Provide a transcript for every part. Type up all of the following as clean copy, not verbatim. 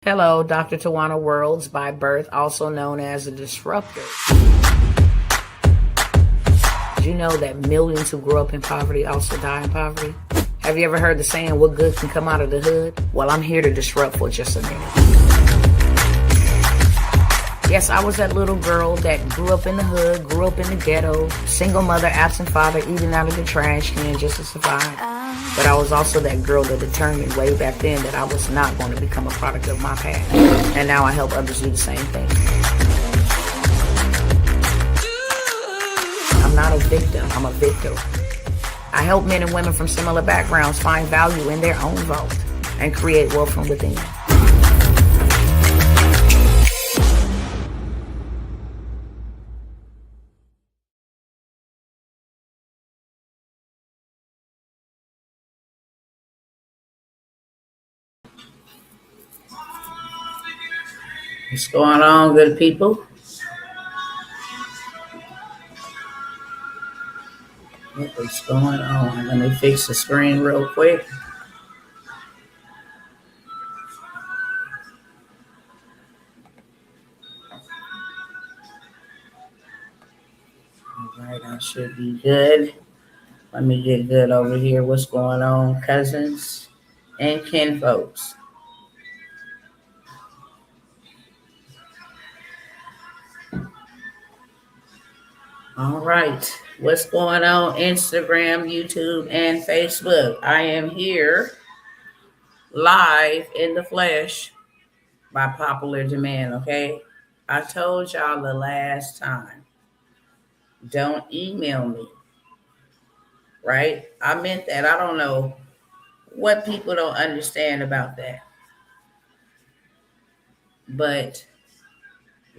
Hello, Dr. Tawana Worlds, by birth also known as a disruptor. Did you know that millions who grow up in poverty also die in poverty? Have you ever heard the saying, what good can come out of the hood? Well, I'm here to disrupt for just a minute. Yes, I was that little girl that grew up in the hood, grew up in the ghetto, single mother, absent father, eating out of the trash can just to survive. But I was also that girl that determined way back then that I was not going to become a product of my past. And now I help others do the same thing. I'm not a victim, I'm a victor. I help men and women from similar backgrounds find value in their own vault and create wealth from within. What's going on, good people? What is going on? Let me fix the screen real quick. All right, I should be good. Let me get good over here. What's going on, cousins and kin folks? All right. What's going on, Instagram, YouTube, and Facebook? I am here live in the flesh by popular demand, okay? I told y'all the last time, don't email me, right? I meant that. I don't know what people don't understand about that. But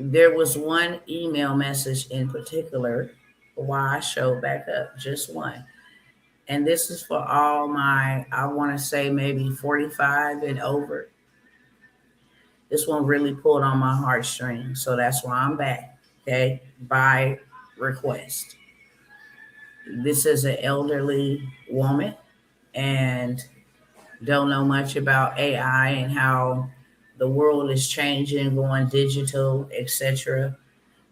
there was one email message in particular why I showed back up, just one. And this is for all my, I want to say maybe 45 and over. This one really pulled on my heartstrings. So that's why I'm back, okay, by request. This is an elderly woman and don't know much about AI and how the world is changing, going digital, etc.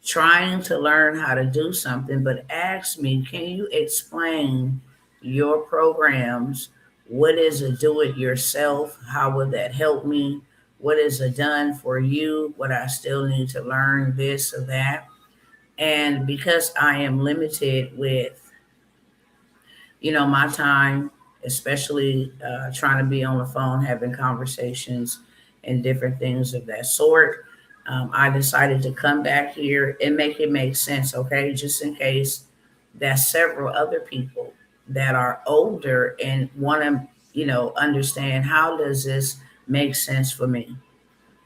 Trying to learn how to do something, but ask me, can you explain your programs? What is a do it yourself? How would that help me? What is a done for you? What I still need to learn, this or that. And because I am limited with, my time, especially trying to be on the phone, having conversations and different things of that sort, I decided to come back here and make it make sense, okay? Just in case there's several other people that are older and want to, understand how does this make sense for me?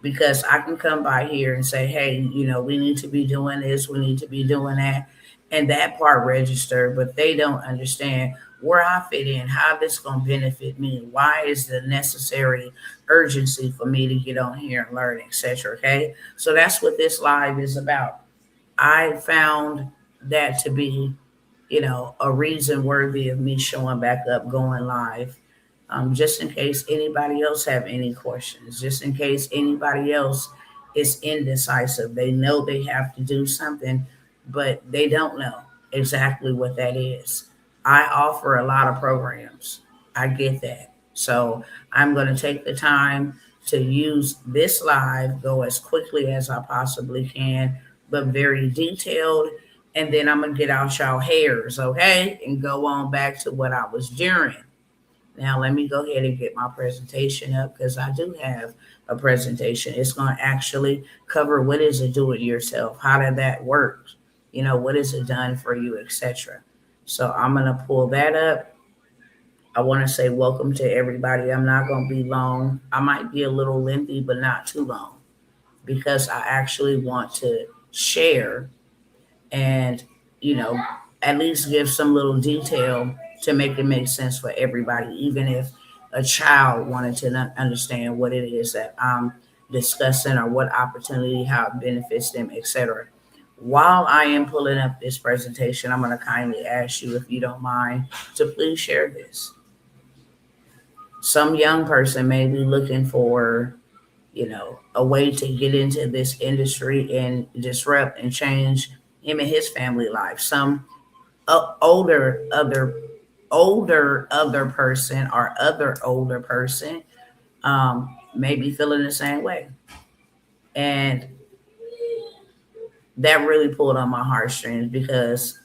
Because I can come by here and say, hey, we need to be doing this, we need to be doing that, and that part register, but they don't understand where I fit in, how this going to benefit me, why is the necessary urgency for me to get on here and learn, etc. Okay, so that's what this live is about. I found that to be, a reason worthy of me showing back up, going live, just in case anybody else have any questions, just in case anybody else is indecisive. They know they have to do something, but they don't know exactly what that is. I offer a lot of programs. I get that. So I'm going to take the time to use this live, go as quickly as I possibly can, but very detailed. And then I'm going to get out y'all hairs, okay? And go on back to what I was doing. Now, let me go ahead and get my presentation up because I do have a presentation. It's going to actually cover what is a do-it-yourself, how did that work, what is it done for you, etc. So I'm going to pull that up. I want to say welcome to everybody. I'm not going to be long. I might be a little lengthy, but not too long because I actually want to share and, at least give some little detail to make it make sense for everybody, even if a child wanted to understand what it is that I'm discussing or what opportunity, how it benefits them, etc. While I am pulling up this presentation, I'm going to kindly ask you, if you don't mind, to please share this. Some young person may be looking for a way to get into this industry and disrupt and change him and his family life. Some older other person or other older person may be feeling the same way, and that really pulled on my heartstrings because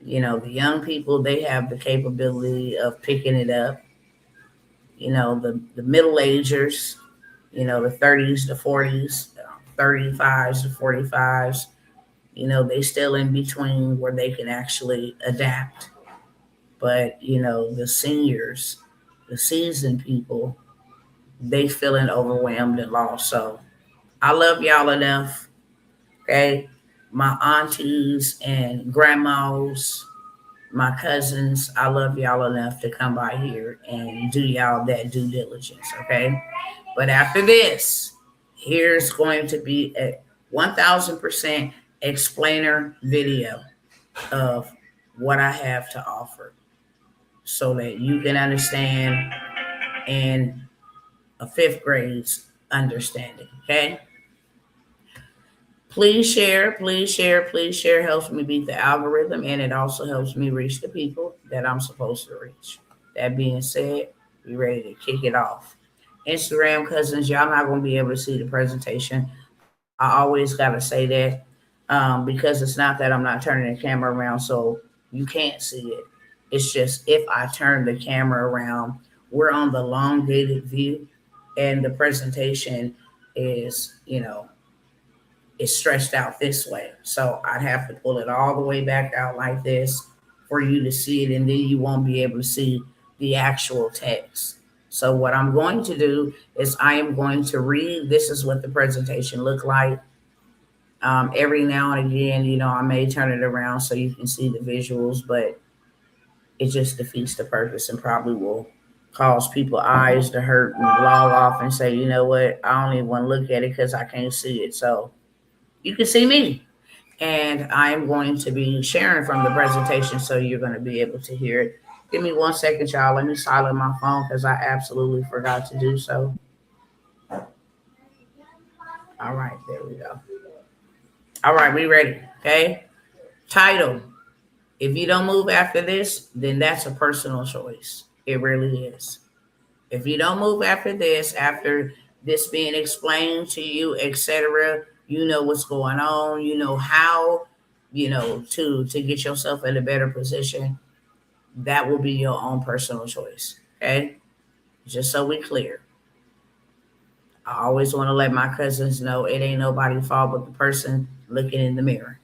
the young people, they have the capability of picking it up. The middle agers, the 30s, the 40s, 35s, the 45s, they still in between where they can actually adapt. But the seniors, the seasoned people, they feeling overwhelmed and lost. So I love y'all enough. Okay, my aunties and grandmas, my cousins, I love y'all enough to come by here and do y'all that due diligence. Okay, but after this, here's going to be a 1000% explainer video of what I have to offer so that you can understand in a fifth grade's understanding. Okay. Please share, please share, please share. Helps me beat the algorithm, and it also helps me reach the people that I'm supposed to reach. That being said, we ready to kick it off. Instagram cousins, y'all not gonna be able to see the presentation. I always gotta say that because it's not that I'm not turning the camera around so you can't see it. It's just if I turn the camera around, we're on the elongated view, and the presentation is, is stretched out this way. So I'd have to pull it all the way back out like this for you to see it, and then you won't be able to see the actual text. So what I'm going to do is I am going to read. This is what the presentation looked like. Every now and again, I may turn it around so you can see the visuals, but it just defeats the purpose and probably will cause people eyes to hurt and log off and say, you know what, I don't even want to look at it because I can't see it. So you can see me. And I'm going to be sharing from the presentation, so you're going to be able to hear it. Give me 1 second, y'all. Let me silence my phone because I absolutely forgot to do so. All right, there we go. All right, we ready. Okay. Title. If you don't move after this, then that's a personal choice. It really is. If you don't move after this being explained to you, etc., you know what's going on, you know how, to get yourself in a better position. That will be your own personal choice. Okay? Just so we clear. I always want to let my cousins know it ain't nobody's fault but the person looking in the mirror.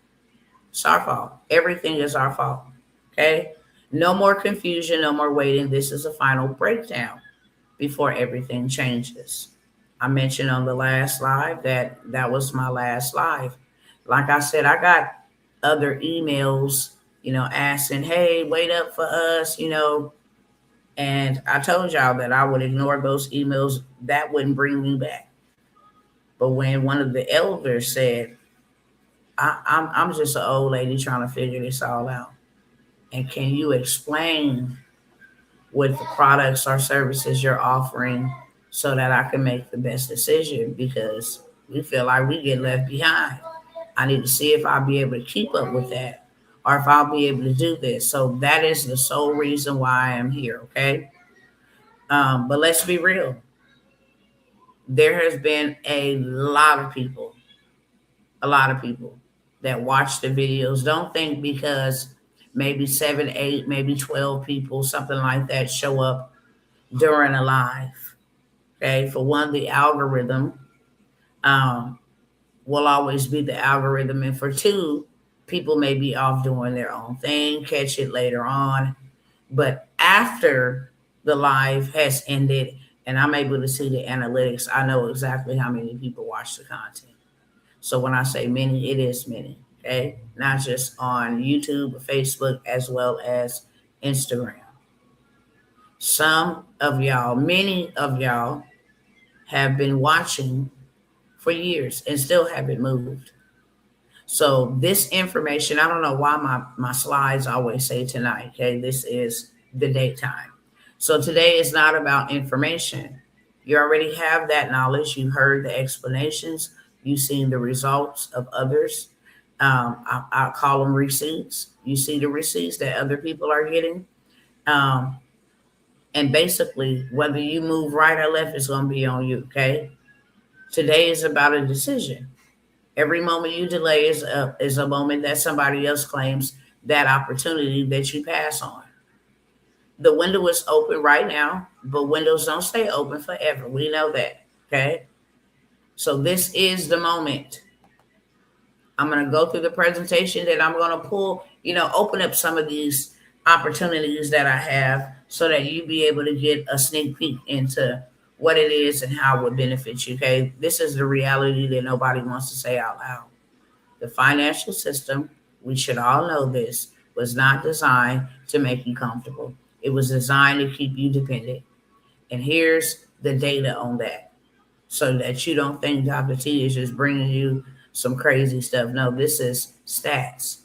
It's our fault. Everything is our fault. Okay? No more confusion, no more waiting. This is a final breakdown before everything changes. I mentioned on the last live that that was my last live. Like I said, I got other emails, asking, hey, wait up for us, and I told y'all that I would ignore those emails. That wouldn't bring me back. But when one of the elders said, I'm just an old lady trying to figure this all out. And can you explain what the products or services you're offering so that I can make the best decision? Because we feel like we get left behind. I need to see if I'll be able to keep up with that or if I'll be able to do this. So that is the sole reason why I am here. Okay. But let's be real. There has been a lot of people that watch the videos. Don't think because maybe 7, 8, maybe 12 people, something like that, show up during a live. Okay. For one, the algorithm um, will always be the algorithm. And for two, people may be off doing their own thing, catch it later on. But after the live has ended and I'm able to see the analytics, I know exactly how many people watch the content. So when I say many, it is many. Okay. Not just on YouTube or Facebook, as well as Instagram. Some of y'all, many of y'all have been watching for years and still haven't moved. So this information, I don't know why my slides always say tonight. Okay. This is the daytime. So today is not about information. You already have that knowledge. You heard the explanations. You've seen the results of others. I call them receipts. You see the receipts that other people are getting. Um, and basically, whether you move right or left is going to be on you. Okay. Today is about a decision. Every moment you delay is a moment that somebody else claims that opportunity that you pass on. The window is open right now, but windows don't stay open forever. We know that. Okay. So this is the moment. I'm going to go through the presentation that I'm going to pull, open up some of these opportunities that I have so that you be able to get a sneak peek into what it is and how it would benefit you. Okay. This is the reality that nobody wants to say out loud. The financial system, we should all know this, was not designed to make you comfortable. It was designed to keep you dependent. And here's the data on that so that you don't think Dr. T is just bringing you some crazy stuff. No, this is stats.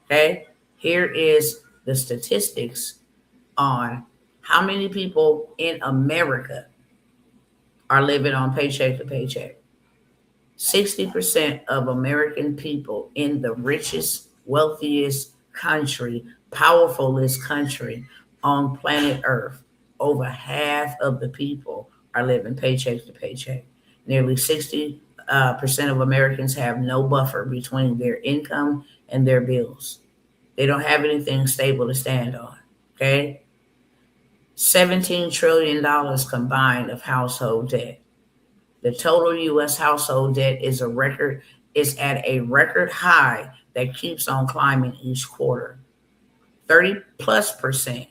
Okay? Here is the statistics on how many people in America are living on paycheck to paycheck. 60% of American people in the richest, wealthiest country, powerfulest country on planet Earth, over half of the people are living paycheck to paycheck. Nearly 60% of Americans have no buffer between their income and their bills. They don't have anything stable to stand on. Okay? $17 trillion combined of household debt. The total U.S. household debt is at a record high that keeps on climbing each quarter. 30+%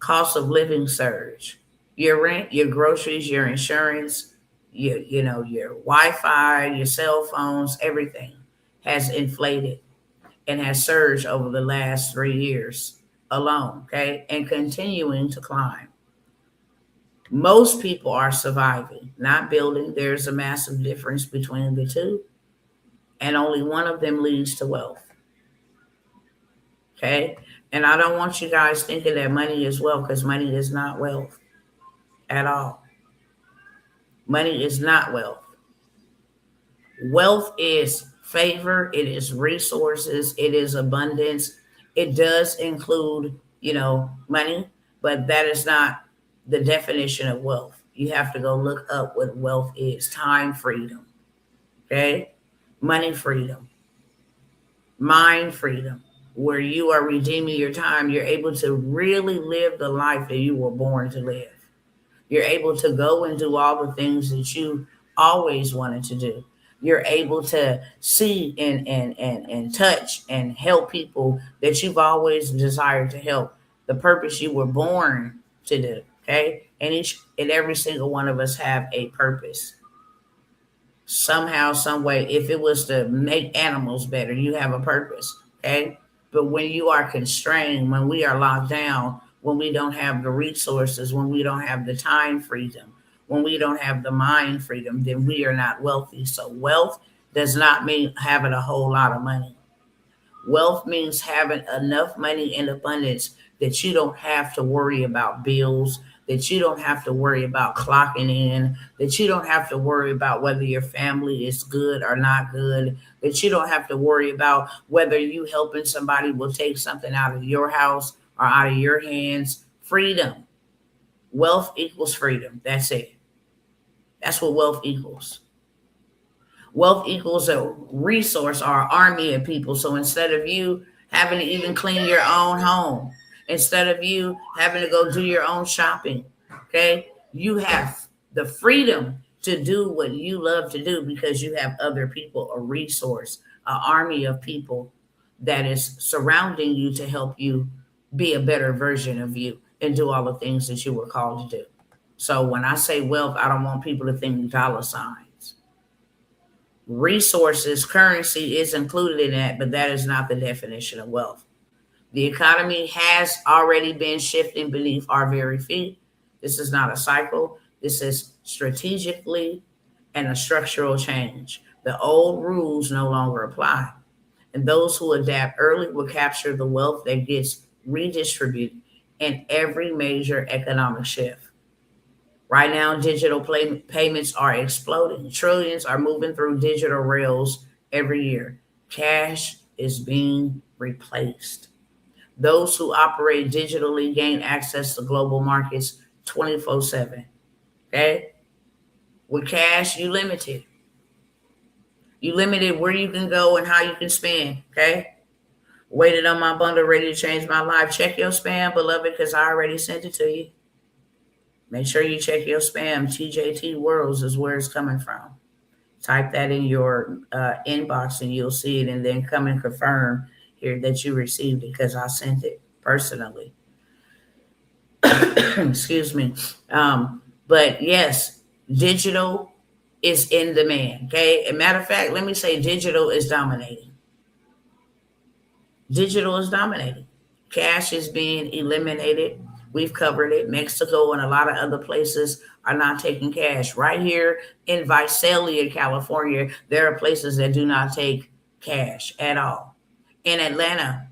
cost of living surge. Your rent, your groceries, your insurance, your Wi-Fi, your cell phones, everything has inflated and has surged over the last 3 years alone, okay, and continuing to climb. Most people are surviving, not building. There's a massive difference between the two, and only one of them leads to wealth. Okay? And I don't want you guys thinking that money is wealth, because money is not wealth at all. Money is not wealth. Wealth is favor, it is resources, it is abundance. It does include, money, but that is not the definition of wealth. You have to go look up what wealth is. Time freedom, okay? Money freedom, mind freedom, where you are redeeming your time. You're able to really live the life that you were born to live. You're able to go and do all the things that you always wanted to do. You're able to see and touch and help people that you've always desired to help. The purpose you were born to do. Okay. And each and every single one of us have a purpose. Somehow, some way, if it was to make animals better, you have a purpose. Okay. But when you are constrained, when we are locked down, when we don't have the resources, when we don't have the time freedom, when we don't have the mind freedom, then we are not wealthy. So wealth does not mean having a whole lot of money. Wealth means having enough money in abundance that you don't have to worry about bills, that you don't have to worry about clocking in, that you don't have to worry about whether your family is good or not good, that you don't have to worry about whether you helping somebody will take something out of your house or out of your hands. Freedom. Wealth equals freedom. That's it. That's what wealth equals. Wealth equals a resource or an army of people. So instead of you having to even clean your own home, instead of you having to go do your own shopping, okay, you have the freedom to do what you love to do because you have other people, a resource, an army of people that is surrounding you to help you be a better version of you and do all the things that you were called to do. So when I say wealth, I don't want people to think dollar signs. Resources, currency is included in that, but that is not the definition of wealth. The economy has already been shifting beneath our very feet. This is not a cycle. This is strategically and a structural change. The old rules no longer apply. And those who adapt early will capture the wealth that gets redistributed in every major economic shift. Right now, digital payments are exploding. Trillions are moving through digital rails every year. Cash is being replaced. Those who operate digitally gain access to global markets 24/7. Okay? With cash, you limited. You limited where you can go and how you can spend. Okay? Waited on my bundle ready to change my life. Check your spam, beloved, because I already sent it to you. Make sure you check your spam. TJT Worlds is where it's coming from. Type that in your inbox and you'll see it, and then come and confirm here that you received it because I sent it personally. Excuse me. But yes, digital is in demand. Okay. As a matter of fact, let me say digital is dominating. Digital is dominating. Cash is being eliminated. We've covered it. Mexico and a lot of other places are not taking cash. Right here in Visalia, California, there are places that do not take cash at all. In Atlanta,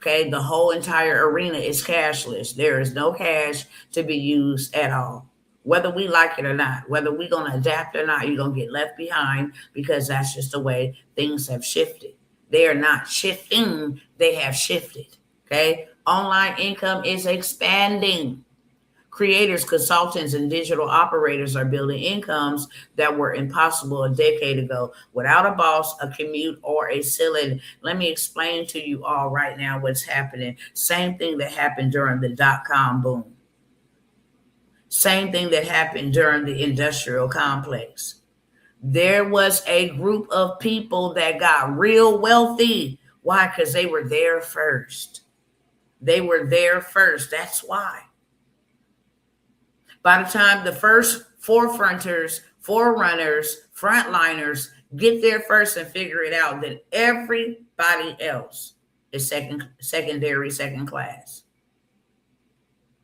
okay, the whole entire arena is cashless. There is no cash to be used at all. Whether we like it or not, whether we're going to adapt or not, you're going to get left behind because that's just the way things have shifted. They are not shifting, they have shifted. Okay. Online income is expanding. Creators, consultants, and digital operators are building incomes that were impossible a decade ago without a boss, a commute, or a ceiling. Let me explain to you all right now what's happening. Same thing that happened during the dot-com boom. Same thing that happened during the industrial complex. There was a group of people that got real wealthy. Why? Because they were there first. They were there first. That's why. By the time the first forerunners, frontliners get there first and figure it out, then everybody else is secondary, second class.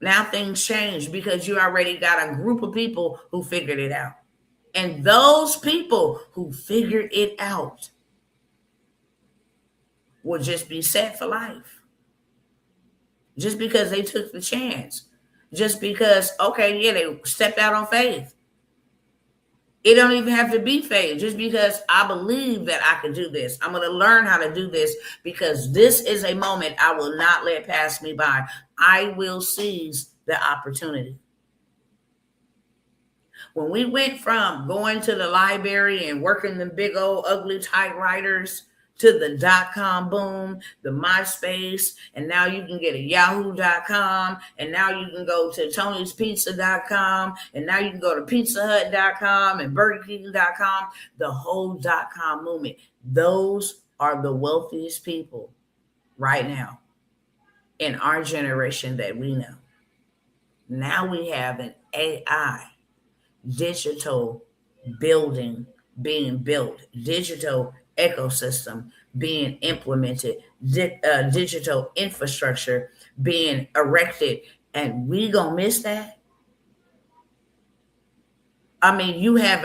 Now things change because you already got a group of people who figured it out. And those people who figured it out will just be set for life. Just because they took the chance. Just because, okay, yeah, they stepped out on faith. It don't even have to be faith. Just because I believe that I can do this. I'm going to learn how to do this because this is a moment I will not let pass me by. I will seize the opportunity. When we went from going to the library and working the big old ugly typewriters to the dot-com boom, the MySpace, and now you can get a yahoo.com, and now you can go to tonyspizza.com, and now you can go to pizzahut.com and burgerking.com, the whole dot-com movement. Those are the wealthiest people right now in our generation that we know. Now we have an AI digital building being built, digital ecosystem being implemented, digital infrastructure being erected, and we gonna miss that. I mean, you have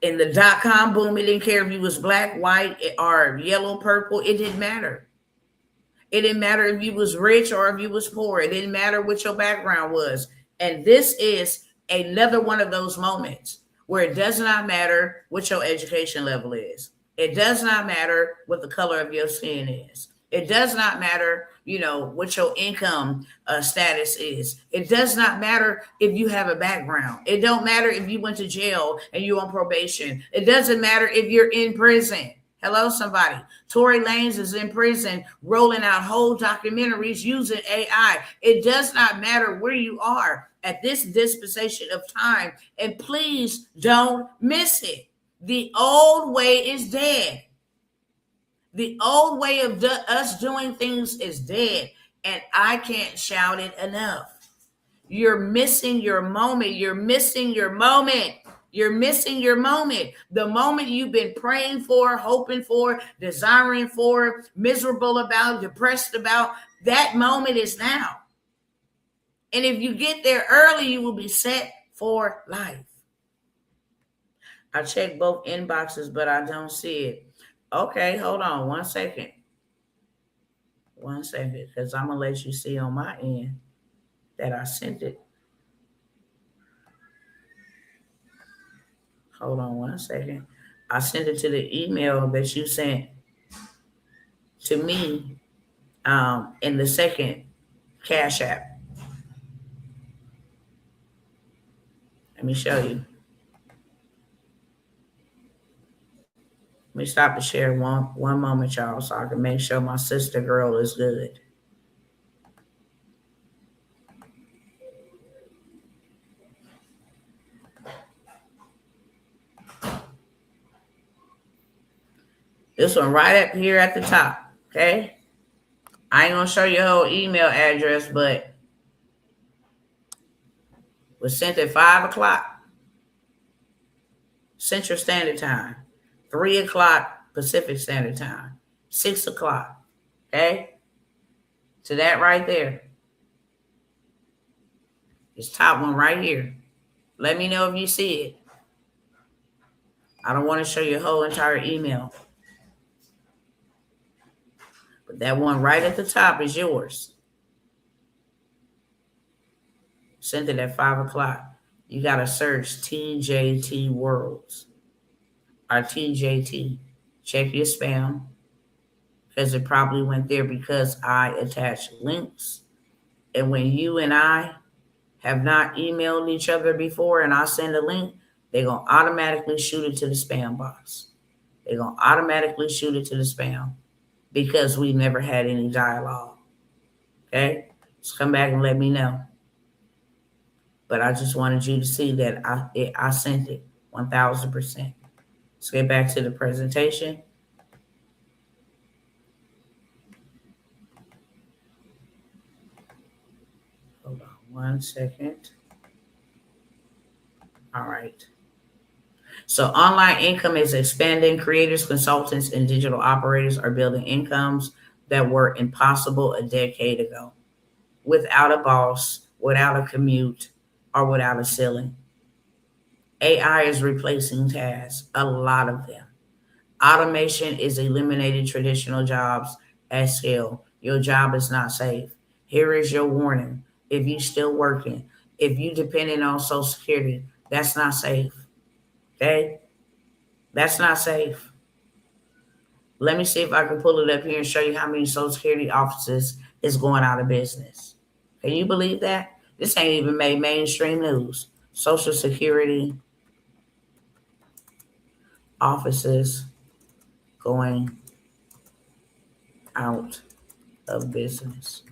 in the dot-com boom, it didn't care if you was black, white, or yellow, purple, it didn't matter. It didn't matter if you was rich or if you was poor. It didn't matter what your background was. And this is another one of those moments where it does not matter what your education level is. It does not matter what the color of your skin is. It does not matter, what your income status is. It does not matter if you have a background. It don't matter if you went to jail and you're on probation. It doesn't matter if you're in prison. Hello, somebody. Tory Lanez is in prison rolling out whole documentaries using AI. It does not matter where you are at this dispensation of time. And please don't miss it. The old way is dead. The old way of us doing things is dead. And I can't shout it enough. You're missing your moment. You're missing your moment. You're missing your moment. The moment you've been praying for, hoping for, desiring for, miserable about, depressed about, that moment is now. And if you get there early, you will be set for life. I checked both inboxes, but I don't see it. Okay, hold on 1 second. 1 second, because I'm going to let you see on my end that I sent it. Hold on one second. I sent it to the email that you sent to me in the second Cash App. Let me show you. Let me stop the share one moment, y'all, so I can make sure my sister girl is good. This one right up here at the top, okay? I ain't gonna show you her whole email address, but was sent at 5 o'clock Central Standard Time, 3 o'clock Pacific Standard Time, 6 o'clock, okay? To that right there. This top one right here. Let me know if you see it. I don't want to show you a whole entire email. But that one right at the top is yours. Sent it at 5 o'clock. You got to search TJT Worlds or TJT. Check your spam because it probably went there because I attached links. And when you and I have not emailed each other before and I send a link, they're going to automatically shoot it to the spam box. They're going to automatically shoot it to the spam because we never had any dialogue. Okay? Just come back and let me know. But I just wanted you to see that I sent it 1,000%. Let's get back to the presentation. Hold on one second. All right. So online income is expanding. Creators, consultants, and digital operators are building incomes that were impossible a decade ago without a boss, without a commute, or without a ceiling. AI is replacing tasks, a lot of them. Automation is eliminating traditional jobs at scale. Your job is not safe. Here is your warning. If you still working, if you depending on Social Security, that's not safe. Okay? That's not safe. Let me see if I can pull it up here and show you how many Social Security offices is going out of business. Can you believe that? This ain't even made mainstream news. Social Security offices going out of business.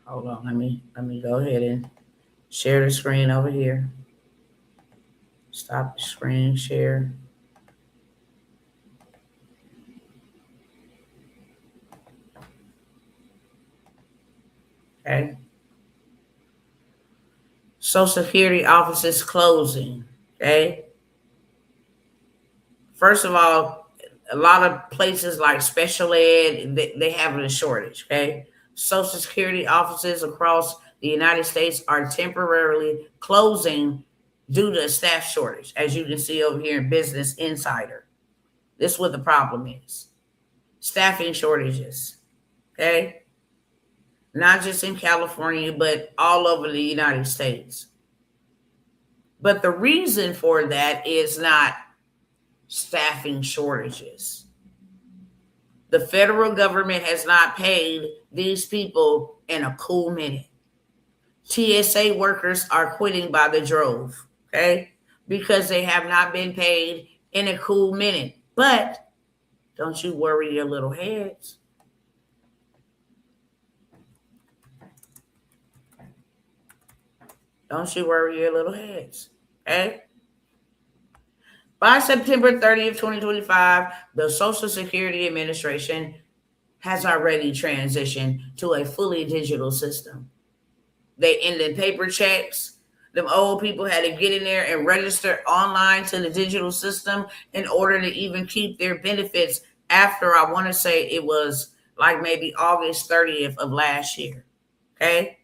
Hold on, let me go ahead and share the screen over here. Stop the screen share. Okay. Social Security offices closing. Okay. First of all, a lot of places like special ed, they have a shortage. Okay. Social Security offices across the United States are temporarily closing due to a staff shortage, as you can see over here in Business Insider. This is what the problem is. Staffing shortages. Okay. Not just in California, but all over the United States. But the reason for that is not staffing shortages. The federal government has not paid these people in a cool minute. TSA workers are quitting by the drove, okay? Because they have not been paid in a cool minute. But don't you worry your little heads. Don't you worry your little heads. Okay? By September 30th, 2025, the Social Security Administration has already transitioned to a fully digital system. They ended paper checks. Them old people had to get in there and register online to the digital system in order to even keep their benefits after, I want to say it was like maybe August 30th of last year. Okay?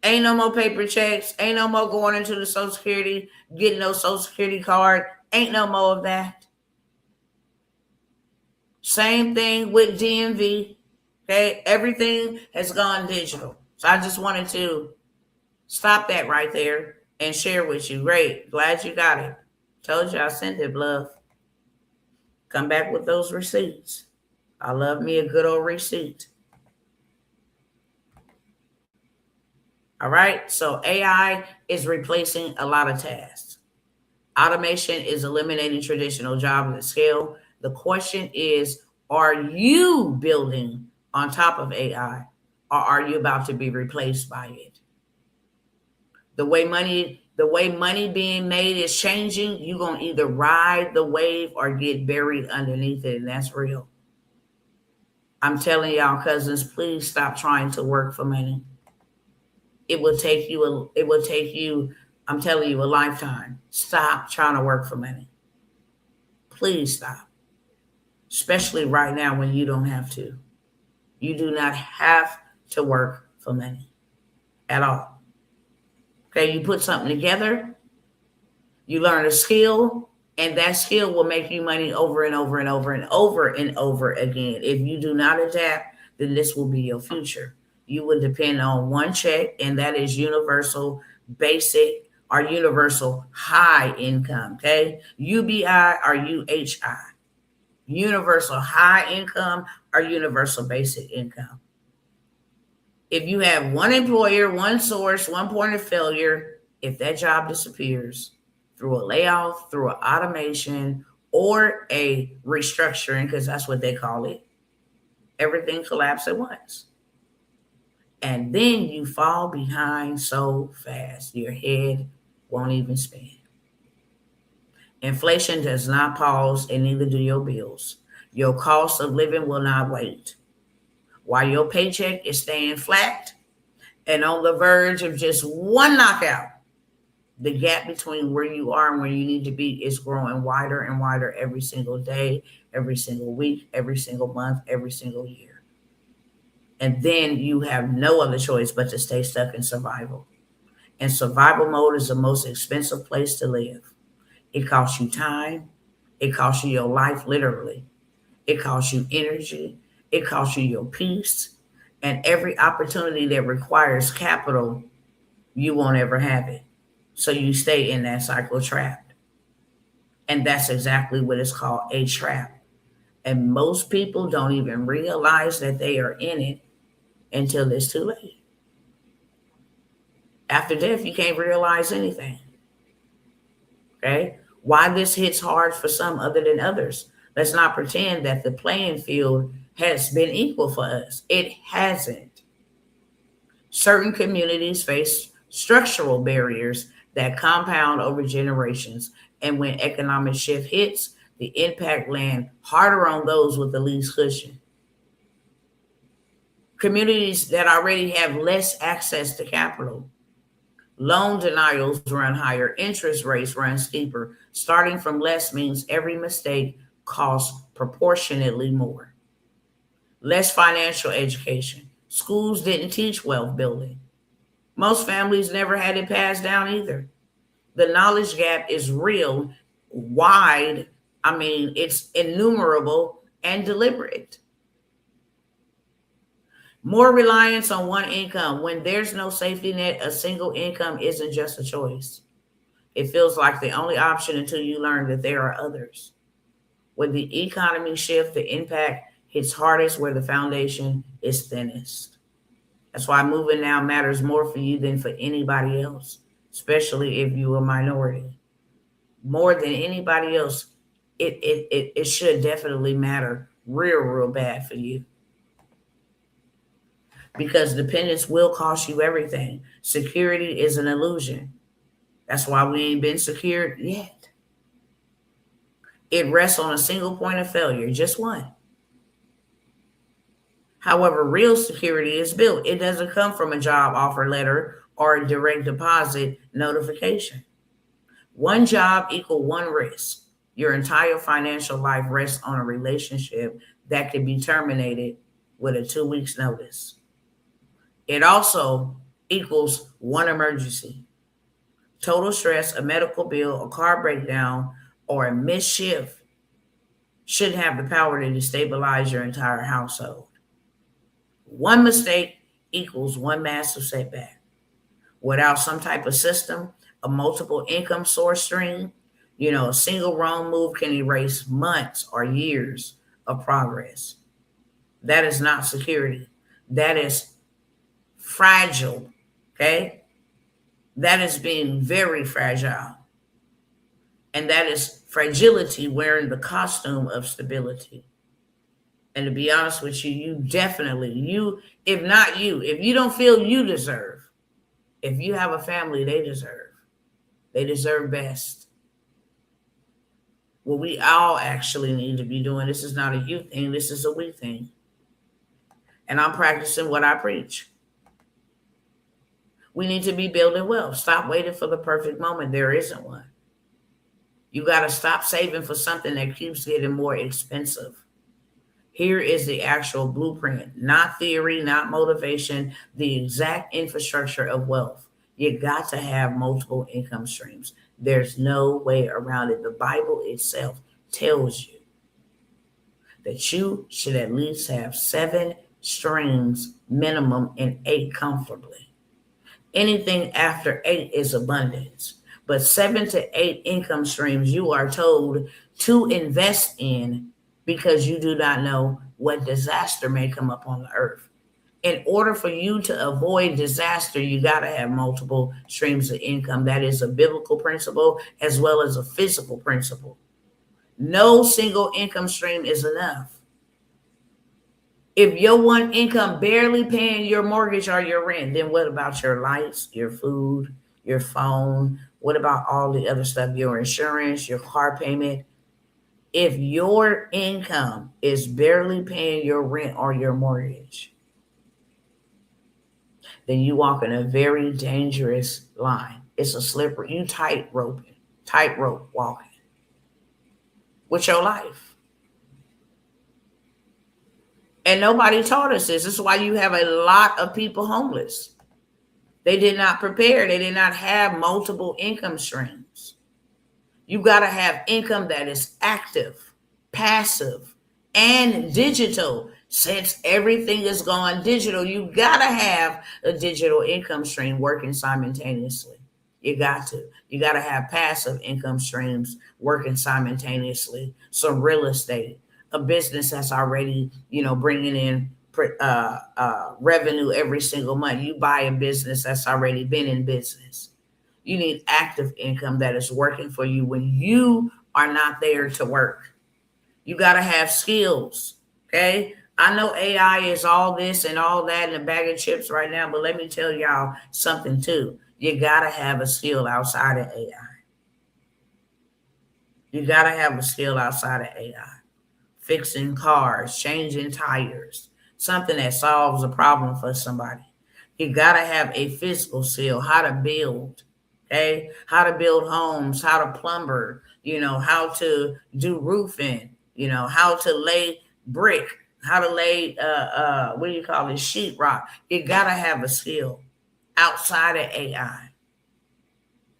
Ain't no more paper checks. Ain't no more going into the Social Security, getting no Social Security card. Ain't no more of that. Same thing with DMV. Okay? Everything has gone digital. So I just wanted to stop that right there and share with you. Great. Glad you got it. Told you I sent it, love. Come back with those receipts. I love me a good old receipt. All right. So AI is replacing a lot of tasks. Automation is eliminating traditional jobs at scale. The question is, are you building on top of AI or are you about to be replaced by it? The way money being made is changing. You're gonna either ride the wave or get buried underneath it, and that's real. I'm telling y'all, cousins, please stop trying to work for money. It will take you, I'm telling you, a lifetime. Stop trying to work for money. Please stop. Especially right now when you don't have to. You do not have to work for money at all. Okay, you put something together, you learn a skill, and that skill will make you money over and over and over and over and over again. If you do not adapt, then this will be your future. You will depend on one check, and that is universal basic or universal high income. Okay, UBI or UHI, universal high income or universal basic income. If you have one employer, one source, one point of failure, if that job disappears through a layoff, through an automation, or a restructuring, because that's what they call it, everything collapses at once. And then you fall behind so fast, your head won't even spin. Inflation does not pause, and neither do your bills. Your cost of living will not wait. While your paycheck is staying flat and on the verge of just one knockout, the gap between where you are and where you need to be is growing wider and wider every single day, every single week, every single month, every single year. And then you have no other choice but to stay stuck in survival. And survival mode is the most expensive place to live. It costs you time. It costs you your life, literally. It costs you energy. It costs you your peace. And every opportunity that requires capital, you won't ever have it. So you stay in that cycle trapped. And that's exactly what it's called, a trap. And most people don't even realize that they are in it until it's too late. After death, you can't realize anything. Okay? Why this hits hard for some other than others? Let's not pretend that the playing field has been equal for us. It hasn't. Certain communities face structural barriers that compound over generations. And when economic shift hits, the impact land harder on those with the least cushion. Communities that already have less access to capital. Loan denials run higher, interest rates run steeper. Starting from less means every mistake costs proportionately more. Less financial education. Schools didn't teach wealth building. Most families never had it passed down either. The knowledge gap is real, wide. I mean, it's innumerable and deliberate. More reliance on one income. When there's no safety net, a single income isn't just a choice. It feels like the only option until you learn that there are others. When the economy shifts, the impact hits hardest where the foundation is thinnest. That's why moving now matters more for you than for anybody else, especially if you're a minority. More than anybody else, it should definitely matter real bad for you. because dependence will cost you everything. Security is an illusion. That's why we ain't been secured yet. It rests on a single point of failure, just one. However, real security is built. It doesn't come from a job offer letter or a direct deposit notification. One job equal one risk. Your entire financial life rests on a relationship that can be terminated with a 2 weeks notice. It also equals one emergency. Total stress, a medical bill, a car breakdown, or a missed shift shouldn't have the power to destabilize your entire household. One mistake equals one massive setback. Without some type of system, a multiple income source stream, a single wrong move can erase months or years of progress. That is not security. That is fragile. Okay? That is being very fragile. And that is fragility wearing the costume of stability. And to be honest with you, if not you, if you don't feel you deserve, if you have a family, they deserve best. What we all actually need to be doing, this is not a you thing, this is a we thing. And I'm practicing what I preach. We need to be building wealth. Stop waiting for the perfect moment. There isn't one. You got to stop saving for something that keeps getting more expensive. Here is the actual blueprint, not theory, not motivation, the exact infrastructure of wealth. You got to have multiple income streams. There's no way around it. The Bible itself tells you that you should at least have 7 streams minimum and 8 comfortably. Anything after 8 is abundance. But 7 to 8 income streams you are told to invest in because you do not know what disaster may come up on the earth. In order for you to avoid disaster, you got to have multiple streams of income. That is a biblical principle as well as a physical principle. No single income stream is enough. If your one income barely paying your mortgage or your rent, then what about your lights, your food, your phone? What about all the other stuff, your insurance, your car payment? If your income is barely paying your rent or your mortgage, then you walk in a very dangerous line. It's a slippery, you tightrope walking with your life. And nobody taught us this. This is why you have a lot of people homeless. They did not prepare. They did not have multiple income streams. You got to have income that is active, passive, and digital. Since everything is going digital, you got to have a digital income stream working simultaneously. You got to. You got to have passive income streams working simultaneously. Some real estate, a business that's already, bringing in revenue every single month. You buy a business that's already been in business. You need active income that is working for you when you are not there to work. You got to have skills. Okay. I know AI is all this and all that in a bag of chips right now, but let me tell y'all something too. You got to have a skill outside of AI. You got to have a skill outside of AI. Fixing cars, changing tires, something that solves a problem for somebody. You got to have a physical skill, how to build, okay? How to build homes, how to plumber, how to do roofing, how to lay brick, how to lay, what do you call it, sheetrock. You got to have a skill outside of AI.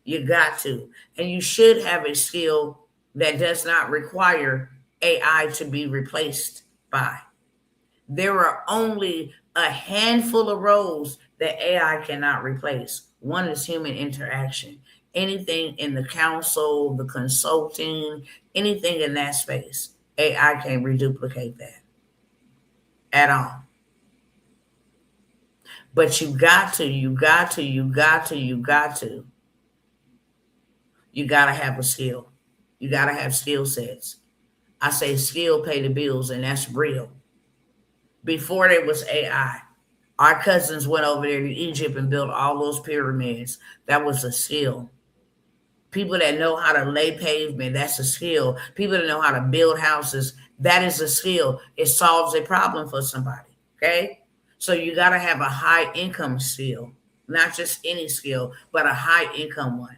You got to. And you should have a skill that does not require AI to be replaced by. There are only a handful of roles that AI cannot replace. One is human interaction. Anything in the counsel, the consulting, anything in that space, AI can't reduplicate that at all. But you got to have a skill. You got to have skill sets. I say skill pay the bills, and that's real. Before there was AI, Our cousins went over there to Egypt and built all those pyramids. That was a skill. People that know how to lay pavement, that's a skill. People that know how to build houses, that is a skill. It solves a problem for somebody. Okay? So you got to have a high income skill, not just any skill, but a high income one.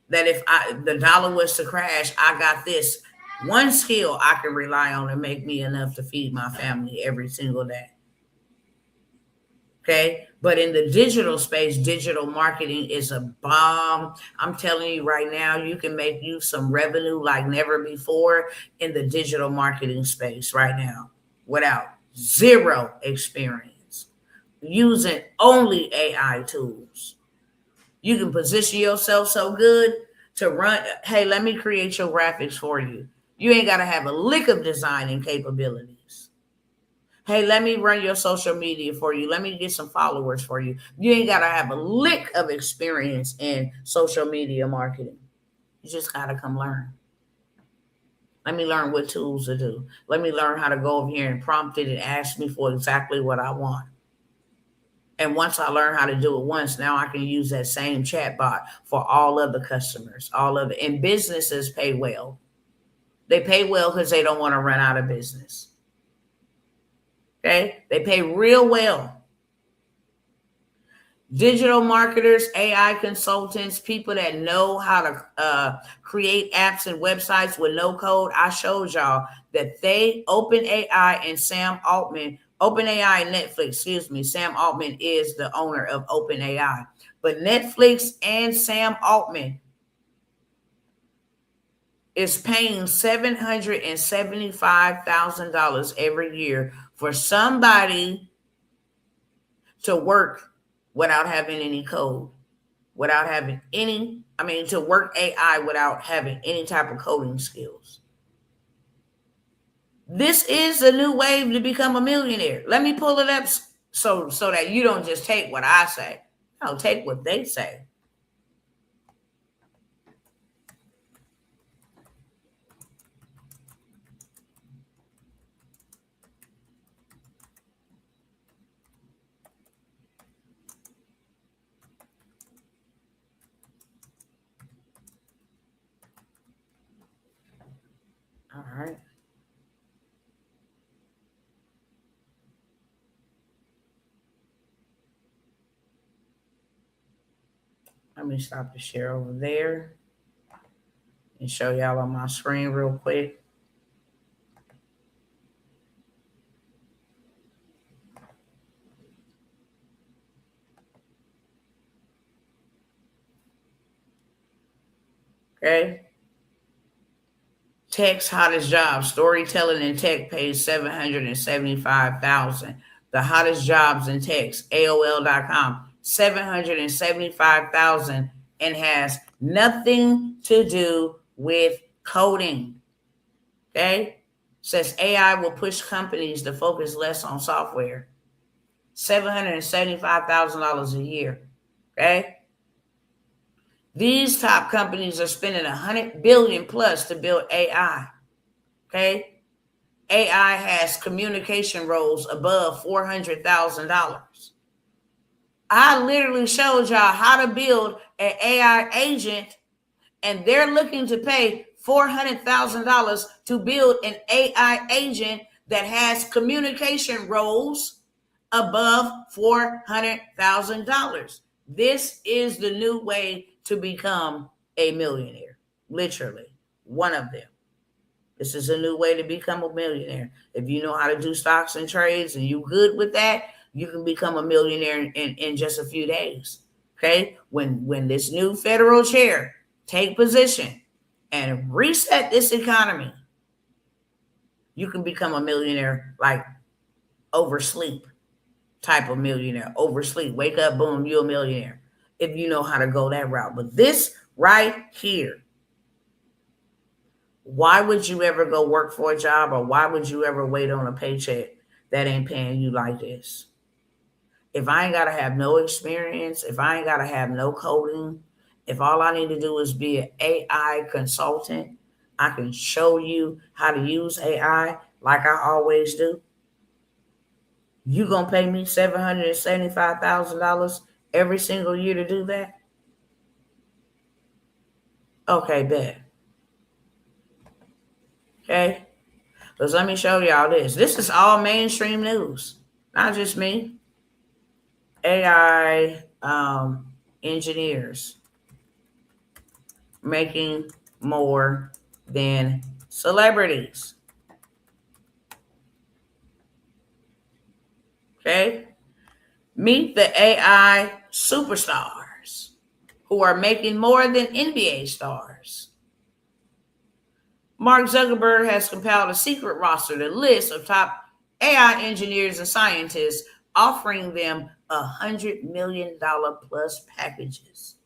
That if the dollar was to crash, I got this one skill I can rely on to make me enough to feed my family every single day. Okay. But in the digital space, digital marketing is a bomb. I'm telling you right now, you can make you some revenue like never before in the digital marketing space right now without zero experience, using only AI tools. You can position yourself so good to run. Hey, let me create your graphics for you. You ain't got to have a lick of designing capabilities. Hey, let me run your social media for you. Let me get some followers for you. You ain't got to have a lick of experience in social media marketing. You just got to come learn. Let me learn what tools to do. Let me learn how to go over here and prompt it and ask me for exactly what I want. And once I learn how to do it once, now I can use that same chatbot for all of the customers, all of it. And businesses pay well. They pay well because they don't want to run out of business. Okay? They pay real well. Digital marketers, AI consultants, people that know how to create apps and websites with no code. I showed y'all that OpenAI and Sam Altman, OpenAI and Netflix, excuse me, Sam Altman is the owner of OpenAI. But Netflix and Sam Altman is paying $775,000 every year for somebody to work without having any code, without having to work AI without having any type of coding skills. This is the new wave to become a millionaire. Let me pull it up so that you don't just take what I say. No, take what they say. All right. Let me stop the share over there and show y'all on my screen real quick. Okay. Tech's hottest job, storytelling and tech pays $775,000. The hottest jobs in tech, AOL.com, $775,000, and has nothing to do with coding. Okay? Says AI will push companies to focus less on software. $775,000 a year. Okay? These top companies are spending $100 billion plus to build AI. Okay? AI has communication roles above $400,000. I literally showed y'all how to build an AI agent, and they're looking to pay $400,000 to build an AI agent that has communication roles above $400,000. This is the new way to become a millionaire. Literally, one of them. This is a new way to become a millionaire. If you know how to do stocks and trades and you good with that, you can become a millionaire in just a few days. Okay? When this new federal chair take position and reset this economy, you can become a millionaire like oversleep type of millionaire. Oversleep, wake up, boom, you're a millionaire. If you know how to go that route. But this right here, why would you ever go work for a job, or why would you ever wait on a paycheck that ain't paying you like this? If I ain't got to have no experience, if I ain't got to have no coding, if all I need to do is be an AI consultant, I can show you how to use AI like I always do. You gonna pay me $775,000 every single year to do that? Okay, bet. Okay. Because let me show y'all this. This is all mainstream news, not just me. AI engineers making more than celebrities. Okay. Meet the AI superstars who are making more than NBA stars. Mark Zuckerberg has compiled a secret roster, the list of top AI engineers and scientists, offering them $100 million plus packages.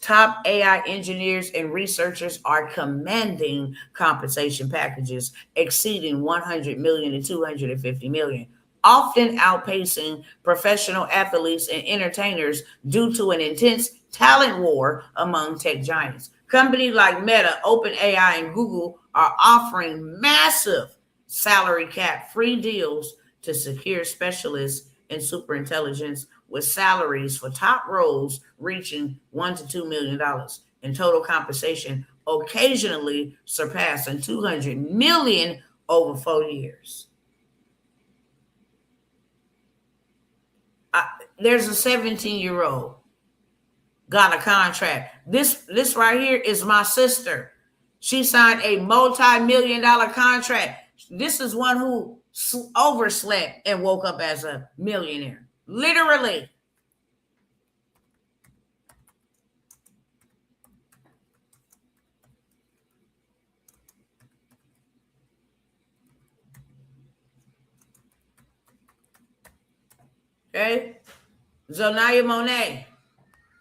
Top AI engineers and researchers are commanding compensation packages exceeding 100 million and 250 million, often outpacing professional athletes and entertainers due to an intense talent war among tech giants. Companies like Meta, OpenAI, and Google are offering massive salary cap free deals to secure specialists in superintelligence with salaries for top roles reaching $1 to $2 million in total compensation, occasionally surpassing 200 million over 4 years. There's a 17-year-old got a contract. This right here is my sister. She signed a multi-million-dollar contract. This is one who overslept and woke up as a millionaire. Literally. Okay. Zonaya Monet.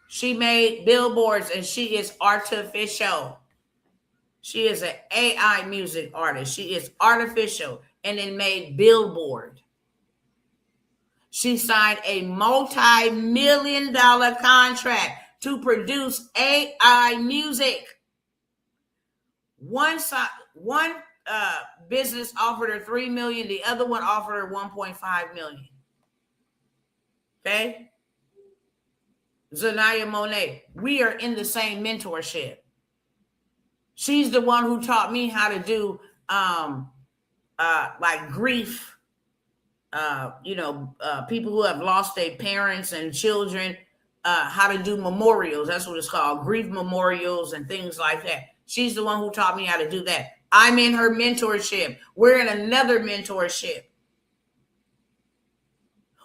She made billboards and she is artificial. She is an AI music artist. She is artificial and then made billboard. She signed a multi-million-dollar contract to produce AI music. One business offered her $3 million. The other one offered her $1.5 million. Okay. Zanaya Monet, we are in the same mentorship. She's the one who taught me how to do like grief. People who have lost their parents and children, how to do memorials. That's what it's called, grief memorials and things like that. She's the one who taught me how to do that. I'm in her mentorship. We're in another mentorship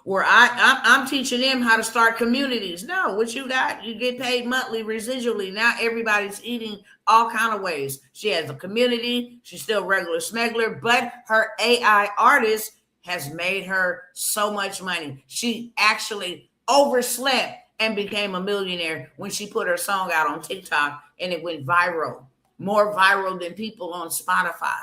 where I'm teaching them how to start communities. No, what you got, you get paid monthly residually. Now everybody's eating all kind of ways. She has a community. She's still regular smuggler, but her AI artist has made her so much money. She actually overslept and became a millionaire when she put her song out on TikTok and it went viral. More viral than people on Spotify.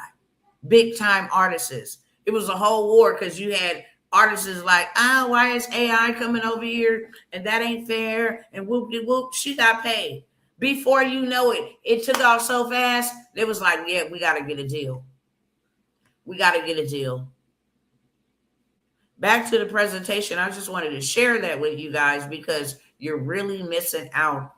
Big time artists. It was a whole war because you had artists like, why is AI coming over here? And that ain't fair. And whoop de whoop, she got paid. Before you know it, it took off so fast. It was like, yeah, we got to get a deal. We got to get a deal. Back to the presentation. I just wanted to share that with you guys because you're really missing out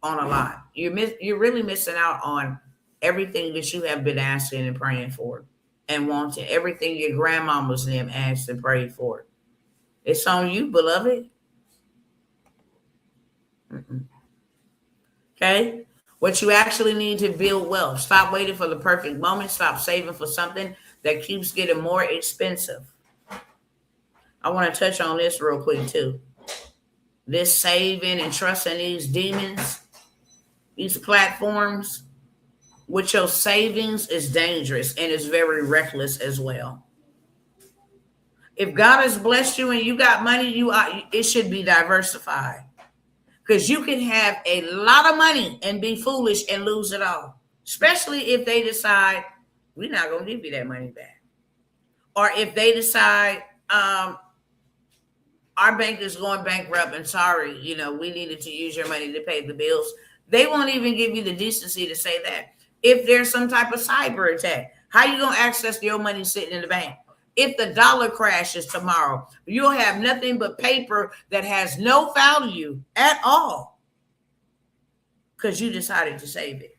on a lot. You're really missing out on everything that you have been asking and praying for and wanting, everything your grandmamas and them asked and prayed for. It's on you, beloved. Okay? What you actually need to build wealth. Stop waiting for the perfect moment. Stop saving for something that keeps getting more expensive. I want to touch on this real quick too. This saving and trusting these demons, these platforms with your savings is dangerous and it's very reckless as well. If God has blessed you and you got money, it should be diversified. Because you can have a lot of money and be foolish and lose it all. Especially if they decide, we're not going to give you that money back. Or if they decide, our bank is going bankrupt and sorry, we needed to use your money to pay the bills. They won't even give you the decency to say that. If there's some type of cyber attack, how you going to access your money sitting in the bank? if the dollar crashes tomorrow, you'll have nothing but paper that has no value at all because you decided to save it.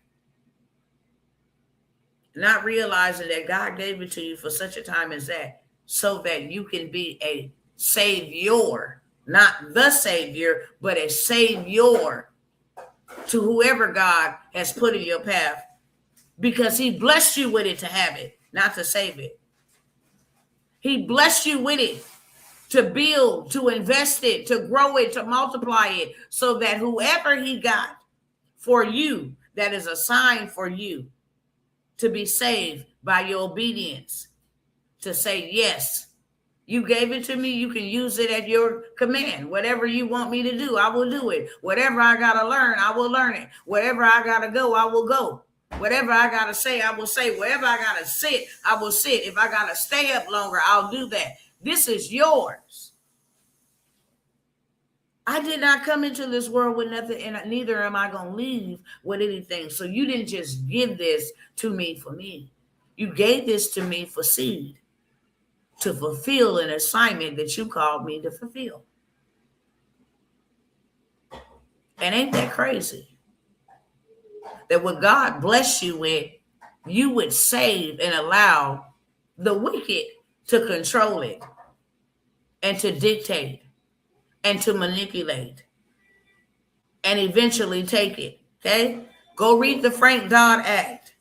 Not realizing that God gave it to you for such a time as that, so that you can be a savior, not the savior, but a savior to whoever God has put in your path, because he blessed you with it to have it, not to save it. He blessed you with it to build, to invest it, to grow it, to multiply it, so that whoever he got for you, that is assigned for you to be saved by your obedience, to say, yes, you gave it to me. You can use it at your command. Whatever you want me to do, I will do it. Whatever I got to learn, I will learn it. Wherever I got to go, I will go. Whatever I got to say, I will say. Wherever I got to sit, I will sit. If I got to stay up longer, I'll do that. This is yours. I did not come into this world with nothing, and neither am I going to leave with anything. So you didn't just give this to me for me. You gave this to me for seed, to fulfill an assignment that you called me to fulfill. And ain't that crazy? That what God bless you with, you would save and allow the wicked to control it and to dictate and to manipulate and eventually take it. Okay? Go read the Frank Dodd Act.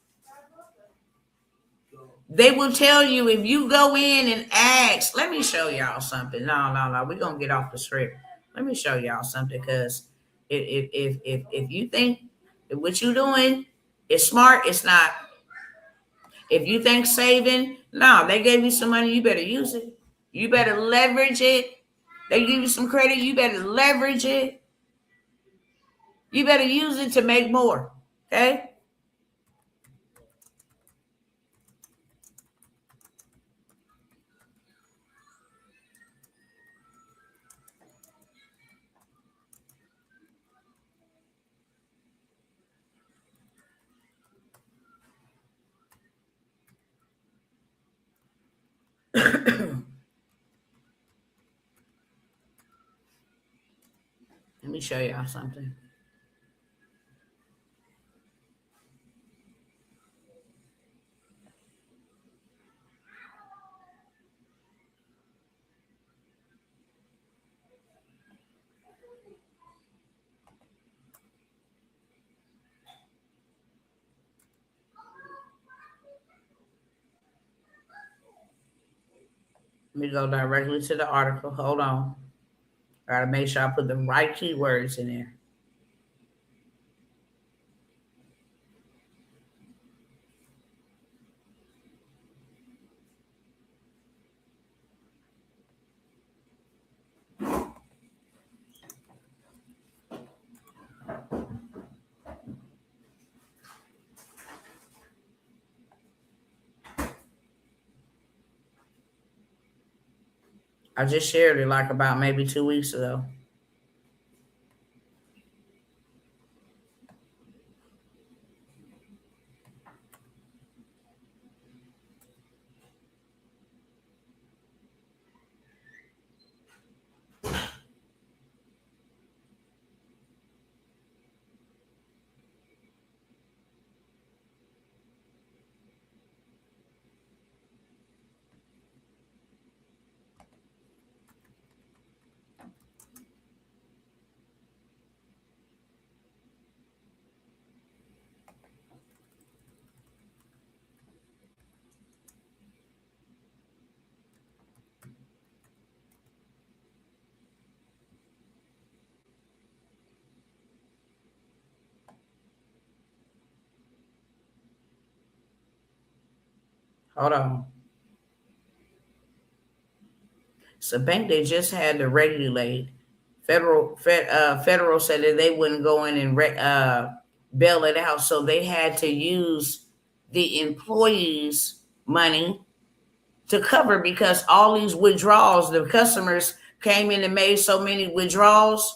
They will tell you, if you go in and ask, let me show y'all something. No. We're going to get off the script. Let me show y'all something, because if you think that what you're doing is smart, it's not. If you think saving, no, they gave you some money, you better use it. You better leverage it. They give you some credit, you better leverage it. You better use it to make more. Okay? Let me show y'all something. Let me go directly to the article. Hold on. Gotta make sure I put the right keywords in there. I just shared it like about maybe 2 weeks ago. Hold on. It's a bank they just had to regulate. Federal said that they wouldn't go in and bail it out, so they had to use the employees' money to cover, because all these withdrawals, the customers came in and made so many withdrawals.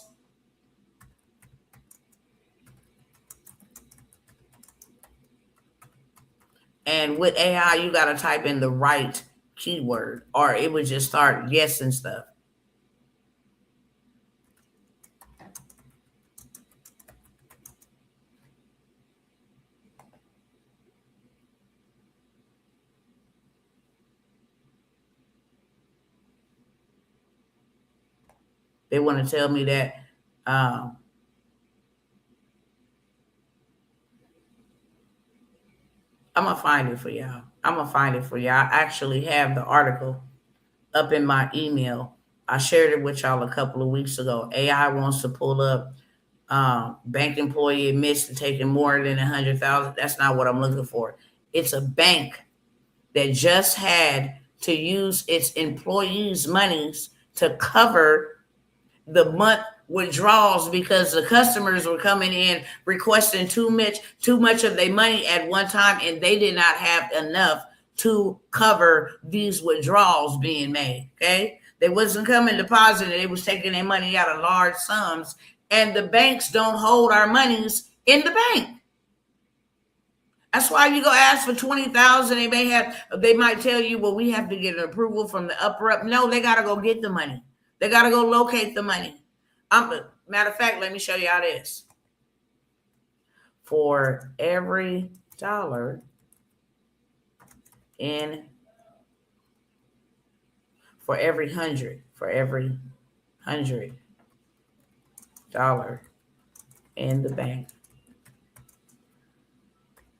And with AI, you got to type in the right keyword, or it would just start guessing stuff. They want to tell me that um, I'm gonna find it for y'all. I'm gonna find it for y'all. I actually have the article up in my email. I shared it with y'all a couple of weeks ago. AI wants to pull up bank employee admits to taking more than 100,000. That's not what I'm looking for. It's a bank that just had to use its employees' monies to cover the month withdrawals because the customers were coming in requesting too much of their money at one time, and they did not have enough to cover these withdrawals being made. Okay, they wasn't coming depositing; they was taking their money out of large sums, and the banks don't hold our monies in the bank. That's why you go ask for 20,000. They might tell you, well, we have to get an approval from the upper up. No, they got to go get the money. They got to go locate the money. Matter of fact, let me show y'all this. For every dollar for every $100 in the bank,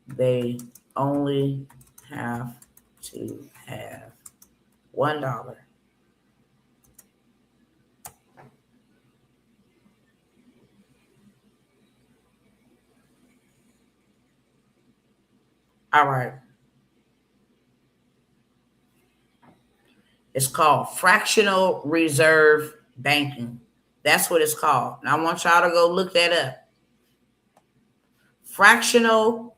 they only have to have $1. All right. It's called fractional reserve banking. That's what it's called. And I want y'all to go look that up. Fractional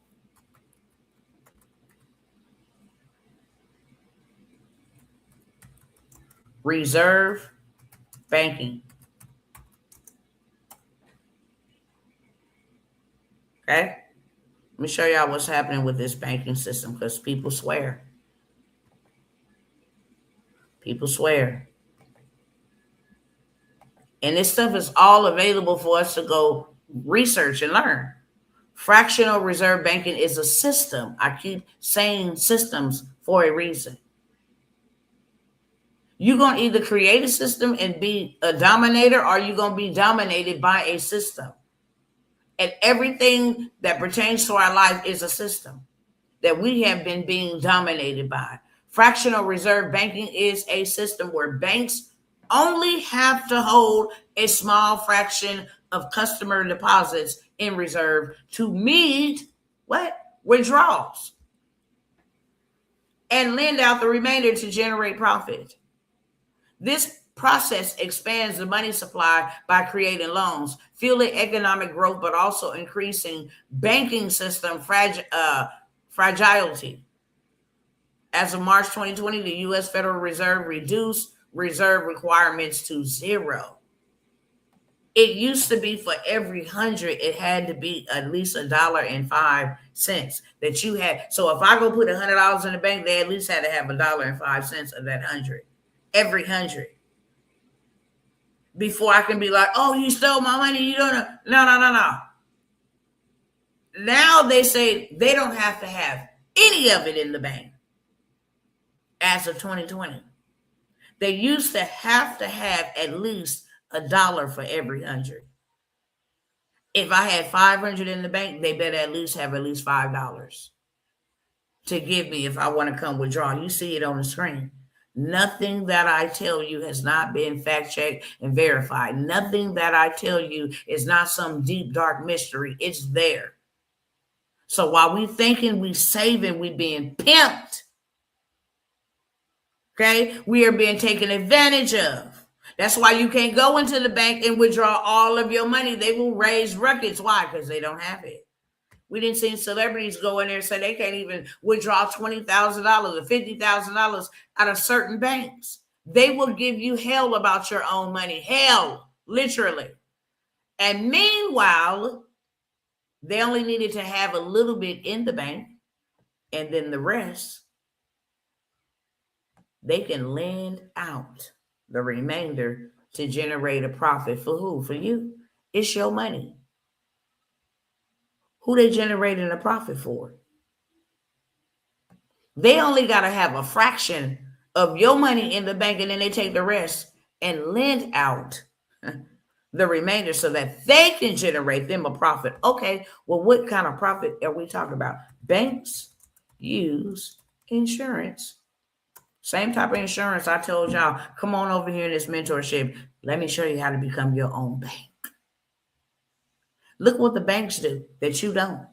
reserve banking. Okay? Let me show y'all what's happening with this banking system because people swear. People swear. And this stuff is all available for us to go research and learn. Fractional reserve banking is a system. I keep saying systems for a reason. You're going to either create a system and be a dominator, or you're going to be dominated by a system. And everything that pertains to our life is a system that we have been being dominated by. Fractional reserve banking is a system where banks only have to hold a small fraction of customer deposits in reserve to meet what? Withdrawals, and lend out the remainder to generate profit. This process expands the money supply by creating loans, fueling economic growth, but also increasing banking system fragility. As of March 2020, the U.S. Federal Reserve reduced reserve requirements to 0. It used to be for every 100, it had to be at least $1.05 that you had. So if I go put $100 in the bank, they at least had to have $1.05 of that 100. Every 100. Before I can be like, oh, you stole my money. You don't know. No. Now they say they don't have to have any of it in the bank as of 2020. They used to have at least $1 for every 100. If I had 500 in the bank, they better at least have at least $5 to give me if I want to come withdraw. You see it on the screen. Nothing that I tell you has not been fact-checked and verified. Nothing that I tell you is not some deep, dark mystery. It's there. So while we thinking we saving, we being pimped. Okay? We are being taken advantage of. That's why you can't go into the bank and withdraw all of your money. They will raise ruckus. Why? Because they don't have it. We didn't see celebrities go in there and say they can't even withdraw $20,000 or $50,000 out of certain banks. They will give you hell about your own money. Hell, literally. And meanwhile, they only needed to have a little bit in the bank, and then the rest they can lend out the remainder to generate a profit for who? For you. It's your money. Who they generating a profit for? They only got to have a fraction of your money in the bank, and then they take the rest and lend out the remainder so that they can generate them a profit. Okay, well, what kind of profit are we talking about? Banks use insurance. Same type of insurance I told y'all. Come on over here in this mentorship. Let me show you how to become your own bank. Look what the banks do that you don't.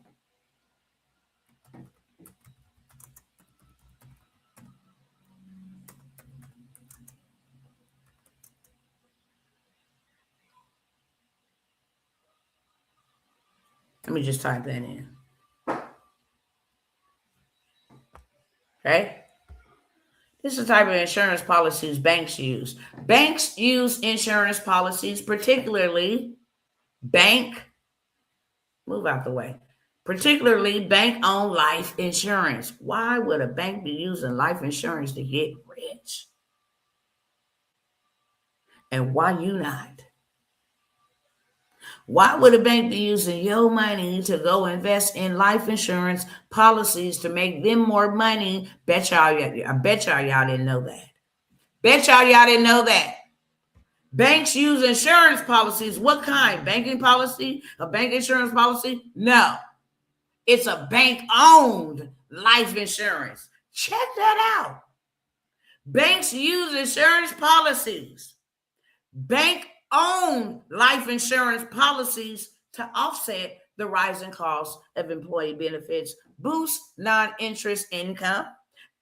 Let me just type that in. Okay? This is the type of insurance policies banks use. Banks use insurance policies, particularly move out the way, particularly bank-owned life insurance. Why would a bank be using life insurance to get rich? And why you not? Why would a bank be using your money to go invest in life insurance policies to make them more money? I bet y'all didn't know that. Bet y'all didn't know that. Banks use insurance policies. What kind? Banking policy? A bank insurance policy? No. It's a bank-owned life insurance. Check that out. Banks use insurance policies. Bank-owned life insurance policies to offset the rising cost of employee benefits, boost non-interest income,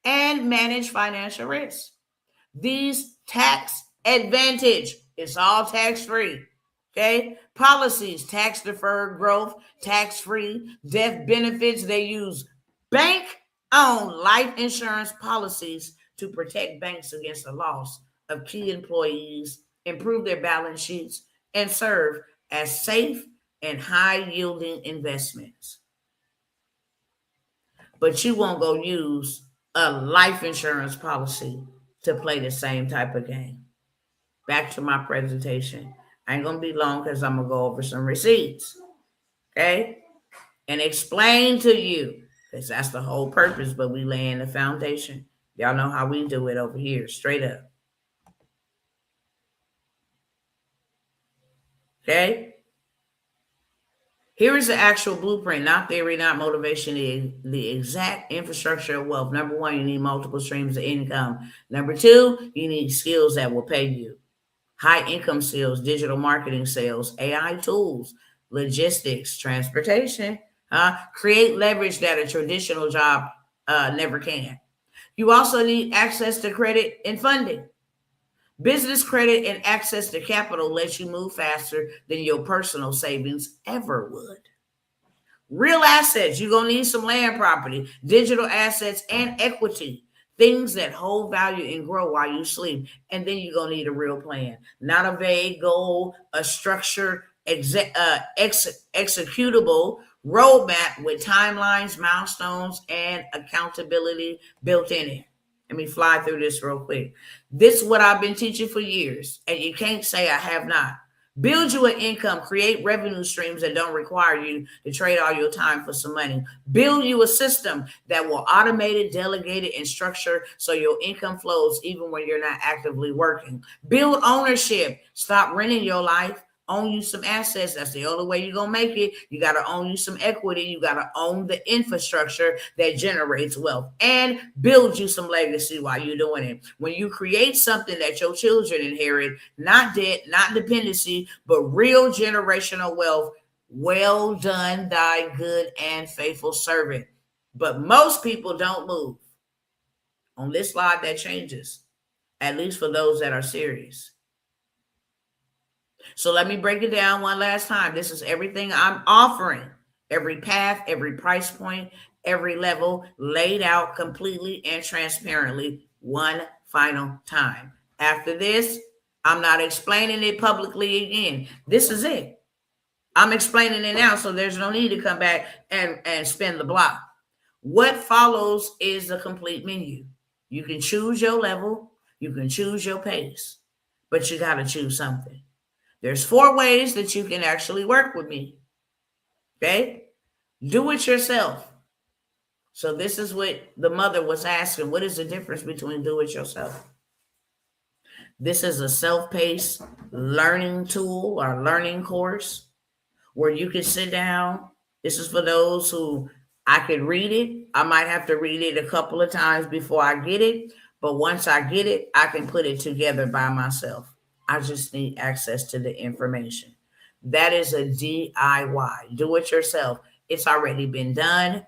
and manage financial risk. These tax advantage, it's all tax-free. Okay, policies, tax deferred growth, tax free, death benefits. They use bank owned life insurance policies to protect banks against the loss of key employees, improve their balance sheets, and serve as safe and high yielding investments. But you won't go use a life insurance policy to play the same type of game. Back to my presentation. I ain't going to be long because I'm going to go over some receipts. Okay? And explain to you, because that's the whole purpose, but we laying the foundation. Y'all know how we do it over here, straight up. Okay? Here is the actual blueprint, not theory, not motivation, the exact infrastructure of wealth. Number one, you need multiple streams of income. Number two, you need skills that will pay you. High income sales, digital marketing sales, AI tools, logistics, transportation, create leverage that a traditional job never can. You also need access to credit and funding. Business credit and access to capital lets you move faster than your personal savings ever would. Real assets, you're going to need some land property, digital assets, and equity. Things that hold value and grow while you sleep. And then you're going to need a real plan, not a vague goal, a structured, executable roadmap with timelines, milestones, and accountability built in it. Let me fly through this real quick. This is what I've been teaching for years, and you can't say I have not. Build you an income, create revenue streams that don't require you to trade all your time for some money. Build you a system that will automate it, delegate it, and structure so your income flows even when you're not actively working. Build ownership. Stop renting your life. Own you some assets. That's the only way you're going to make it. You got to own you some equity. You got to own the infrastructure that generates wealth and build you some legacy while you're doing it. When you create something that your children inherit, not debt, not dependency, but real generational wealth, well done, thy good and faithful servant. But most people don't move. On this slide, that changes, at least for those that are serious. So let me break it down one last time. This is everything I'm offering. Every path, every price point, every level laid out completely and transparently one final time. After this, I'm not explaining it publicly again. This is it. I'm explaining it now, so there's no need to come back and spin the block. What follows is a complete menu. You can choose your level, you can choose your pace, but you got to choose something. There's 4 ways that you can actually work with me. Okay? Do it yourself. So this is what the mother was asking. What is the difference between do it yourself? This is a self-paced learning tool or learning course where you can sit down. This is for those who I could read it. I might have to read it a couple of times before I get it. But once I get it, I can put it together by myself. I just need access to the information. That is a DIY. Do it yourself. It's already been done.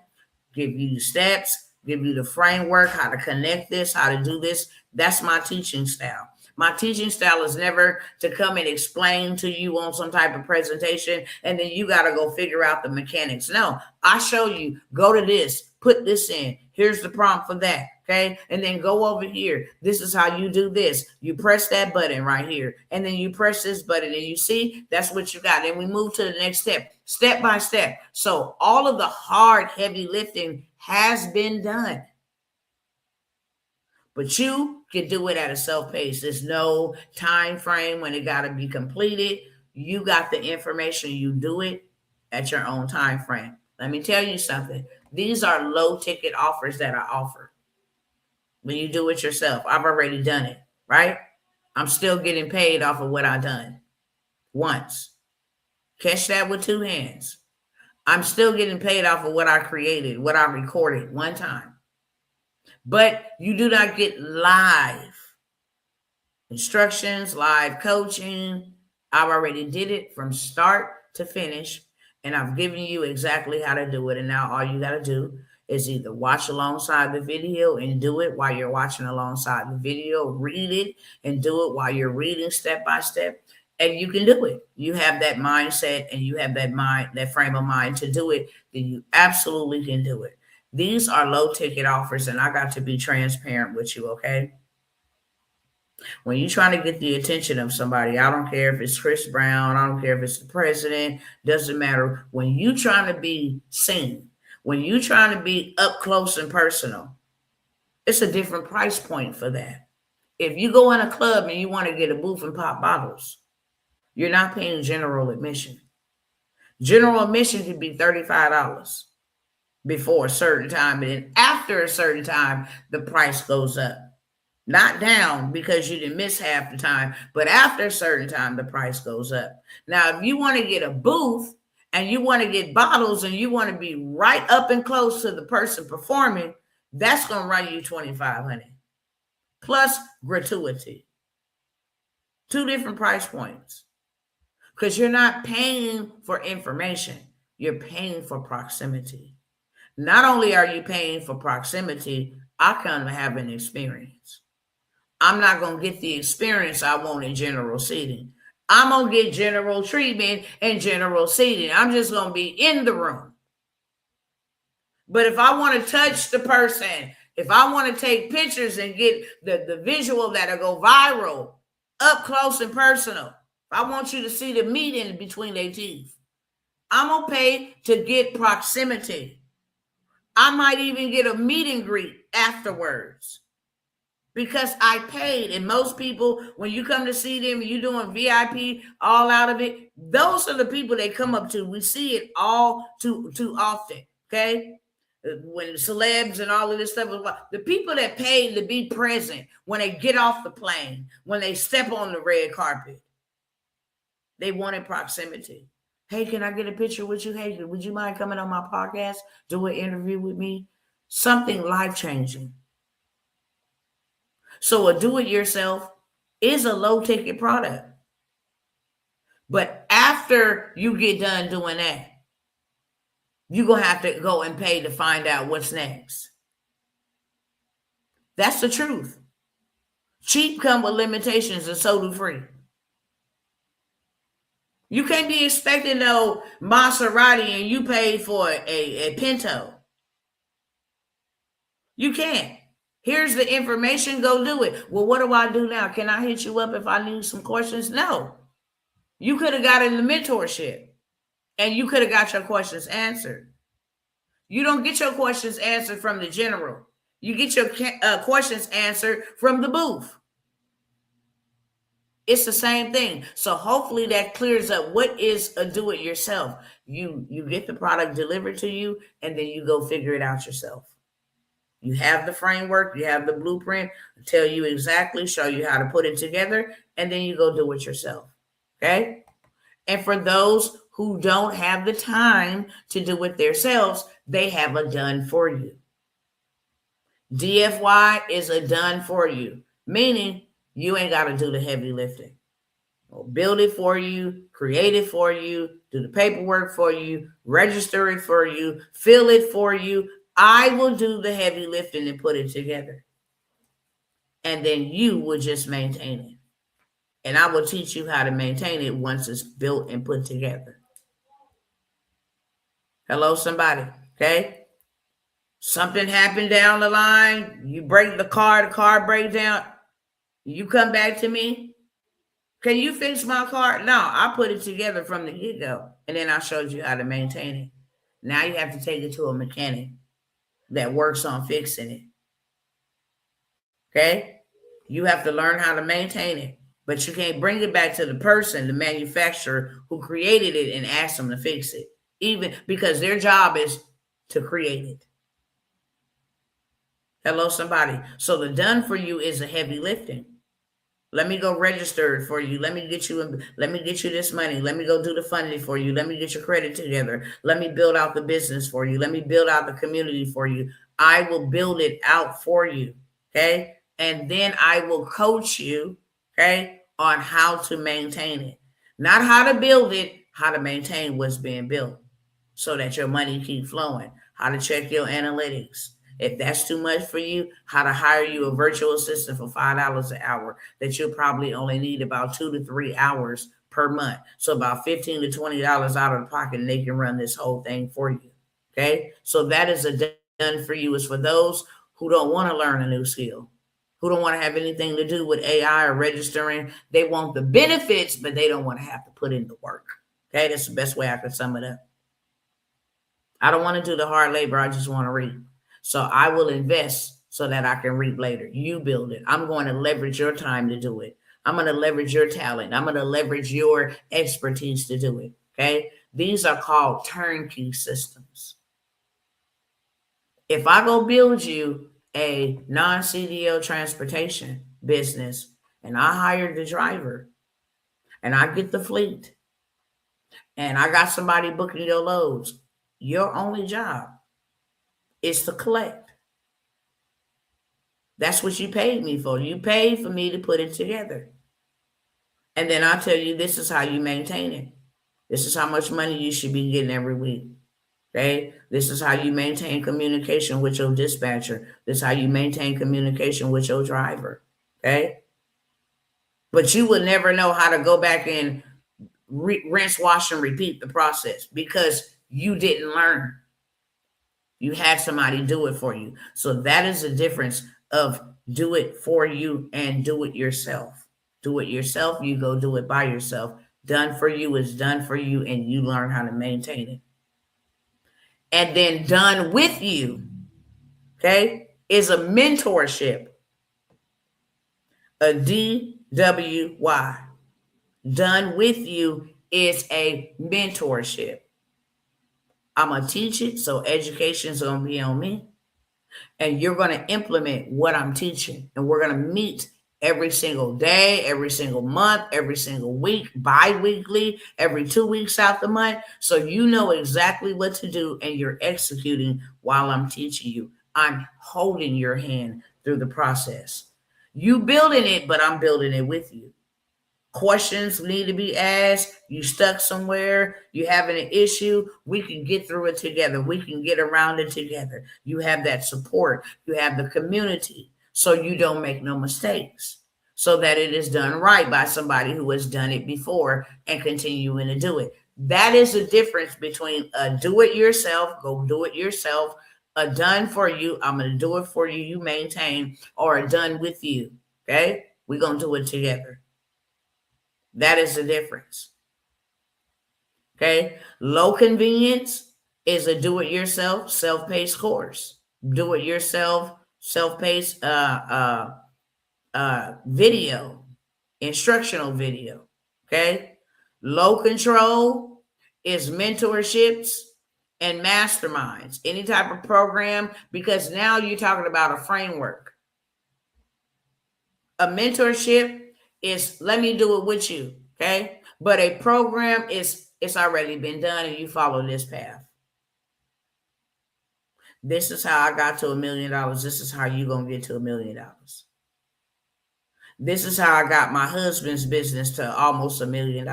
Give you the steps, give you the framework, how to connect this, how to do this. That's my teaching style. My teaching style is never to come and explain to you on some type of presentation and then you got to go figure out the mechanics. No, I show you, go to this, put this in. Here's the prompt for that. Okay. And then go over here. This is how you do this. You press that button right here. And then you press this button and you see that's what you got. Then we move to the next step by step. So all of the hard, heavy lifting has been done. But you can do it at a self-pace. There's no time frame when it got to be completed. You got the information. You do it at your own time frame. Let me tell you something. These are low ticket offers that I offer. When you do it yourself, I've already done it, right? I'm still getting paid off of what I've done once. Catch that with 2 hands. I'm still getting paid off of what I created, what I recorded one time. But you do not get live instructions, live coaching. I've already did it from start to finish, and I've given you exactly how to do it. And now all you got to do is either watch alongside the video and do it while you're watching alongside the video, read it and do it while you're reading step by step, and you can do it. You have that mindset and you have that frame of mind to do it, then you absolutely can do it. These are low ticket offers, and I got to be transparent with you, okay? When you're trying to get the attention of somebody, I don't care if it's Chris Brown, I don't care if it's the president, doesn't matter. When you're trying to be seen, when you're trying to be up close and personal, it's a different price point for that. If you go in a club and you want to get a booth and pop bottles, you're not paying general admission. General admission could be $35 before a certain time, and then after a certain time, the price goes up. Not down because you didn't miss half the time, but after a certain time, the price goes up. Now, if you want to get a booth and you want to get bottles and you want to be right up and close to the person performing, that's going to run you $2,500 plus gratuity. 2 different price points because you're not paying for information. You're paying for proximity. Not only are you paying for proximity, I come to have an experience. I'm not going to get the experience I want in general seating. I'm going to get general treatment and general seating. I'm just going to be in the room. But if I want to touch the person, if I want to take pictures and get the visual that'll go viral, up close and personal, if I want you to see the meat in between their teeth, I'm going to pay to get proximity. I might even get a meet and greet afterwards because I paid. And most people, when you come to see them, you're doing VIP, all out of it. Those are the people they come up to. We see it all too often, okay? When celebs and all of this stuff, the people that paid to be present when they get off the plane, when they step on the red carpet, they wanted proximity. Hey, can I get a picture with you? Hey, would you mind coming on my podcast, do an interview with me? Something life-changing. So a do-it-yourself is a low-ticket product. But after you get done doing that, you're going to have to go and pay to find out what's next. That's the truth. Cheap come with limitations and so do free. You can't be expecting no Maserati and you paid for a Pinto. You can't. Here's the information, go do it. Well, what do I do now? Can I hit you up if I need some questions? No. You could have got in the mentorship and you could have got your questions answered. You don't get your questions answered from the general. You get your questions answered from the booth. It's the same thing. So hopefully that clears up what is a do-it-yourself. You get the product delivered to you, and then you go figure it out yourself. You have the framework, you have the blueprint, tell you exactly, show you how to put it together, and then you go do it yourself. Okay? And for those who don't have the time to do it themselves, they have a done for you. DFY is a done for you, meaning you ain't got to do the heavy lifting. We'll build it for you, create it for you, do the paperwork for you, register it for you, fill it for you. I will do the heavy lifting and put it together. And then you will just maintain it. And I will teach you how to maintain it once it's built and put together. Hello, somebody. Okay? Something happened down the line. You break the car breaks down. You come back to me. Can you fix my car? No, I put it together from the get-go. And then I showed you how to maintain it. Now you have to take it to a mechanic that works on fixing it. Okay? You have to learn how to maintain it. But you can't bring it back to the person, the manufacturer who created it, and ask them to fix it. Even because their job is to create it. Hello, somebody. So the done for you is a heavy lifting. Let me go register it for you. Let me get you this money. Let me go do the funding for you. Let me get your credit together. Let me build out the business for you. Let me build out the community for you. I will build it out for you. Okay. And then I will coach you, okay, on how to maintain it. Not how to build it, how to maintain what's being built so that your money keeps flowing. How to check your analytics. If that's too much for you, how to hire you a virtual assistant for $5 an hour that you'll probably only need about 2 to 3 hours per month. So about $15 to $20 out of the pocket, and they can run this whole thing for you. Okay. So that is a done for you. Is for those who don't want to learn a new skill, who don't want to have anything to do with AI or registering. They want the benefits, but they don't want to have to put in the work. Okay. That's the best way I could sum it up. I don't want to do the hard labor. I just want to read. So I will invest so that I can reap later. You build it. I'm going to leverage your time to do it. I'm going to leverage your talent. I'm going to leverage your expertise to do it. Okay. These are called turnkey systems. If I go build you a non-CDL transportation business and I hire the driver and I get the fleet and I got somebody booking your loads, your only job is to collect. That's what you paid me for. You paid for me to put it together. And then I'll tell you, this is how you maintain it. This is how much money you should be getting every week. Okay? This is how you maintain communication with your dispatcher. This is how you maintain communication with your driver. Okay? But you will never know how to go back and rinse, wash, and repeat the process because you didn't learn. You had somebody do it for you. So that is the difference of do it for you and do it yourself. Do it yourself, you go do it by yourself. Done for you is done for you, and you learn how to maintain it. And then done with you, okay, is a mentorship. A DWY. Done with you is a mentorship. I'm going to teach it, so education is going to be on me. And you're going to implement what I'm teaching. And we're going to meet every single day, every single month, every single week, bi-weekly, every 2 weeks out the month. So you know exactly what to do and you're executing while I'm teaching you. I'm holding your hand through the process. You building it, but I'm building it with you. Questions need to be asked. You stuck somewhere, you having an issue, we can get through it together. We can get around it together. You have that support. You have the community, so you don't make no mistakes, so that it is done right by somebody who has done it before and continuing to do it. That is the difference between a do-it-yourself, go do it yourself, a done for you, I'm going to do it for you, you maintain, or a done with you. Okay? We're going to do it together. That is the difference. Okay. Low convenience is a do-it-yourself, self-paced course. Do-it-yourself, self-paced video, instructional video. Okay. Low control is mentorships and masterminds, any type of program, because now you're talking about a framework. A mentorship is let me do it with you. Okay. But a program is it's already been done and you follow this path. This is how I got to $1 million. This is how you gonna get to $1 million. This is how I got my husband's business to almost $1 million.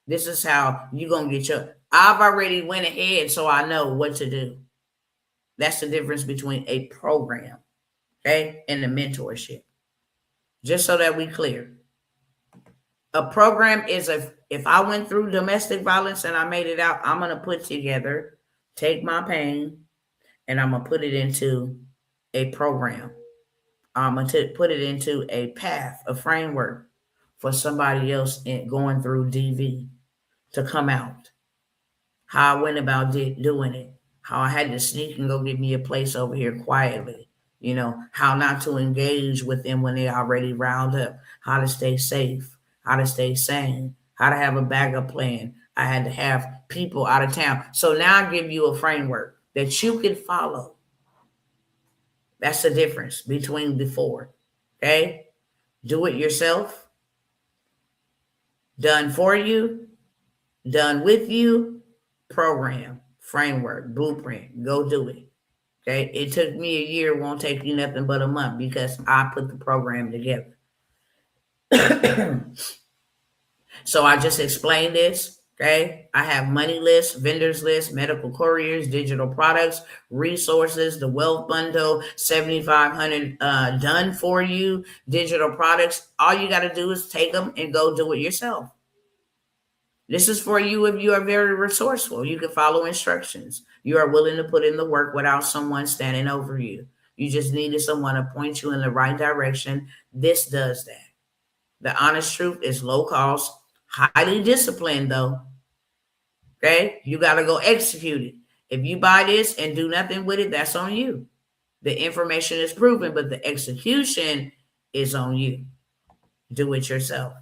This is how you gonna get your. I've already went ahead, so I know what to do. That's the difference between a program, okay, and a mentorship. Just so that we clear. A program is if I went through domestic violence and I made it out, I'm gonna put together, take my pain, and I'm gonna put it into a program. I'm going to put it into a path, a framework for somebody else going through DV to come out. How I went about doing it. How I had to sneak and go get me a place over here quietly. How not to engage with them when they already riled up. How to stay safe. How to stay sane. How to have a backup plan. I had to have people out of town. So now I give you a framework that you can follow. That's the difference between the four. Okay? Do it yourself. Done for you. Done with you. Program, framework, blueprint. Go do it. Okay? It took me a year. Won't take you nothing but a month because I put the program together. So I just explained this. Okay, I have money lists, vendors lists, medical couriers, digital products, resources, the wealth bundle, 7,500 done for you, digital products. All you got to do is take them and go do it yourself. This is for you if you are very resourceful. You can follow instructions. You are willing to put in the work without someone standing over you. You just needed someone to point you in the right direction. This does that. The honest truth is low cost, highly disciplined though. Okay, you got to go execute it. If you buy this and do nothing with it, that's on you. The information is proven, but the execution is on you. Do it yourself.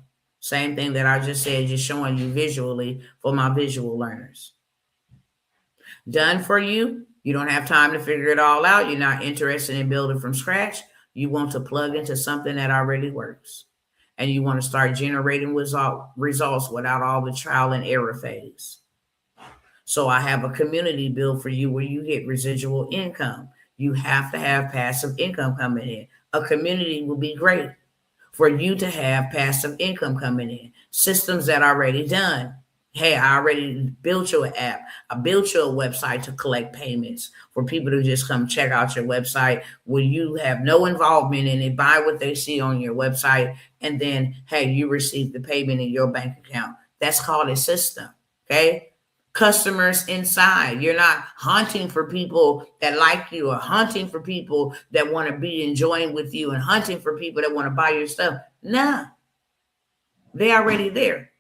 Same thing that I just said, just showing you visually for my visual learners. Done for you. You don't have time to figure it all out. You're not interested in building from scratch. You want to plug into something that already works. And you want to start generating results without all the trial and error phase. So I have a community build for you where you get residual income. You have to have passive income coming in. A community will be great for you to have passive income coming in. Systems that are already done. Hey, I already built you an app. I built you a website to collect payments for people to just come check out your website where you have no involvement in it, buy what they see on your website, and then, hey, you receive the payment in your bank account. That's called a system, okay? Customers inside. You're not hunting for people that like you or hunting for people that want to be enjoying with you and hunting for people that want to buy your stuff. Nah, they're already there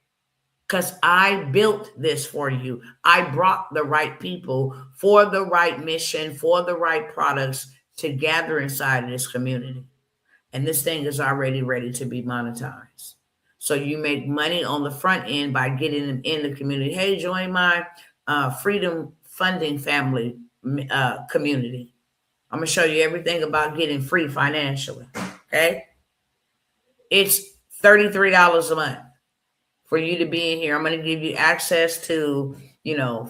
because I built this for you. I brought the right people for the right mission, for the right products to gather inside of this community. And this thing is already ready to be monetized. So you make money on the front end by getting them in the community. Hey, join my freedom funding family community. I'm going to show you everything about getting free financially. Okay. It's $33 a month for you to be in here. I'm going to give you access to,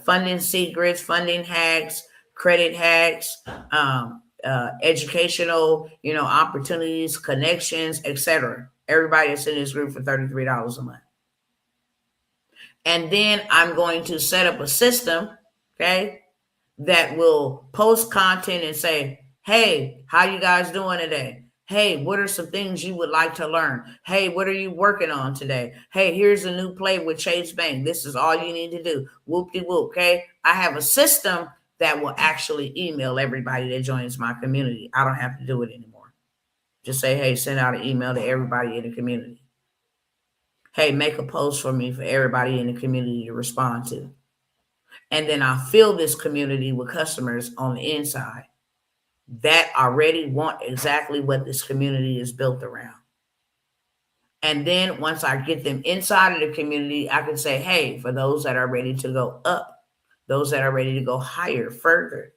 funding secrets, funding hacks, credit hacks, educational, opportunities, connections, etc. Everybody that's in this group for $33 a month. And then I'm going to set up a system, okay, that will post content and say, hey, how you guys doing today? Hey, what are some things you would like to learn? Hey, what are you working on today? Hey, here's a new play with Chase Bank. This is all you need to do. Whoop-de-whoop, okay? I have a system that will actually email everybody that joins my community. I don't have to do it anymore. Just say, hey, send out an email to everybody in the community. Hey, make a post for me for everybody in the community to respond to. And then I fill this community with customers on the inside. that already want exactly what this community is built around. And then once I get them inside of the community, I can say, hey, for those that are ready to go up, those that are ready to go higher, further,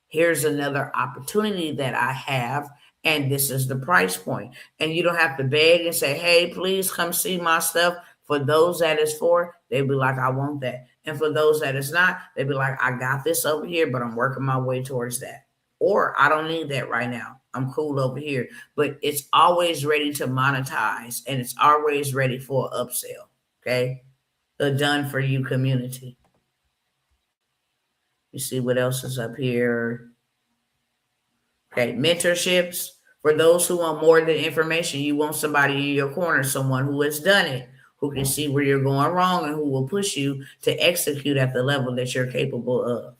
here's another opportunity that I have, and this is the price point. And you don't have to beg and say, hey, please come see my stuff. For those that is for, they'd be like, I want that. And for those that is not, they'd be like, I got this over here, but I'm working my way towards that. Or I don't need that right now. I'm cool over here. But it's always ready to monetize, and it's always ready for an upsell. Okay? The done for you community. You see what else is up here? Okay, mentorships. For those who want more than information, you want somebody in your corner, someone who has done it, who can see where you're going wrong, and who will push you to execute at the level that you're capable of.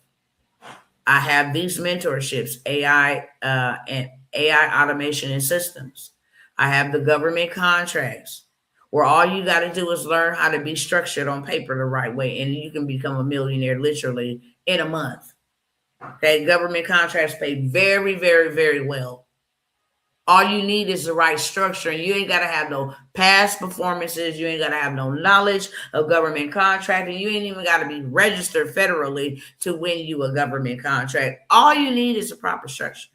I have these mentorships, AI and AI automation and systems. I have the government contracts, where all you got to do is learn how to be structured on paper the right way, and you can become a millionaire literally in a month. Okay, government contracts pay very, very, very well. All you need is the right structure, and you ain't got to have no past performances. You ain't got to have no knowledge of government contracting. You ain't even got to be registered federally to win you a government contract. All you need is a proper structure.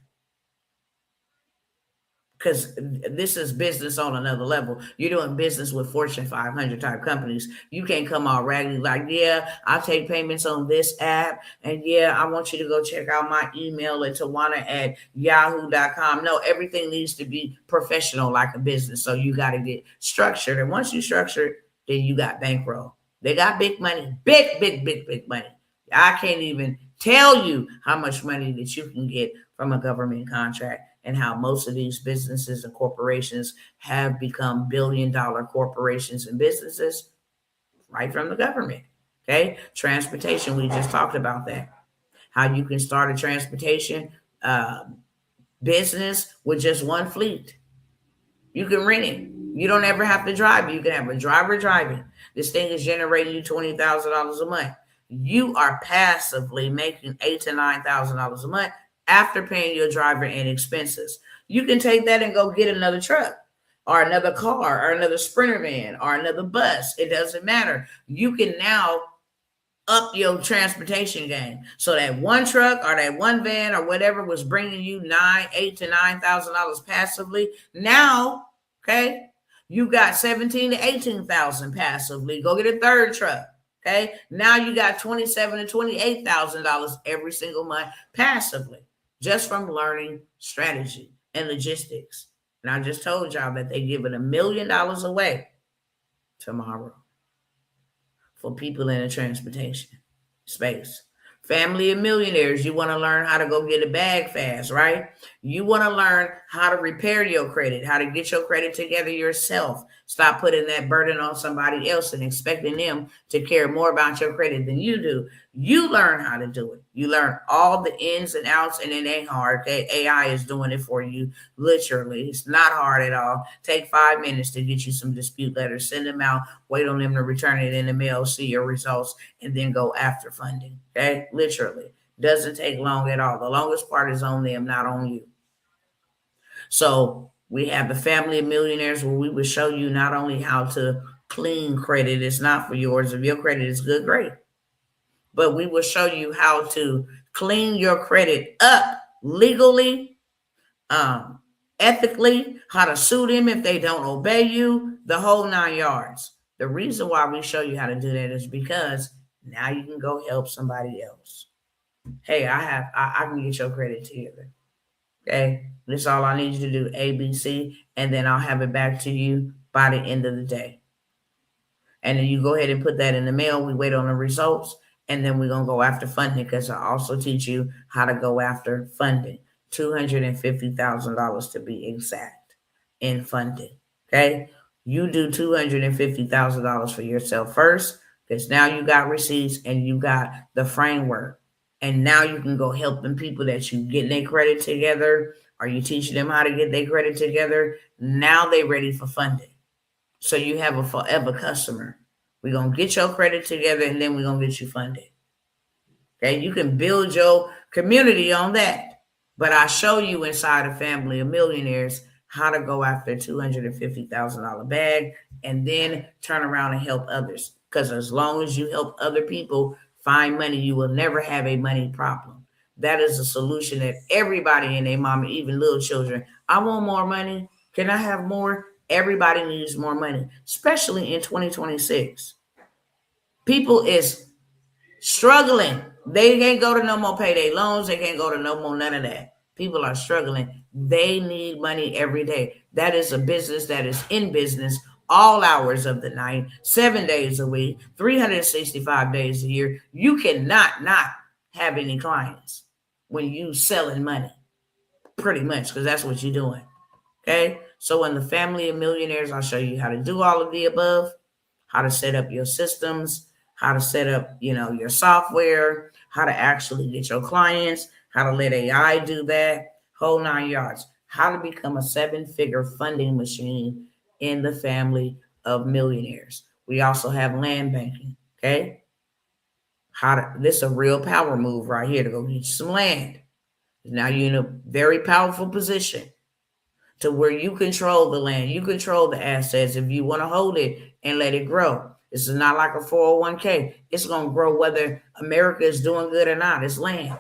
Because this is business on another level. You're doing business with Fortune 500 type companies. You can't come all raggedy like, yeah, I'll take payments on this app. And yeah, I want you to go check out my email at tawana@yahoo.com. No, everything needs to be professional like a business. So you got to get structured. And once you structure, then you got bankroll. They got big money, big, big, big, big money. I can't even tell you how much money that you can get from a government contract, and how most of these businesses and corporations have become billion-dollar corporations and businesses right from the government. Okay, transportation, we just talked about that. How you can start a transportation business with just one fleet. You can rent it. You don't ever have to drive. You can have a driver driving. This thing is generating you $20,000 a month. You are passively making $8,000 to $9,000 a month after paying your driver and expenses. You can take that and go get another truck or another car or another Sprinter van or another bus. It doesn't matter. You can now up your transportation game. So that one truck or that one van or whatever was bringing you $8,000 to $9,000 passively. Now, okay, you got 17,000 to 18,000 passively. Go get a third truck. Okay, now you got $27,000 to $28,000 every single month passively, just from learning strategy and logistics. And I just told y'all that they're giving $1 million away tomorrow for people in the transportation space. Family of millionaires, you want to learn how to go get a bag fast, right? You want to learn how to repair your credit, how to get your credit together yourself. Stop putting that burden on somebody else and expecting them to care more about your credit than you do. You learn how to do it. You learn all the ins and outs, and it ain't hard. Okay? AI is doing it for you, literally. It's not hard at all. Take 5 minutes to get you some dispute letters. Send them out. Wait on them to return it in the mail, see your results, and then go after funding. Okay? Literally. Doesn't take long at all. The longest part is on them, not on you. So we have the family of millionaires, where we will show you not only how to clean credit. It's not for yours. If your credit is good, great. But we will show you how to clean your credit up legally, ethically, how to sue them if they don't obey you, the whole 9 yards. The reason why we show you how to do that is because now you can go help somebody else. Hey, I can get your credit together. Okay, this is all I need you to do, A, B, C, and then I'll have it back to you by the end of the day. And then you go ahead and put that in the mail. We wait on the results, and then we're going to go after funding, because I also teach you how to go after funding. $250,000 to be exact in funding. Okay, you do $250,000 for yourself first, because now you got receipts and you got the framework. And now you can go help them people that you get their credit together, or you teaching them how to get their credit together. Now they're ready for funding. So you have a forever customer. We're going to get your credit together, and then we're going to get you funded. Okay, you can build your community on that. But I show you inside a family of millionaires how to go after a $250,000 bag and then turn around and help others. Because as long as you help other people find money, you will never have a money problem. That is a solution that everybody and their mama, even little children, I want more money. Can I have more? Everybody needs more money, especially in 2026. People is struggling. They can't go to no more payday loans. They can't go to no more none of that. People are struggling. They need money every day. That is a business that is in business all hours of the night, 7 days a week, 365 days a year. You cannot not have any clients when you selling money, pretty much, because that's what you're doing. Okay. So in the family of millionaires, I'll show you how to do all of the above, how to set up your systems, how to set up, your software, how to actually get your clients, how to let AI do that, whole 9 yards, how to become a 7-figure funding machine in the family of millionaires. We also have land banking. Okay. This is a real power move right here to go get you some land. Now you're in a very powerful position to where you control the land, you control the assets if you want to hold it and let it grow. This is not like a 401k. It's going to grow whether America is doing good or not. It's land.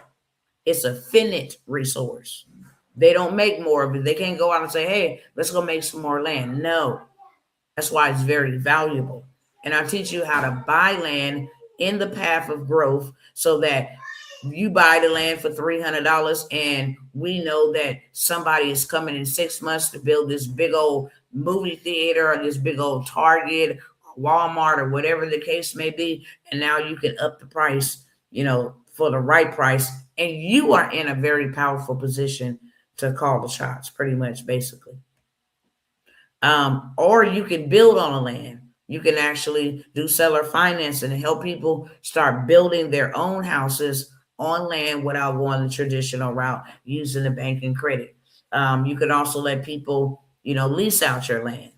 It's a finite resource. They don't make more of it. They can't go out and say, hey, let's go make some more land. No, that's why it's very valuable. And I teach you how to buy land in the path of growth so that you buy the land for $300 and we know that somebody is coming in 6 months to build this big old movie theater or this big old Target or Walmart or whatever the case may be. And now you can up the price, for the right price. And you are in a very powerful position to call the shots, pretty much, basically. Or you can build on a land. You can actually do seller financing and help people start building their own houses on land without going the traditional route using the bank and credit. You can also let people, lease out your land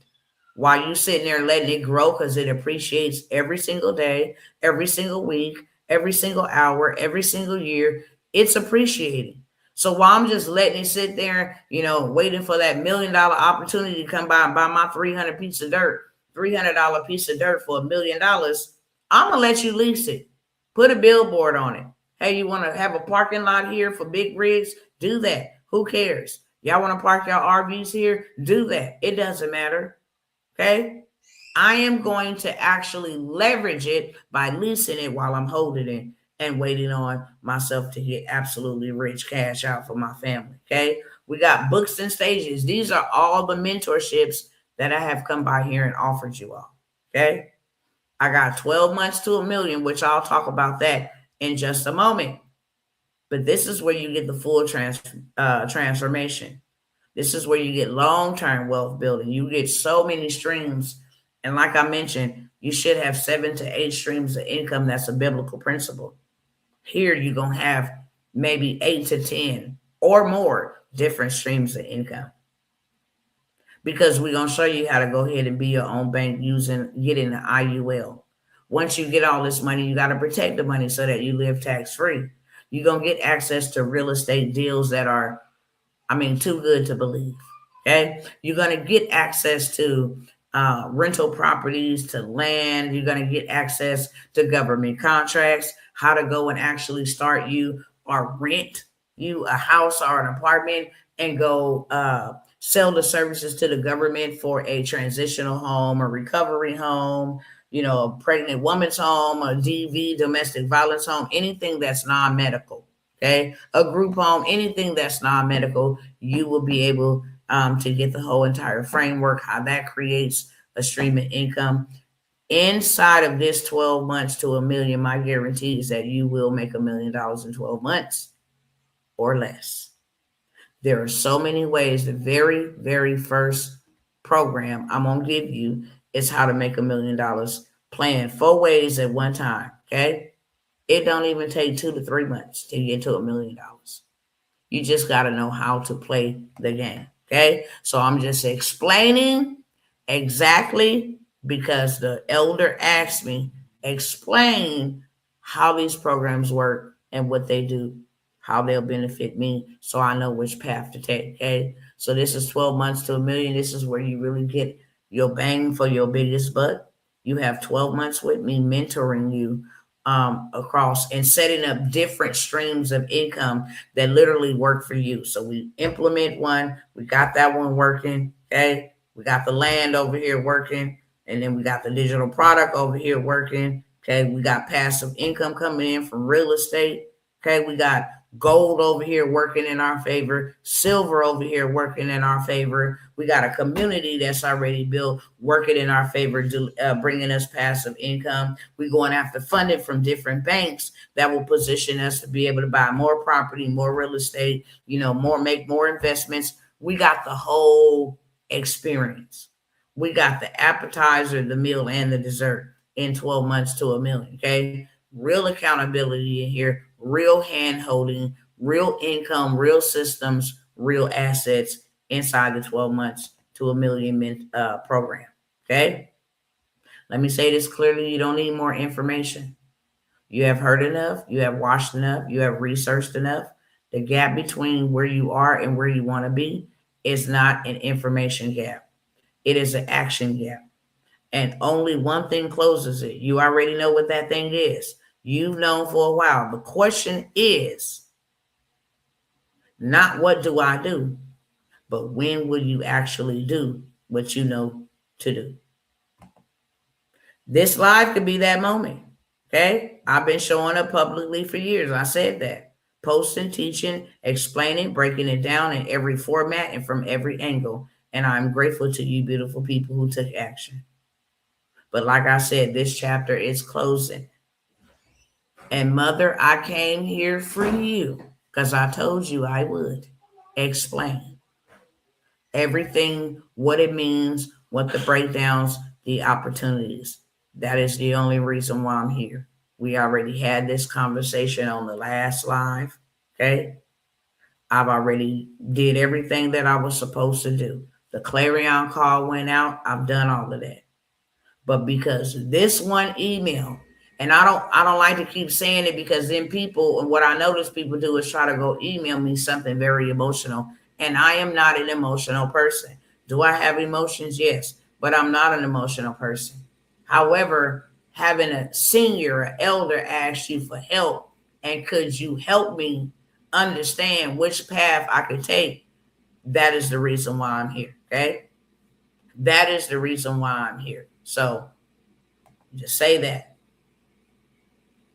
while you sitting there letting it grow because it appreciates every single day, every single week, every single hour, every single year. It's appreciating. So while I'm just letting it sit there, waiting for that $1 million opportunity to come by and buy my $300 piece of dirt, $300 piece of dirt for $1 million, I'm gonna let you lease it. Put a billboard on it. Hey, you want to have a parking lot here for big rigs? Do that. Who cares? Y'all want to park your RVs here? Do that. It doesn't matter. Okay. I am going to actually leverage it by leasing it while I'm holding it and waiting on myself to get absolutely rich cash out for my family. Okay. We got books and stages. These are all the mentorships that I have come by here and offered you all. Okay. I got 12 months to $1 million, which I'll talk about that in just a moment. But this is where you get the full transformation. This is where you get long-term wealth building. You get so many streams. And like I mentioned, you should have 7 to 8 streams of income. That's a biblical principle. Here, you're going to have maybe 8 to 10 or more different streams of income. Because we're going to show you how to go ahead and be your own bank getting the IUL. Once you get all this money, you got to protect the money so that you live tax-free. You're going to get access to real estate deals that are, too good to believe. Okay. You're going to get access to rental properties, to land. You're going to get access to government contracts, how to go and actually start you or rent you a house or an apartment and go sell the services to the government for a transitional home, a recovery home, a pregnant woman's home, a DV, domestic violence home, anything that's non-medical. Okay. A group home, anything that's non-medical, you will be able to get the whole entire framework, how that creates a stream of income. Inside of this 12 months to $1 million, my guarantee is that you will make $1 million in 12 months or less. There are so many ways. The very, very first program I'm going to give you is how to make $1 million playing 4 ways at one time. Okay. It don't even take 2 to 3 months to get to $1 million. You just got to know how to play the game. Okay. So I'm just explaining exactly because the elder asked me, explain how these programs work and what they do, how they'll benefit me so I know which path to take. Okay. So this is 12 months to a million. This is where you really get your bang for your biggest buck. You have 12 months with me mentoring you across and setting up different streams of income that literally work for you. So we implement one, we got that one working. Okay. We got the land over here working, and then we got the digital product over here working. Okay. We got passive income coming in from real estate. Okay. We got gold over here working in our favor, silver over here working in our favor. We got a community that's already built working in our favor, bringing us passive income. We're going after funding from different banks that will position us to be able to buy more property, more real estate, make more investments. We got the whole experience. We got the appetizer, the meal, and the dessert in 12 months to a million. Okay. Real accountability in here, real hand holding, real income, real systems, real assets inside the 12 months to a million program. Okay. Let me say this clearly. You don't need more information. You have heard enough. You have watched enough. You have researched enough. The gap between where you are and where you want to be is not an information gap. It is an action gap. And only one thing closes it. You already know what that thing is. You've known for a while. The question is not what do I do, but when will you actually do what you know to do? This live could be that moment. Okay. I've been showing up publicly for years. I said that. Posting, teaching, explaining, breaking it down in every format and from every angle. And I'm grateful to you, beautiful people who took action. But like I said, this chapter is closing. And mother, I came here for you because I told you I would explain everything, what it means, what the breakdowns, the opportunities. That is the only reason why I'm here. We already had this conversation on the last live. Okay. I've already did everything that I was supposed to do. The clarion call went out. I've done all of that. But because this one email, and I don't like to keep saying it because then people, and what I notice people do is try to go email me something very emotional. And I am not an emotional person. Do I have emotions? Yes, but I'm not an emotional person. However, having a senior, an elder ask you for help, and could you help me understand which path I could take? That is the reason why I'm here. Okay. That is the reason why I'm here. So just say that.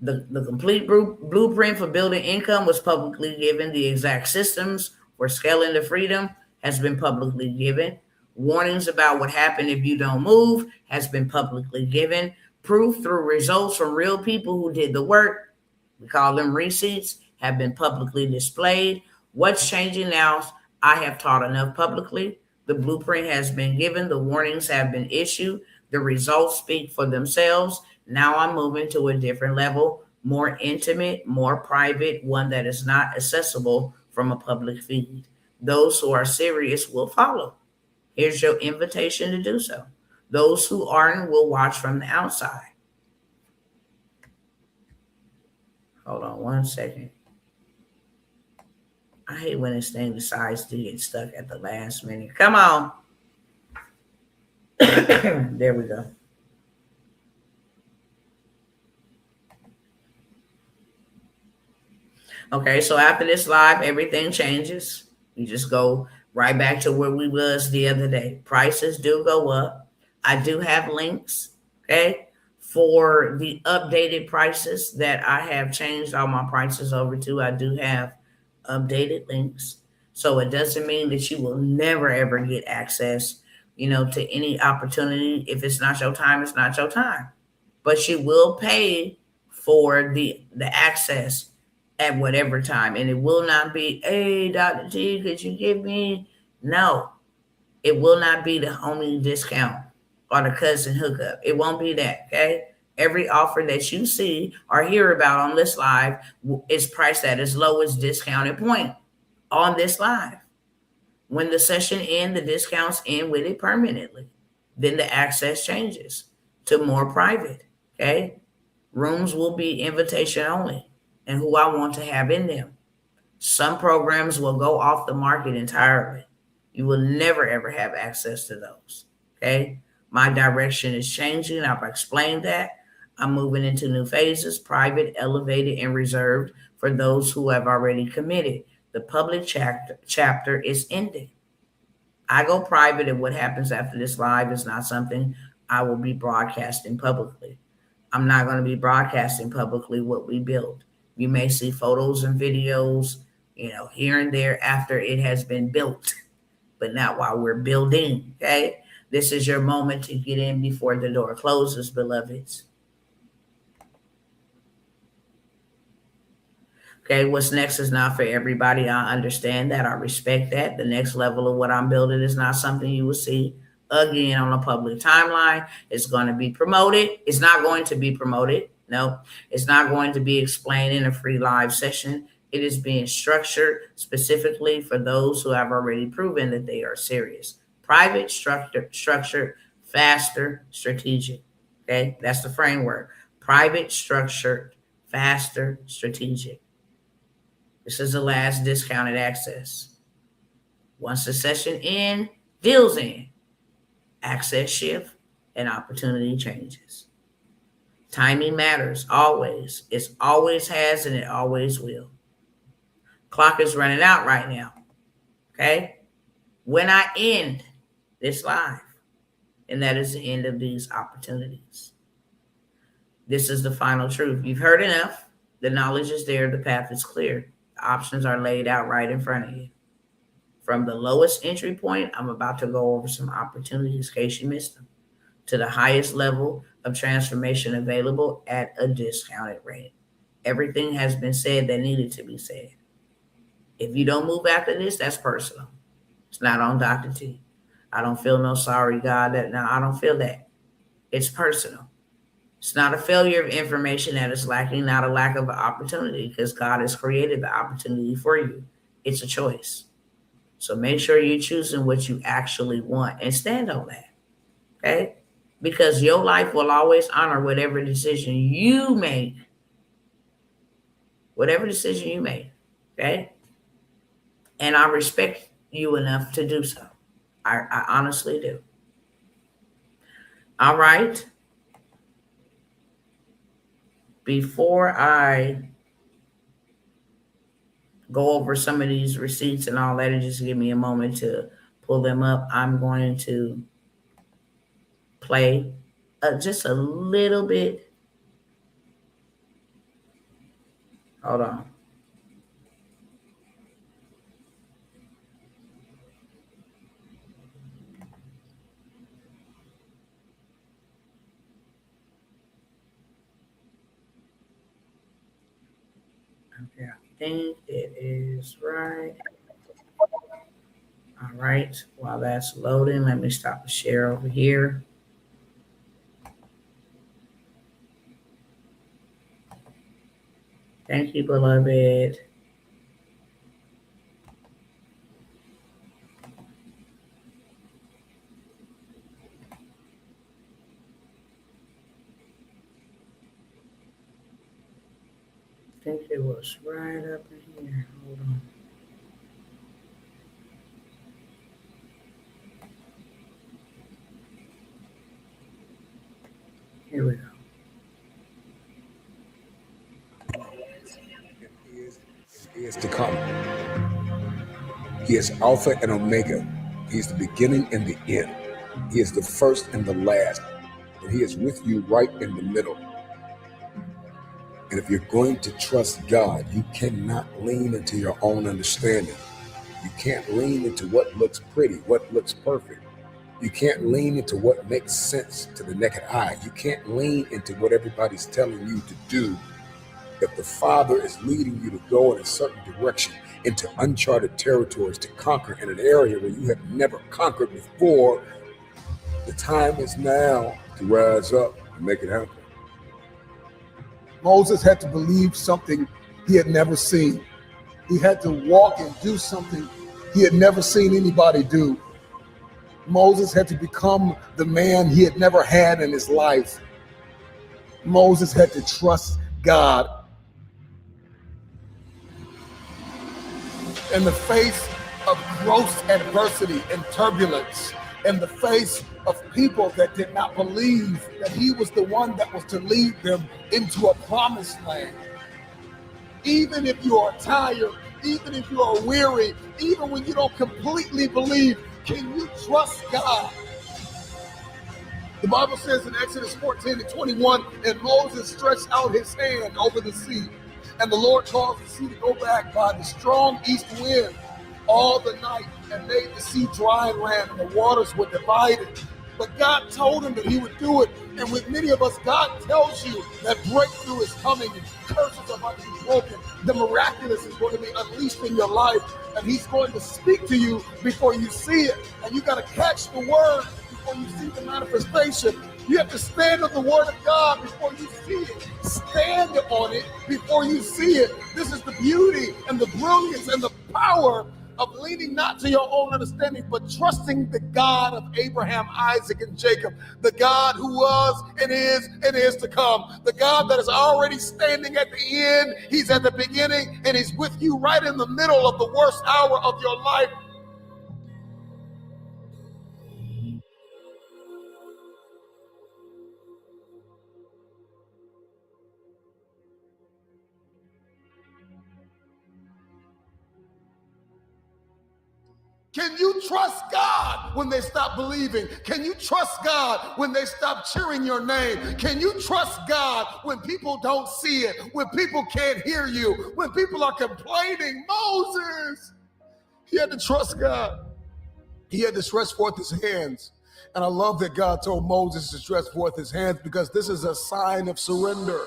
The complete blueprint for building income was publicly given. The exact systems for scaling to freedom has been publicly given. Warnings about what happened if you don't move has been publicly given. Proof through results from real people who did the work, we call them receipts, have been publicly displayed. What's changing now? I have taught enough publicly. The blueprint has been given. The warnings have been issued. The results speak for themselves. Now I'm moving to a different level, more intimate, more private, one that is not accessible from a public feed. Those who are serious will follow. Here's your invitation to do so. Those who aren't will watch from the outside. Hold on one second. I hate when this thing decides to get stuck at the last minute. Come on. There we go. Okay, so after this live, everything changes. You just go right back to where we was the other day. Prices do go up. I do have links, okay, for the updated prices that I have changed all my prices over to. I do have updated links. So it doesn't mean that you will never ever get access, to any opportunity. If it's not your time, it's not your time. But you will pay for the access at whatever time. And it will not be, hey, Dr. T, could you give me? No, it will not be the homie discount or the cousin hookup. It won't be that, okay? Every offer that you see or hear about on this live is priced at its lowest discounted point on this live. When the session ends, the discounts end with it permanently. Then the access changes to more private, okay? Rooms will be invitation only and who I want to have in them. Some programs will go off the market entirely. You will never ever have access to those. Okay. My direction is changing. I've explained that. I'm moving into new phases, private, elevated, and reserved for those who have already committed. The public chapter is ending. I go private, and what happens after this live is not something I will be broadcasting publicly. I'm not going to be broadcasting publicly what we build. You may see photos and videos, here and there after it has been built, but not while we're building. Okay. This is your moment to get in before the door closes, beloveds. Okay, what's next is not for everybody. I understand that. I respect that. The next level of what I'm building is not something you will see again on a public timeline. It's going to be promoted. It's not going to be promoted. No, it's not going to be explained in a free live session. It is being structured specifically for those who have already proven that they are serious. Private, structured, faster, strategic. Okay, that's the framework. Private, structured, faster, strategic. This is the last discounted access. Once the session ends, deals in, access shift and opportunity changes. Timing matters always. It always has and it always will. Clock is running out right now. Okay? When I end this live, and that is the end of these opportunities. This is the final truth. You've heard enough. The knowledge is there. The path is clear. The options are laid out right in front of you. From the lowest entry point, I'm about to go over some opportunities in case you missed them, to the highest level of transformation available at a discounted rate. Everything has been said that needed to be said. If you don't move after this, that's personal. It's not on Dr. T. I don't feel no sorry, God. I don't feel that. It's personal. It's not a failure of information that is lacking, not a lack of opportunity, because God has created the opportunity for you. It's a choice. So make sure you're choosing what you actually want and stand on that. Okay? Because your life will always honor whatever decision you make. Whatever decision you make. Okay? And I respect you enough to do so. I honestly do. All right. Before I go over some of these receipts and all that, and just give me a moment to pull them up, I'm going to play just a little bit. Hold on. Okay, I think it is right. All right, while that's loading, let me stop the share over here. Thank you, beloved. I think it was right up in here. Hold on. Here we go. Is to come. He is Alpha and Omega. He is the beginning and the end. He is the first and the last. And he is with you right in the middle. And if you're going to trust God, you cannot lean into your own understanding. You can't lean into what looks pretty, what looks perfect. You can't lean into what makes sense to the naked eye. You can't lean into what everybody's telling you to do. If the Father is leading you to go in a certain direction, into uncharted territories, to conquer in an area where you have never conquered before, the time is now to rise up and make it happen. Moses had to believe something he had never seen. He had to walk and do something he had never seen anybody do. Moses had to become the man he had never had in his life. Moses had to trust God. in the face of gross adversity and turbulence, in the face of people that did not believe that he was the one that was to lead them into a promised land. Even if you are tired, even if you are weary, even when you don't completely believe, can you trust God? The Bible says in Exodus 14:21, and Moses stretched out his hand over the sea, and the Lord caused the sea to go back by the strong east wind all the night, and made the sea dry land, and the waters were divided. But God told him that he would do it. And with many of us, God tells you that breakthrough is coming and curses are about to be broken. The miraculous is going to be unleashed in your life, and he's going to speak to you before you see it. And you got to catch the word before you see the manifestation. You have to stand on the word of God before you see it. Stand on it before you see it. This is the beauty and the brilliance and the power of leaning not to your own understanding, but trusting the God of Abraham, Isaac, and Jacob, the God who was and is to come, the God that is already standing at the end. He's at the beginning, and he's with you right in the middle of the worst hour of your life. Can you trust God when they stop believing? Can you trust God when they stop cheering your name? Can you trust God when people don't see it, when people can't hear you, when people are complaining? Moses, he had to trust God. He had to stretch forth his hands. And I love that God told Moses to stretch forth his hands, because this is a sign of surrender.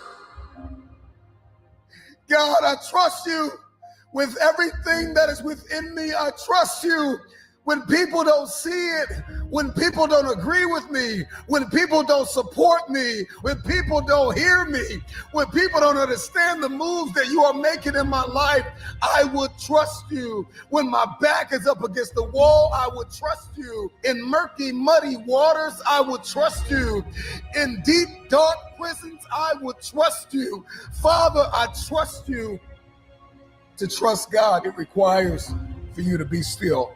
God, I trust you with everything that is within me. I trust you when people don't see it, when people don't agree with me, when people don't support me, when people don't hear me, when people don't understand the moves that you are making in my life. I would trust you. When my back is up against the wall, I would trust you. In murky, muddy waters, I would trust you. In deep, dark prisons, I would trust you. Father, I trust you. To trust God, it requires for you to be still.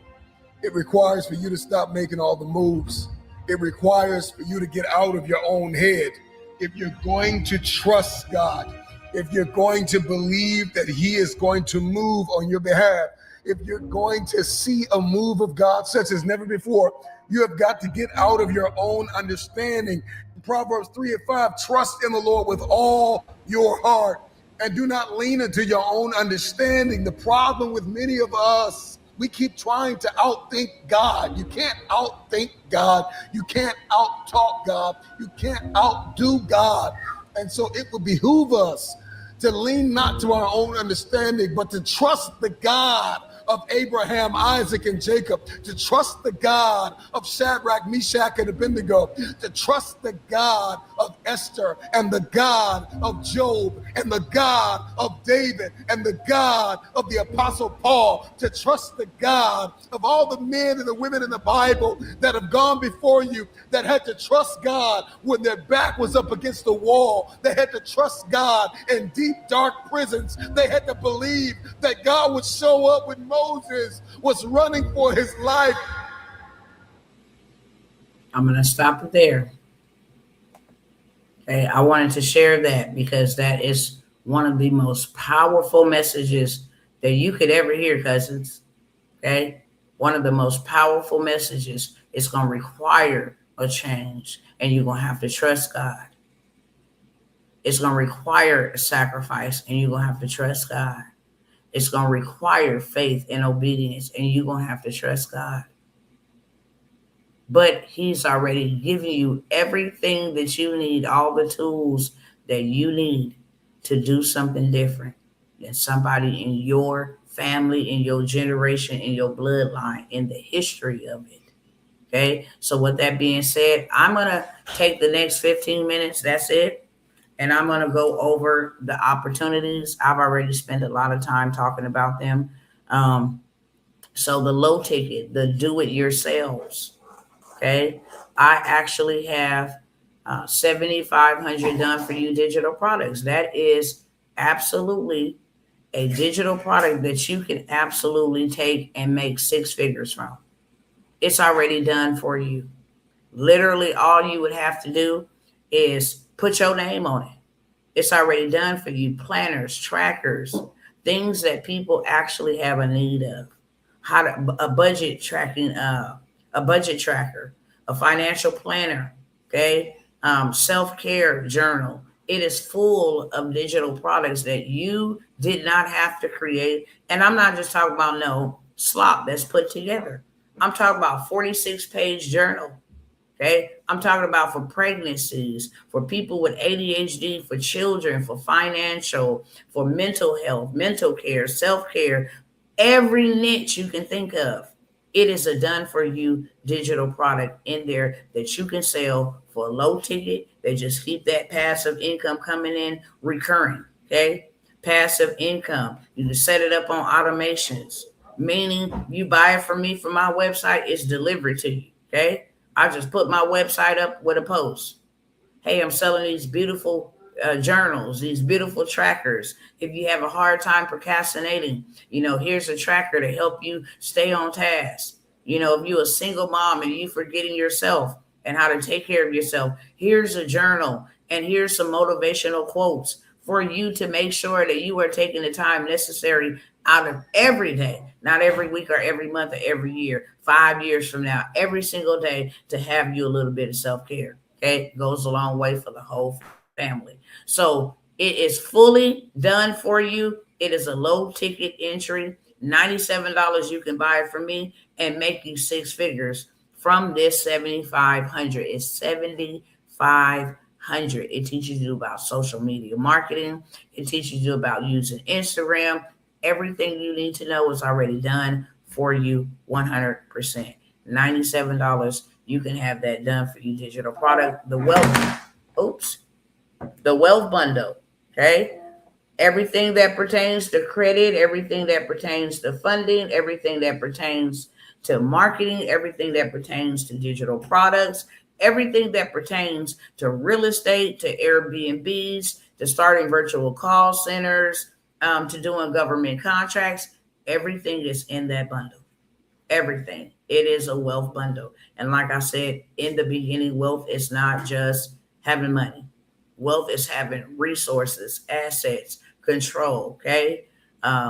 It requires for you to stop making all the moves. It requires for you to get out of your own head. If you're going to trust God, if you're going to believe that he is going to move on your behalf, if you're going to see a move of God such as never before, you have got to get out of your own understanding. Proverbs 3:5, trust in the Lord with all your heart and do not lean into your own understanding. The problem with many of us, we keep trying to outthink God. You can't outthink God. You can't outtalk God. You can't outdo God. And so it would behoove us to lean not to our own understanding, but to trust the God of Abraham, Isaac, and Jacob, to trust the God of Shadrach, Meshach, and Abednego, to trust the God of Esther, and the God of Job, and the God of David, and the God of the Apostle Paul, to trust the God of all the men and the women in the Bible that have gone before you, that had to trust God when their back was up against the wall. They had to trust God in deep, dark prisons. They had to believe that God would show up when Moses was running for his life. I'm going to stop it there. Okay, I wanted to share that because that is one of the most powerful messages that you could ever hear, cousins. Okay, one of the most powerful messages. It's going to require a change, and you're going to have to trust God. It's going to require a sacrifice, and you're going to have to trust God. It's going to require faith and obedience, and you're going to have to trust God. But he's already given you everything that you need, all the tools that you need to do something different than somebody in your family, in your generation, in your bloodline, in the history of it. Okay. So with that being said, I'm going to take the next 15 minutes. That's it. And I'm going to go over the opportunities. I've already spent a lot of time talking about them. So the low ticket, the do-it-yourselves. Okay, I actually have 7,500 done for you digital products. That is absolutely a digital product that you can absolutely take and make six figures from. It's already done for you. Literally, all you would have to do is put your name on it. It's already done for you. Planners, trackers, things that people actually have a need of. How to a budget tracking, a budget tracker, a financial planner. Okay, self care journal. It is full of digital products that you did not have to create. And I'm not just talking about no slop that's put together. I'm talking about 46-page journal. Okay. I'm talking about for pregnancies, for people with ADHD, for children, for financial, for mental health, mental care, self care, every niche you can think of. It is a done for you digital product in there that you can sell for a low ticket. They just keep that passive income coming in recurring. Okay. Passive income. You can set it up on automations, meaning you buy it from me from my website, it's delivered to you. Okay. I just put my website up with a post. Hey, I'm selling these beautiful journals, these beautiful trackers. If you have a hard time procrastinating, here's a tracker to help you stay on task. If you're a single mom and you forgetting yourself and how to take care of yourself, here's a journal and here's some motivational quotes for you to make sure that you are taking the time necessary out of every day, not every week or every month or every year, 5 years from now, every single day to have you a little bit of self-care. Okay, it goes a long way for the whole family. So it is fully done for you. It is a low ticket entry. $97 you can buy it from me and make you six figures from this 7,500. It's 7,500. It teaches you about social media marketing. It teaches you about using Instagram. Everything you need to know is already done for you 100%. $97, you can have that done for you digital product. The wealth bundle. Okay. Everything that pertains to credit, everything that pertains to funding, everything that pertains to marketing, everything that pertains to digital products, everything that pertains to real estate, to Airbnbs, to starting virtual call centers, to doing government contracts. Everything is in that bundle. Everything. It is a wealth bundle. And like I said in the beginning, wealth is not just having money. Wealth is having resources, assets, control, okay?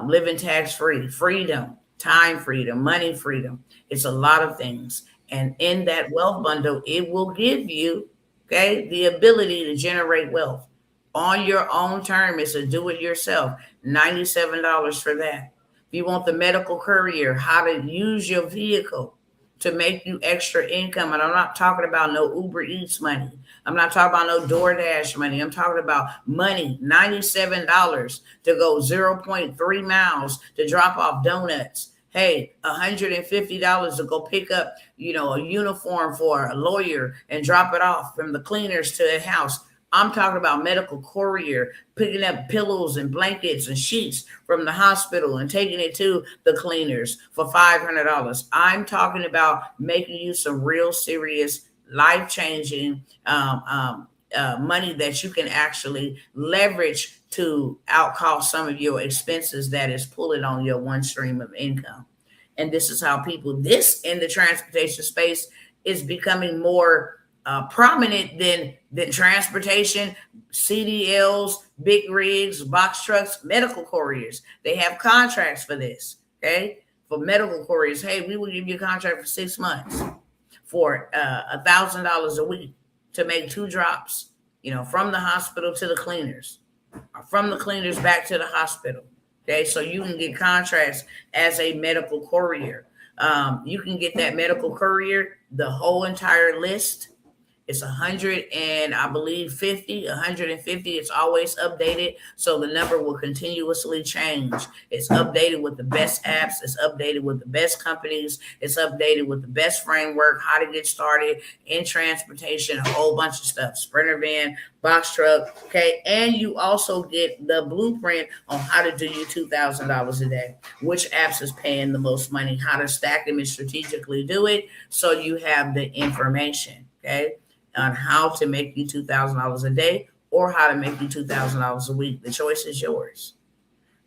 Living tax free, freedom, time freedom, money freedom. It's a lot of things. And in that wealth bundle, it will give you, okay, the ability to generate wealth on your own term. It's a do it yourself. $97 for that. If you want the medical courier, how to use your vehicle to make you extra income. And I'm not talking about no Uber Eats money. I'm not talking about no DoorDash money. I'm talking about money, $97 to go 0.3 miles to drop off donuts. Hey, $150 to go pick up, a uniform for a lawyer and drop it off from the cleaners to the house. I'm talking about medical courier, picking up pillows and blankets and sheets from the hospital and taking it to the cleaners for $500. I'm talking about making you some real serious, life-changing money that you can actually leverage to outcost some of your expenses that is pulling on your one stream of income. And this is how this in the transportation space is becoming more prominent than transportation, CDLs, big rigs, box trucks, medical couriers. They have contracts for this. Okay, for medical couriers, hey, we will give you a contract for 6 months for $1,000 a week to make 2 drops. From the hospital to the cleaners, or from the cleaners back to the hospital. Okay, so you can get contracts as a medical courier. You can get that medical courier, the whole entire list. It's 100 and I believe 150. It's always updated. So the number will continuously change. It's updated with the best apps. It's updated with the best companies. It's updated with the best framework, how to get started in transportation, a whole bunch of stuff. Sprinter van, box truck. Okay. And you also get the blueprint on how to do you $2,000 a day, which apps is paying the most money, how to stack them and strategically do it. So you have the information. Okay. On how to make you $2,000 a day or how to make you $2,000 a week. The choice is yours.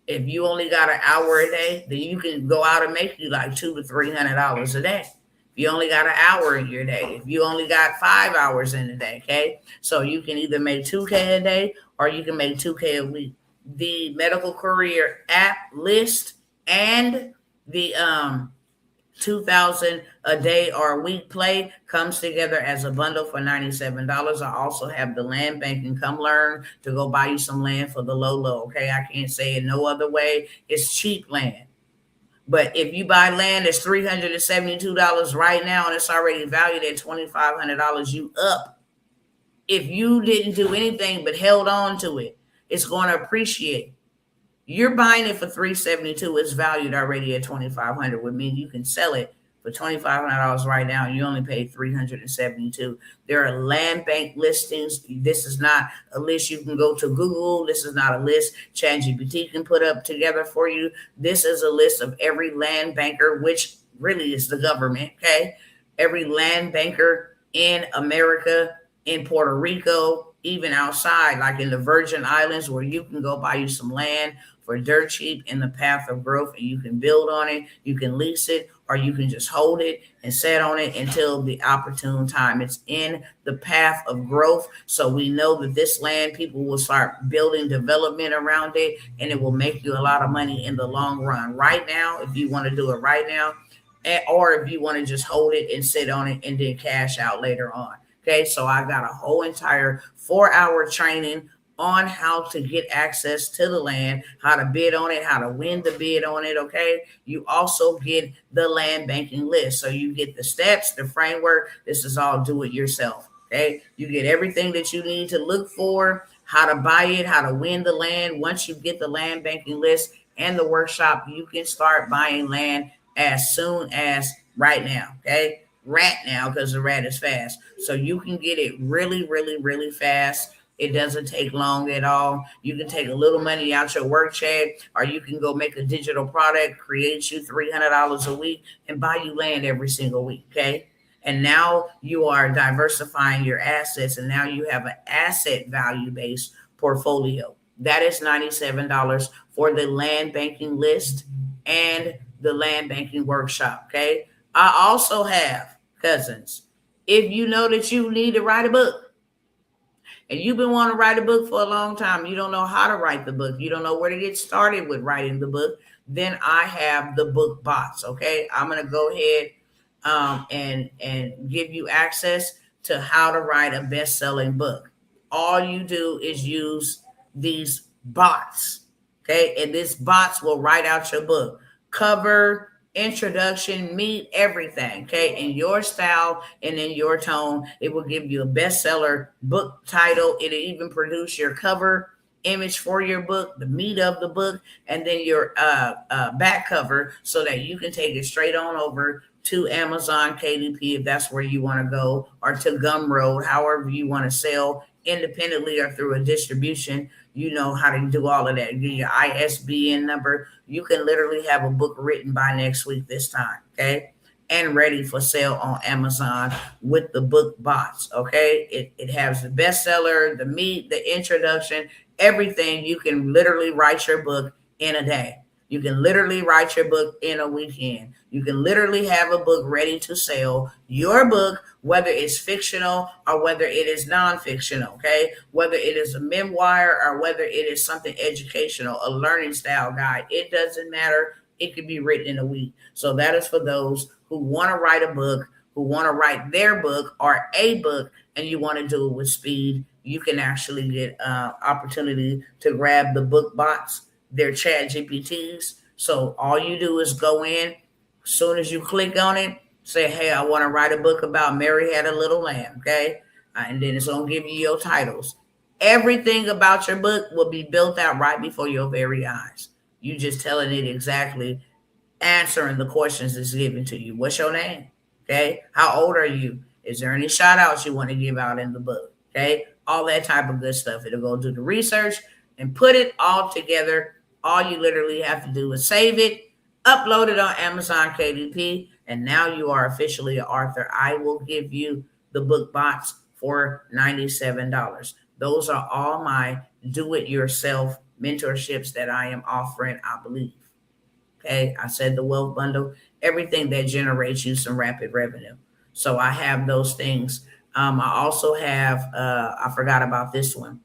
If you only got an hour a day, then you can go out and make you like $200 to $300 a day. If you only got an hour in your day, if you only got 5 hours in a day, okay? So you can either make 2K a day or you can make 2K a week. The Medical Courier app list and the 2000 a day or a week play comes together as a bundle for $97. I also have the land banking come learn to go buy you some land for the low. Okay, I can't say it no other way. It's cheap land. But if you buy land that's $372 right now and it's already valued at $2,500, you up. If you didn't do anything but held on to it, it's going to appreciate. You're buying it for 372. It's valued already at 2,500. Which means you can sell it for $2,500 right now. And you only paid 372. There are land bank listings. This is not a list you can go to Google. This is not a list ChatGPT can put up together for you. This is a list of every land banker, which really is the government. Okay, every land banker in America, in Puerto Rico, even outside, like in the Virgin Islands, where you can go buy you some land for dirt cheap in the path of growth, and you can build on it, you can lease it, or you can just hold it and sit on it until the opportune time. It's in the path of growth. So we know that this land, people will start building development around it, and it will make you a lot of money in the long run. Right now, if you want to do it right now, or if you want to just hold it and sit on it and then cash out later on. Okay, so I got a whole entire 4-hour training on how to get access to the land, how to bid on it, how to win the bid on it. Okay, you also get the land banking list. So you get the steps, the framework. This is all do it yourself. Okay, you get everything that you need to look for, how to buy it, how to win the land. Once you get the land banking list and the workshop, you can start buying land as soon as right now. Okay, rat now, because the rat is fast. So you can get it really, really, really fast. It doesn't take long at all. You can take a little money out your work check, or you can go make a digital product, create you $300 a week, and buy you land every single week. Okay. And now you are diversifying your assets, and now you have an asset value based portfolio. That is $97 for the land banking list and the land banking workshop. Okay. I also have, cousins, if you know that you need to write a book and you've been wanting to write a book for a long time, you don't know how to write the book, you don't know where to get started with writing the book, then I have the book bots. Okay, I'm going to go ahead and give you access to how to write a best-selling book. All you do is use these bots. Okay, and these bots will write out your book cover, introduction, meet everything, okay, in your style and in your tone. It will give you a bestseller book title. It'll even produce your cover image for your book, the meat of the book, and then your back cover, so that you can take it straight on over to Amazon KDP if that's where you want to go, or to Gumroad, however you want to sell independently or through a distribution. You know how to do all of that. Get your ISBN number. You can literally have a book written by next week this time, okay? And ready for sale on Amazon with the book bots, okay? It has the bestseller, the meat, the introduction, everything. You can literally write your book in a day. You can literally write your book in a weekend. You can literally have a book ready to sell. Your book, whether it's fictional or whether it is non-fictional, okay? Whether it is a memoir or whether it is something educational, a learning style guide, it doesn't matter. It could be written in a week. So that is for those who want to write a book, who want to write their book or a book, and you want to do it with speed. You can actually get opportunity to grab the book bots. They're chat GPTs. So all you do is go in. As soon as you click on it, say, hey, I want to write a book about Mary Had a Little Lamb. Okay. And then it's going to give you your titles. Everything about your book will be built out right before your very eyes. You just telling it exactly, answering the questions that's given to you. What's your name? Okay. How old are you? Is there any shout outs you want to give out in the book? Okay. All that type of good stuff. It'll go do the research and put it all together. All you literally have to do is save it, upload it on Amazon KDP, and now you are officially an author. I will give you the book bots for $97. Those are all my do-it-yourself mentorships that I am offering, I believe. Okay, I said the wealth bundle, everything that generates you some rapid revenue. So I have those things. I also have, I forgot about this one.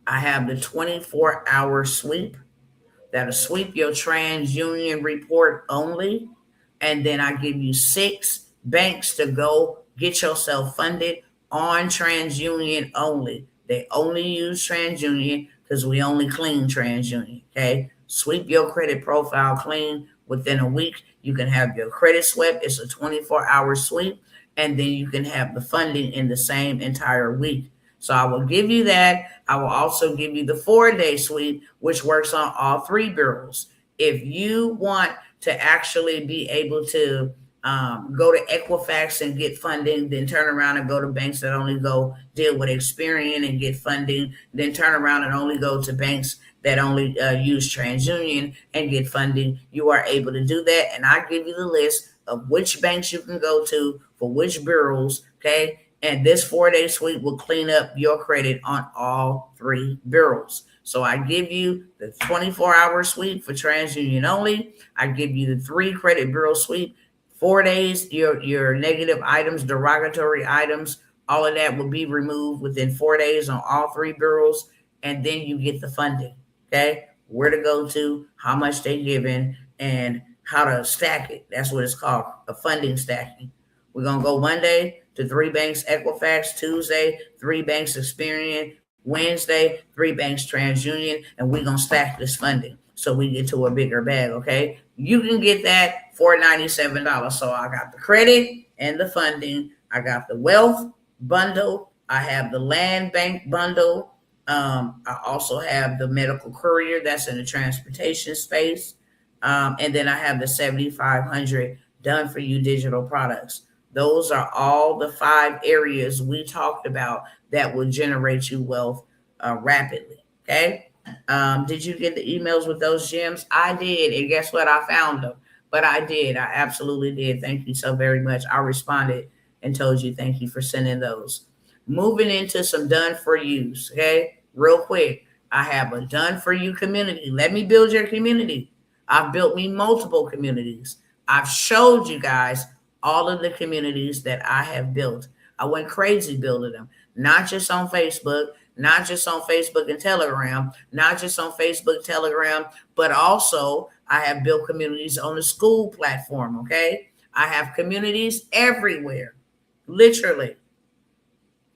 I have the 24-hour sweep that'll sweep your TransUnion report only. And then I give you 6 banks to go get yourself funded on TransUnion only. They only use TransUnion because we only clean TransUnion. Okay. Sweep your credit profile clean within a week. You can have your credit swept. It's a 24-hour sweep. And then you can have the funding in the same entire week. So I will give you that. I will also give you the 4-day sweep, which works on all 3 bureaus. If you want to actually be able to go to Equifax and get funding, then turn around and go to banks that only go deal with Experian and get funding, then turn around and only go to banks that only use TransUnion and get funding, you are able to do that. And I give you the list of which banks you can go to for which bureaus, okay? And this 4-day sweep will clean up your credit on all 3 bureaus. So I give you the 24-hour sweep for TransUnion only. I give you the 3 credit bureau sweep. 4 days, your negative items, derogatory items, all of that will be removed within 4 days on all 3 bureaus. And then you get the funding, okay? Where to go to, how much they're giving, and how to stack it. That's what it's called, a funding stacking. We're going to go Monday to 3 banks Equifax, Tuesday, 3 banks Experian, Wednesday, 3 banks TransUnion, and we're going to stack this funding so we get to a bigger bag, okay? You can get that for $97. So I got the credit and the funding. I got the wealth bundle. I have the land bank bundle. I also have the medical courier that's in the transportation space. And then I have the 7,500 done for you digital products. Those are all the 5 areas we talked about that will generate you wealth rapidly. Okay. Did you get the emails with those gems? I did. And guess what? I found them. But I did. I absolutely did. Thank you so very much. I responded and told you thank you for sending those. Moving into some done for yous. Okay. Real quick. I have a done for you community. Let me build your community. I've built me multiple communities. I've showed you guys all of the communities that I have built. I went crazy building them, not just on Facebook, not just on Facebook and Telegram, not just on Facebook, Telegram, but also I have built communities on the school platform, okay? I have communities everywhere, literally.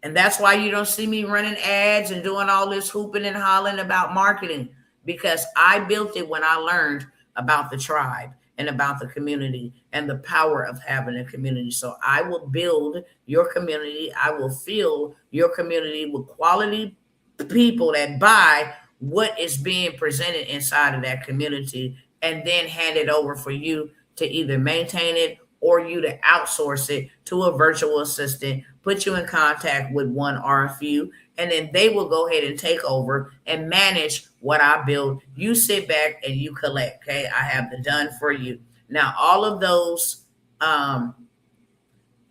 And that's why you don't see me running ads and doing all this hooping and hollering about marketing, because I built it when I learned about the tribe and about the community and the power of having a community. So I will build your community. I will fill your community with quality people that buy what is being presented inside of that community, and then hand it over for you to either maintain it or you to outsource it to a virtual assistant, put you in contact with one or a few, and then they will go ahead and take over and manage what I build. You sit back and you collect, okay? I have the done for you. Now, all of those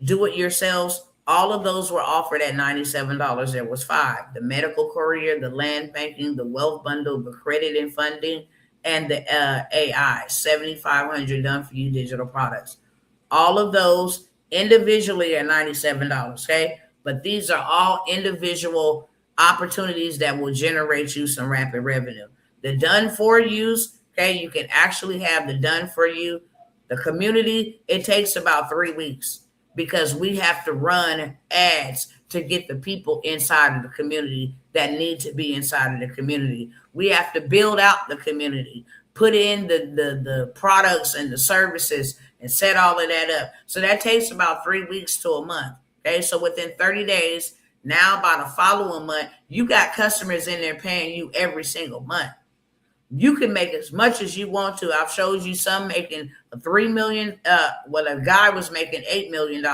do-it-yourselves, all of those were offered at $97. There was 5. The medical courier, the land banking, the wealth bundle, the credit and funding, and the AI, 7,500 done for you digital products. All of those individually are $97, okay? But these are all individual opportunities that will generate you some rapid revenue. The done for yous, okay, you can actually have the done for you. The community, it takes about 3 weeks because we have to run ads to get the people inside of the community that need to be inside of the community. We have to build out the community, put in the products and the services and set all of that up. So that takes about 3 weeks to a month. Okay, so within 30 days, now by the following month, you got customers in there paying you every single month. You can make as much as you want to. I've showed you some making $3 million. Well, a guy was making $8 million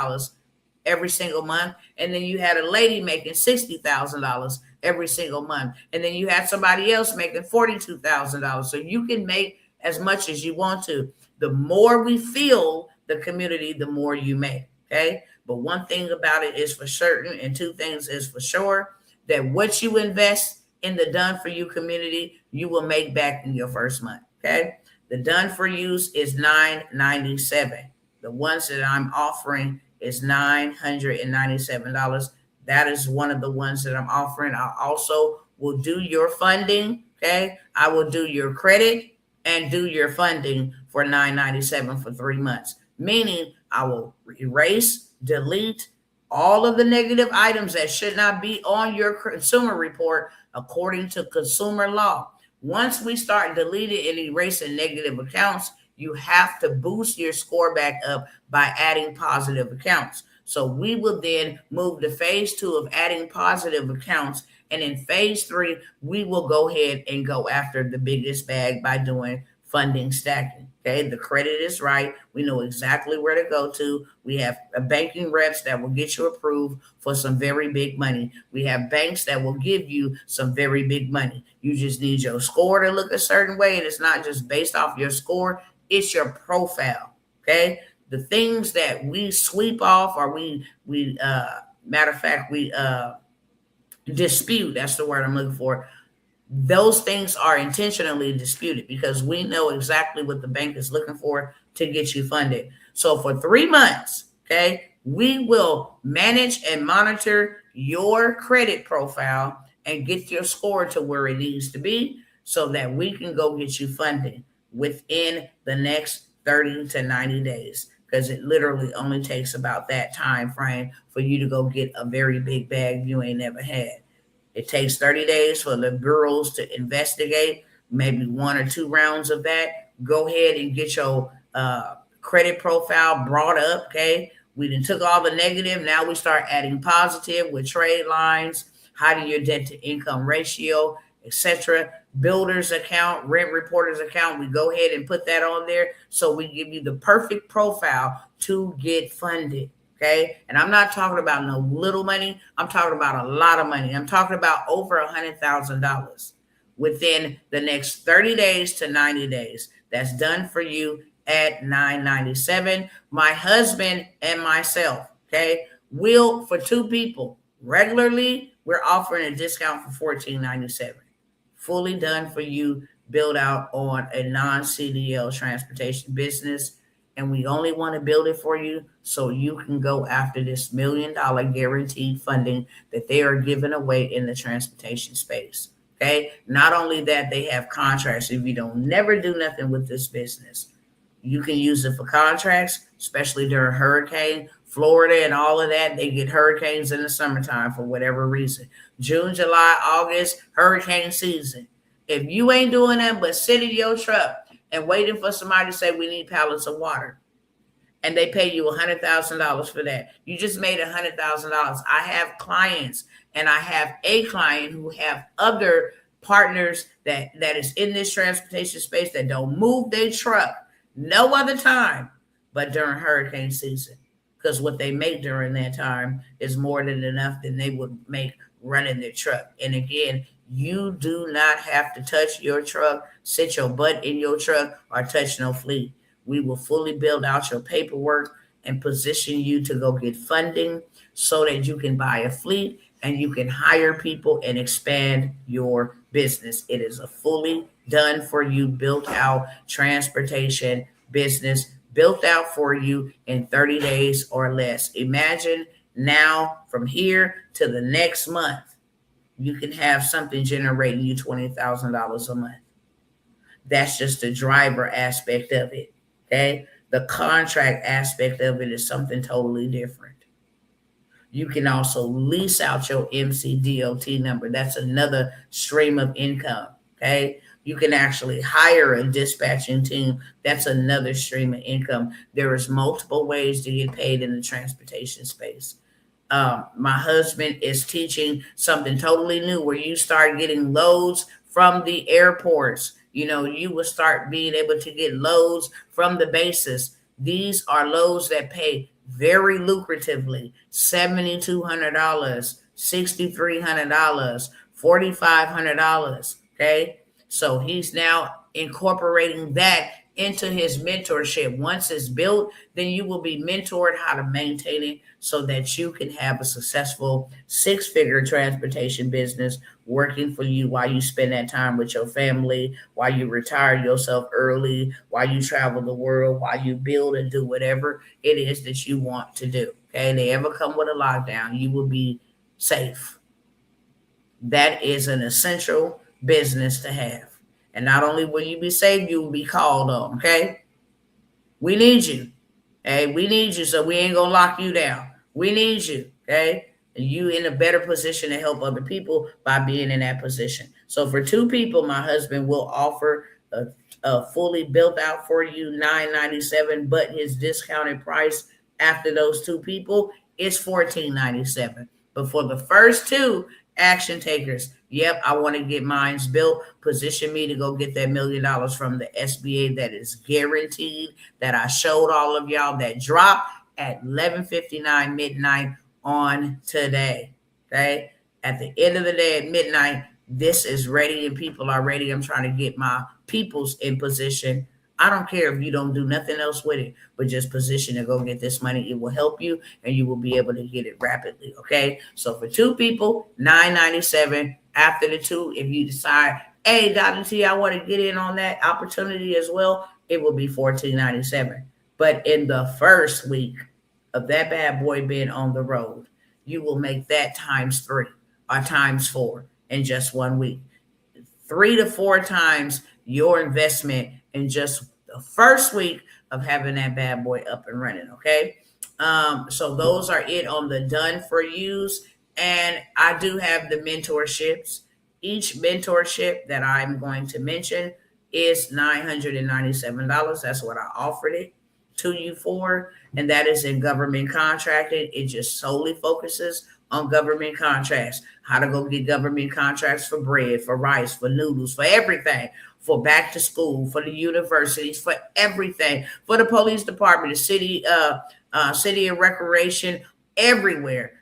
every single month. And then you had a lady making $60,000 every single month. And then you had somebody else making $42,000. So you can make as much as you want to. The more we fill the community, the more you make, okay? But one thing about it is for certain, and 2 things is for sure, that what you invest in the done for you community, you will make back in your first month. Okay. The done for yous is $997. The ones that I'm offering is $997. That is one of the ones that I'm offering. I also will do your funding. Okay. I will do your credit and do your funding for $997 for 3 months. Meaning I will erase, delete all of the negative items that should not be on your consumer report according to consumer law. Once we start deleting and erasing negative accounts, you have to boost your score back up by adding positive accounts. So we will then move to phase 2 of adding positive accounts. And in phase 3, we will go ahead and go after the biggest bag by doing funding stacking. Okay, the credit is right. We know exactly where to go to. We have banking reps that will get you approved for some very big money. We have banks that will give you some very big money. You just need your score to look a certain way, and it's not just based off your score, it's your profile. Okay, the things that we sweep off, or we matter of fact, we dispute. That's the word I'm looking for. Those things are intentionally disputed because we know exactly what the bank is looking for to get you funded. So for 3 months, okay, we will manage and monitor your credit profile and get your score to where it needs to be so that we can go get you funding within the next 30 to 90 days. Because it literally only takes about that time frame for you to go get a very big bag you ain't never had. It takes 30 days for the bureaus to investigate, maybe 1 or 2 rounds of that. Go ahead and get your credit profile brought up, okay? We then took all the negative. Now we start adding positive with trade lines, hiding your debt to income ratio, etc. Builder's account, rent reporter's account, we go ahead and put that on there. So we give you the perfect profile to get funded. Okay. And I'm not talking about no little money. I'm talking about a lot of money. I'm talking about over $100,000 within the next 30 days to 90 days. That's done for you at $997. My husband and myself, okay, will, for 2 people, regularly, we're offering a discount for $14.97. Fully done for you, build out on a non-CDL transportation business. And we only want to build it for you so you can go after this $1 million guaranteed funding that they are giving away in the transportation space. Okay. Not only that, they have contracts. If you don't never do nothing with this business, you can use it for contracts, especially during hurricane, Florida and all of that. They get hurricanes in the summertime for whatever reason. June, July, August, hurricane season. If you ain't doing that but sit in your truck and waiting for somebody to say we need pallets of water, and they pay you $100,000 for that, you just made $100,000. I have clients, and I have a client who have other partners that is in this transportation space that don't move their truck no other time but during hurricane season, because what they make during that time is more than enough than they would make running their truck. And again, you do not have to touch your truck, sit your butt in your truck, or touch no fleet. We will fully build out your paperwork and position you to go get funding so that you can buy a fleet and you can hire people and expand your business. It is a fully done for you, built out transportation business, built out for you in 30 days or less. Imagine now from here to the next month, you can have something generating you $20,000 a month. That's just the driver aspect of it. Okay. The contract aspect of it is something totally different. You can also lease out your MCDOT number. That's another stream of income. Okay. You can actually hire a dispatching team. That's another stream of income. There is multiple ways to get paid in the transportation space. My husband is teaching something totally new where you start getting loads from the airports. You know, you will start being able to get loads from the bases. These are loads that pay very lucratively, $7,200, $6,300, $4,500. Okay. So he's now incorporating that into his mentorship. Once it's built, then you will be mentored how to maintain it so that you can have a successful 6-figure transportation business working for you while you spend that time with your family, while you retire yourself early, while you travel the world, while you build and do whatever it is that you want to do. Okay, they ever come with a lockdown, you will be safe. That is an essential business to have. And not only will you be safe, you will be called on. Okay, we need you. Hey, we need you, so we ain't gonna lock you down. We need you, okay? And you in a better position to help other people by being in that position. So for two people, my husband will offer a fully built out for you $9.97, but his discounted price after those two people is $14.97. But for the first two action takers, yep, I want to get mine's built. Position me to go get that $1 million from the SBA that is guaranteed, that I showed all of y'all, that dropped at 11:59 midnight on today. Okay. At the end of the day at midnight, this is ready and people are ready. I'm trying to get my peoples in position. I don't care if you don't do nothing else with it, but just position to go get this money. It will help you and you will be able to get it rapidly. Okay. So for two people, $9.97. After the two, if you decide, hey, Dr. T, I want to get in on that opportunity as well, it will be $14.97. But in the first week of that bad boy being on the road, you will make that times 3 or times 4 in just 1 week. 3 to 4 times your investment in just the first week of having that bad boy up and running. Okay. So those are it on the done for yous. And I do have the mentorships. Each mentorship that I'm going to mention is $997. That's what I offered it to you for. And that is in government contracting. It just solely focuses on government contracts. How to go get government contracts for bread, for rice, for noodles, for everything. For back to school, for the universities, for everything, for the police department, the city, city and recreation, everywhere.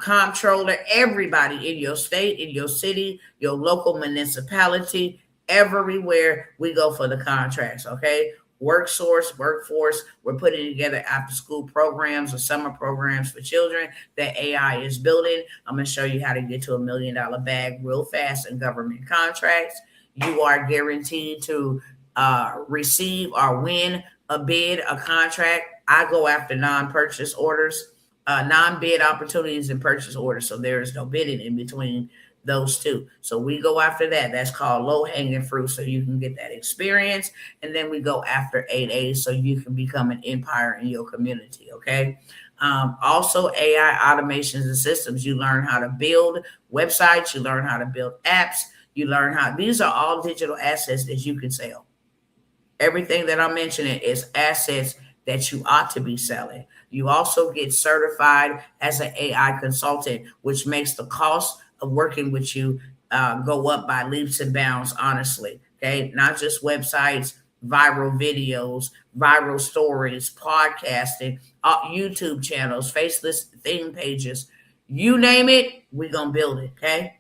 Comptroller, everybody in your state, in your city, your local municipality, everywhere we go for the contracts. Okay. Workforce, we're putting together after school programs or summer programs for children that AI is building. I'm going to show you how to get to $1 million bag real fast in government contracts. You are guaranteed to receive or win a bid, a contract. I go after non-purchase orders, non-bid opportunities and purchase orders. So there is no bidding in between those two. So we go after that. That's called low-hanging fruit, so you can get that experience. And then we go after 8As so you can become an empire in your community. Okay. Also, AI automations and systems. You learn how to build websites. You learn how to build apps. You learn how, these are all digital assets that you can sell. Everything that I'm mentioning is assets that you ought to be selling. You also get certified as an AI consultant, which makes the cost of working with you go up by leaps and bounds, honestly. Okay. Not just websites, viral videos, viral stories, podcasting, YouTube channels, faceless theme pages, you name it, we're going to build it. Okay.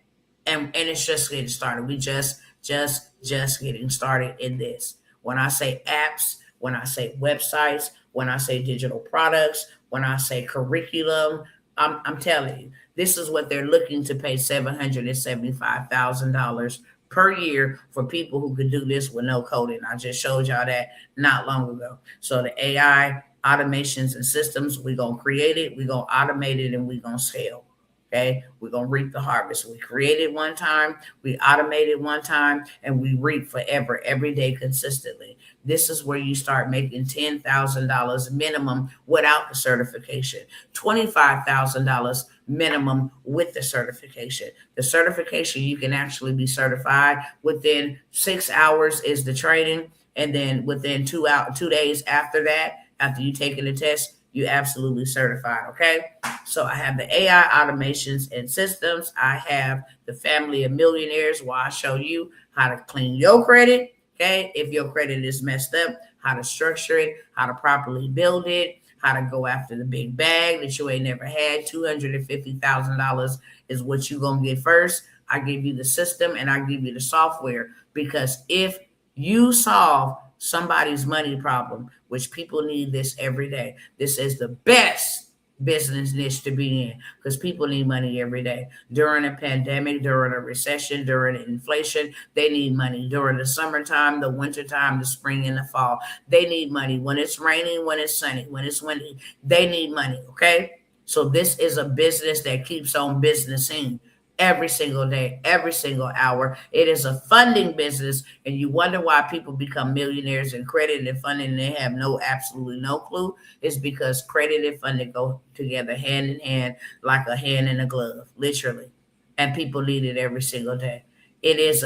And it's just getting started. We just getting started in this. When I say apps, when I say websites, when I say digital products, when I say curriculum, I'm telling you, this is what they're looking to pay $775,000 per year for people who could do this with no coding. I just showed y'all that not long ago. So the AI automations and systems, we're going to create it, we're going to automate it, and we're going to scale. Okay, we're going to reap the harvest. We created one time, we automated one time, and we reap forever, every day, consistently. This is where you start making $10,000 minimum without the certification, $25,000 minimum with the certification. The certification, you can actually be certified within 6 hours is the training. And then within 2 days after that, after you taking the test, you absolutely certified. Okay. So I have the AI automations and systems. I have the family of millionaires where I show you how to clean your credit. Okay. If your credit is messed up, how to structure it, how to properly build it, how to go after the big bag that you ain't never had. $250,000 is what you're going to get first. I give you the system and I give you the software, because if you solve somebody's money problem, which people need this every day, this is the best business niche to be in, because people need money every day. During a pandemic, during a recession, during inflation, they need money. During the summertime, the wintertime, the spring, and the fall, they need money. When it's raining, when it's sunny, when it's windy, they need money. Okay. So this is a business that keeps on businessing every single day, every single hour. It is a funding business, and you wonder why people become millionaires in credit and funding and they have absolutely no clue. It's because credit and funding go together hand in hand, like a hand in a glove, literally. And people need it every single day. It is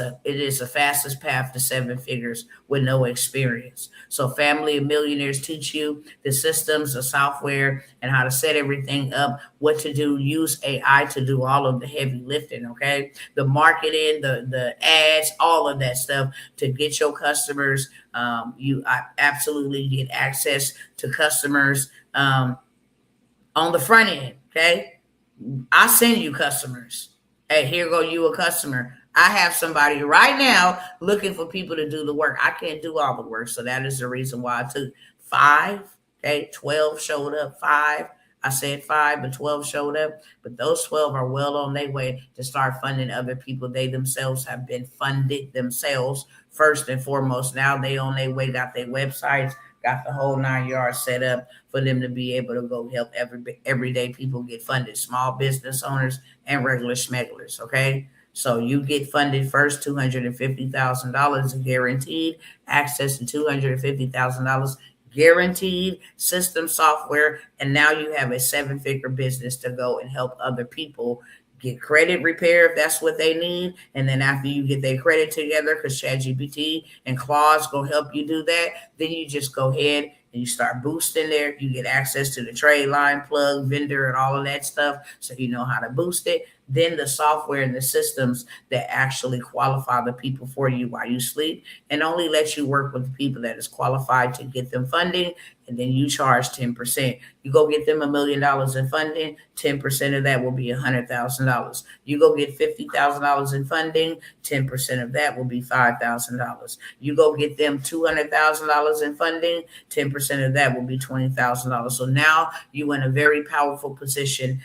a fastest path to seven figures with no experience. So Family of Millionaires teach you the systems, the software, and how to set everything up, what to do. Use AI to do all of the heavy lifting, okay? The marketing, the ads, all of that stuff to get your customers. You absolutely get access to customers on the front end, okay? I send you customers. Hey, here go you a customer. I have somebody right now looking for people to do the work. I can't do all the work. So that is the reason why I took 5. Okay, 12 showed up. 5. I said 5, but 12 showed up. But those 12 are well on their way to start funding other people. They themselves have been funded themselves first and foremost. Now they on their way, got their websites, got the whole 9 yards set up for them to be able to go help everyday people get funded, small business owners and regular schmegglers, okay? So you get funded first, $250,000 guaranteed, access to $250,000 guaranteed, system software, and now you have a seven-figure business to go and help other people get credit repair if that's what they need. And then after you get their credit together, because ChatGPT and Claude's gonna help you do that, then you just go ahead and you start boosting there. You get access to the trade line, plug, vendor, and all of that stuff, so you know how to boost it. Then the software and the systems that actually qualify the people for you while you sleep, and only let you work with the people that is qualified to get them funding. And then you charge 10%. You go get them $1 million in funding, 10% of that will be $100,000. You go get $50,000 in funding, 10% of that will be $5,000. You go get them $200,000 in funding, 10% of that will be $20,000. So now you in a very powerful position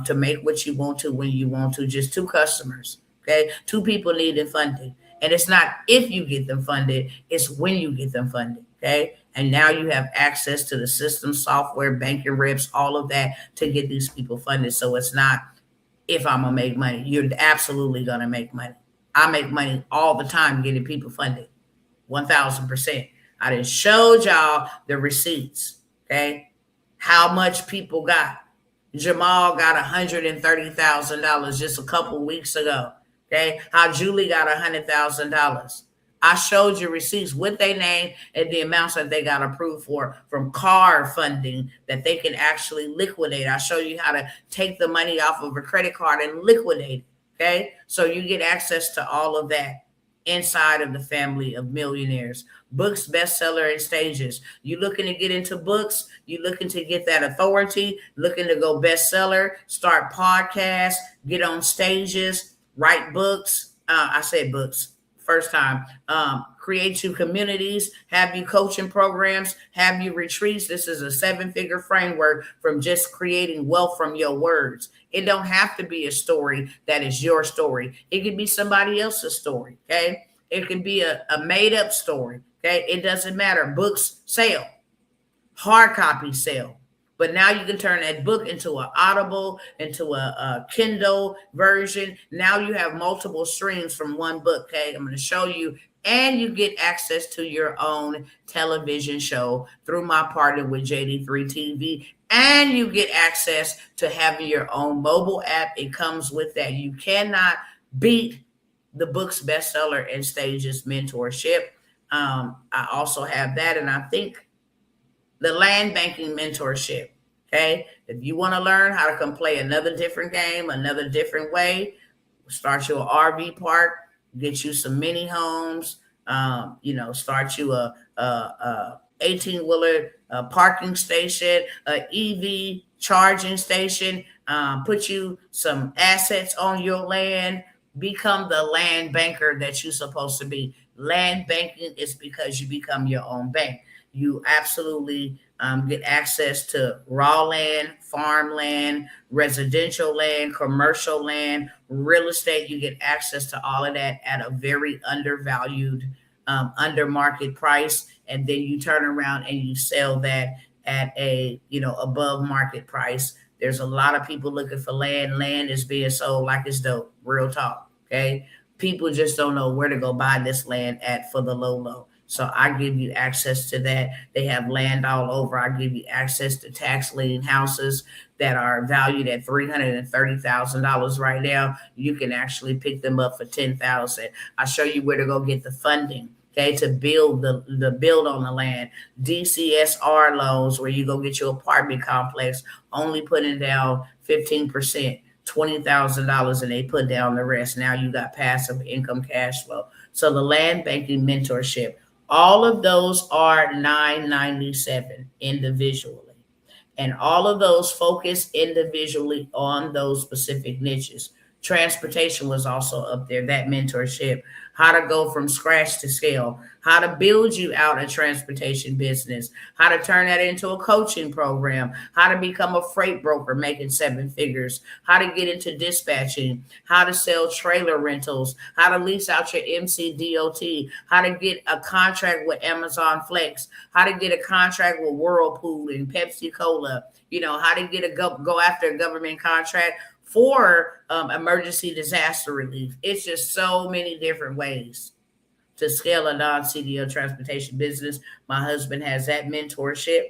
to make what you want to when you want to. Just 2 customers, okay? 2 people needing funding. And it's not if you get them funded, it's when you get them funded, okay? And now you have access to the system, software, banking reps, all of that to get these people funded. So it's not if I'm going to make money. You're absolutely going to make money. I make money all the time getting people funded, 1,000%. I done showed y'all the receipts, okay? How much people got. Jamal got $130,000 just a couple weeks ago. Okay, how Julie got $100,000. I showed you receipts with their name and the amounts that they got approved for from car funding that they can actually liquidate. I show you how to take the money off of a credit card and liquidate it. Okay, so you get access to all of that inside of the Family of Millionaires. Books, bestseller, and stages. You looking to get into books? You looking to get that authority? Looking to go bestseller? Start podcasts? Get on stages? Write books? I said books first time. Create you communities, have you coaching programs, have you retreats. This is a 7-figure framework from just creating wealth from your words. It don't have to be a story that is your story. It could be somebody else's story, okay? It could be a made-up story, okay? It doesn't matter. Books sell. Hard copy sell. But now you can turn that book into an Audible, into a Kindle version. Now you have multiple streams from one book, okay? I'm going to show you. And you get access to your own television show through my partner with JD3 TV. And you get access to having your own mobile app. It comes with that. You cannot beat the Books, Bestseller, and Stages Mentorship. I also have that. And I think the Land Banking Mentorship. Okay. If you want to learn how to come play another different game, another different way, start your RV park, get you some mini homes, start you a 18-wheeler parking station, a EV charging station, put you some assets on your land, become the land banker that you're supposed to be. Land banking is because you become your own bank. You absolutely get access to raw land, farmland, residential land, commercial land, real estate. You get access to all of that at a very undervalued, under market price. And then you turn around and you sell that at a, above market price. There's a lot of people looking for land. Land is being sold like it's dope. Real talk. Okay. People just don't know where to go buy this land at for the low. So I give you access to that. They have land all over. I give you access to tax lien houses that are valued at $330,000 right now. You can actually pick them up for $10,000. I show you where to go get the funding. Okay, to build the build on the land. DCSR loans, where you go get your apartment complex, only putting down 15%, $20,000, and they put down the rest. Now you got passive income cash flow. So the land banking mentorship, all of those are $997 individually. And all of those focus individually on those specific niches. Transportation was also up there, that mentorship. How to go from scratch to scale, how to build you out a transportation business, how to turn that into a coaching program, how to become a freight broker making seven figures, how to get into dispatching, how to sell trailer rentals, how to lease out your MCDOT, how to get a contract with Amazon Flex, how to get a contract with Whirlpool and Pepsi Cola, how to get go after a government contract for emergency disaster relief. It's just so many different ways to scale a non-CDL transportation business. My husband has that mentorship.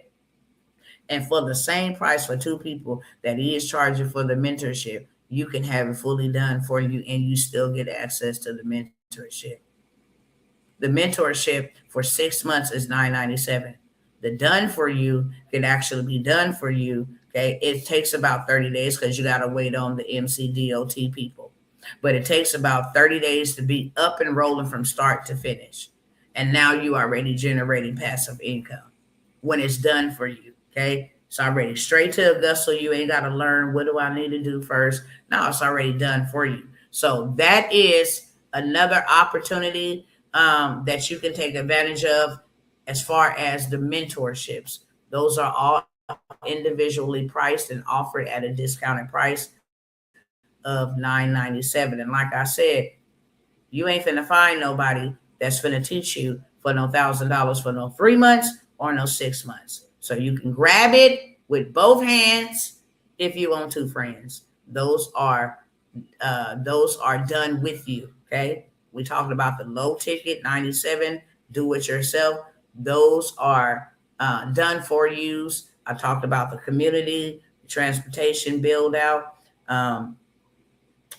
And for the same price for two people that he is charging for the mentorship, you can have it fully done for you and you still get access to the mentorship. The mentorship for 6 months is $997. The done for you can actually be done for you. Okay, it takes about 30 days because you got to wait on the MCDOT people. But it takes about 30 days to be up and rolling from start to finish. And now you are already generating passive income when it's done for you. Okay, it's already straight to Augusta. You ain't got to learn what do I need to do first. No, it's already done for you. So that is another opportunity that you can take advantage of as far as the mentorships. Those are all individually priced and offered at a discounted price of $997. And like I said, you ain't finna find nobody that's finna teach you for no $1,000 for no 3 months or no 6 months. So you can grab it with both hands if you want to, friends. Those are done with you. Okay, we talked about the low ticket 97, do it yourself. Those are done for use. I talked about the community, transportation build out.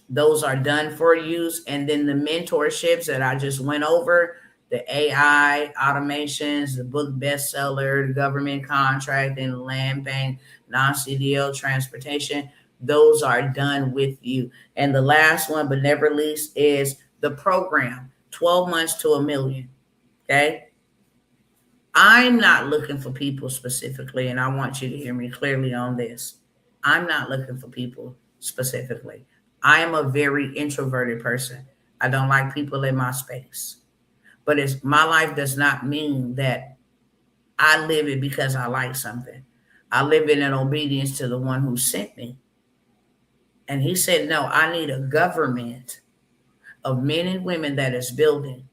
Those are done for use. And then the mentorships that I just went over, the AI automations, the book bestseller, the government contract, and land bank, non-CDL transportation, those are done with you. And the last one, but never least, is the program, 12 months to $1 million. Okay. I'm not looking for people specifically, and I want you to hear me clearly on this. I'm not looking for people specifically. I am a very introverted person. I don't like people in my space. But my life does not mean that I live it because I like something. I live it in obedience to the one who sent me. And he said, no, I need a government of men and women that is building.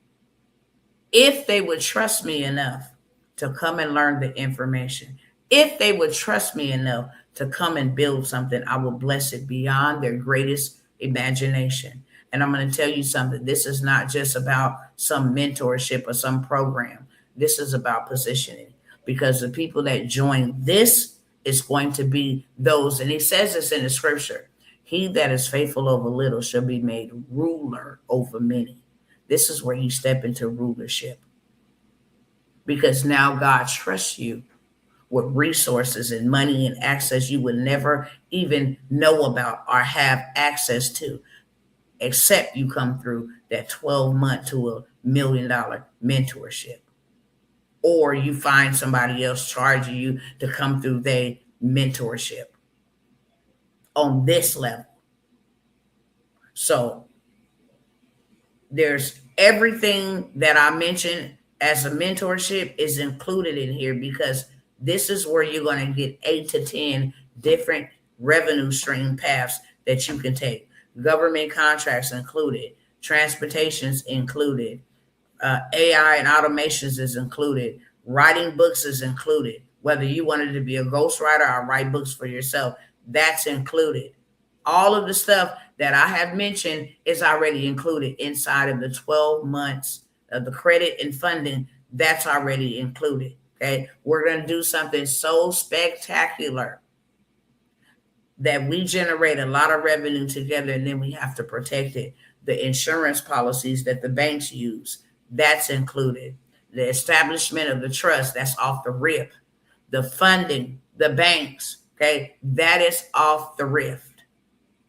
If they would trust me enough to come and learn the information, if they would trust me enough to come and build something, I will bless it beyond their greatest imagination. And I'm going to tell you something. This is not just about some mentorship or some program. This is about positioning, because the people that join this is going to be those. And he says this in the scripture. He that is faithful over little shall be made ruler over many. This is where you step into rulership, because now God trusts you with resources and money and access you would never even know about or have access to, except you come through that 12-month to $1 million mentorship, or you find somebody else charging you to come through their mentorship on this level. So there's everything that I mentioned as a mentorship is included in here, because This is where you're going to get 8 to 10 different revenue stream paths that you can take. Government contracts included, transportation's included, AI and automations is included, writing books is included. Whether you wanted to be a ghostwriter or write books for yourself, that's included. All of the stuff that I have mentioned is already included inside of the 12 months of the credit and funding. That's already included. Okay. We're going to do something so spectacular that we generate a lot of revenue together, and then we have to protect it. The insurance policies that the banks use, that's included. The establishment of the trust, that's off the rip. The funding, the banks, okay, that is off the rift.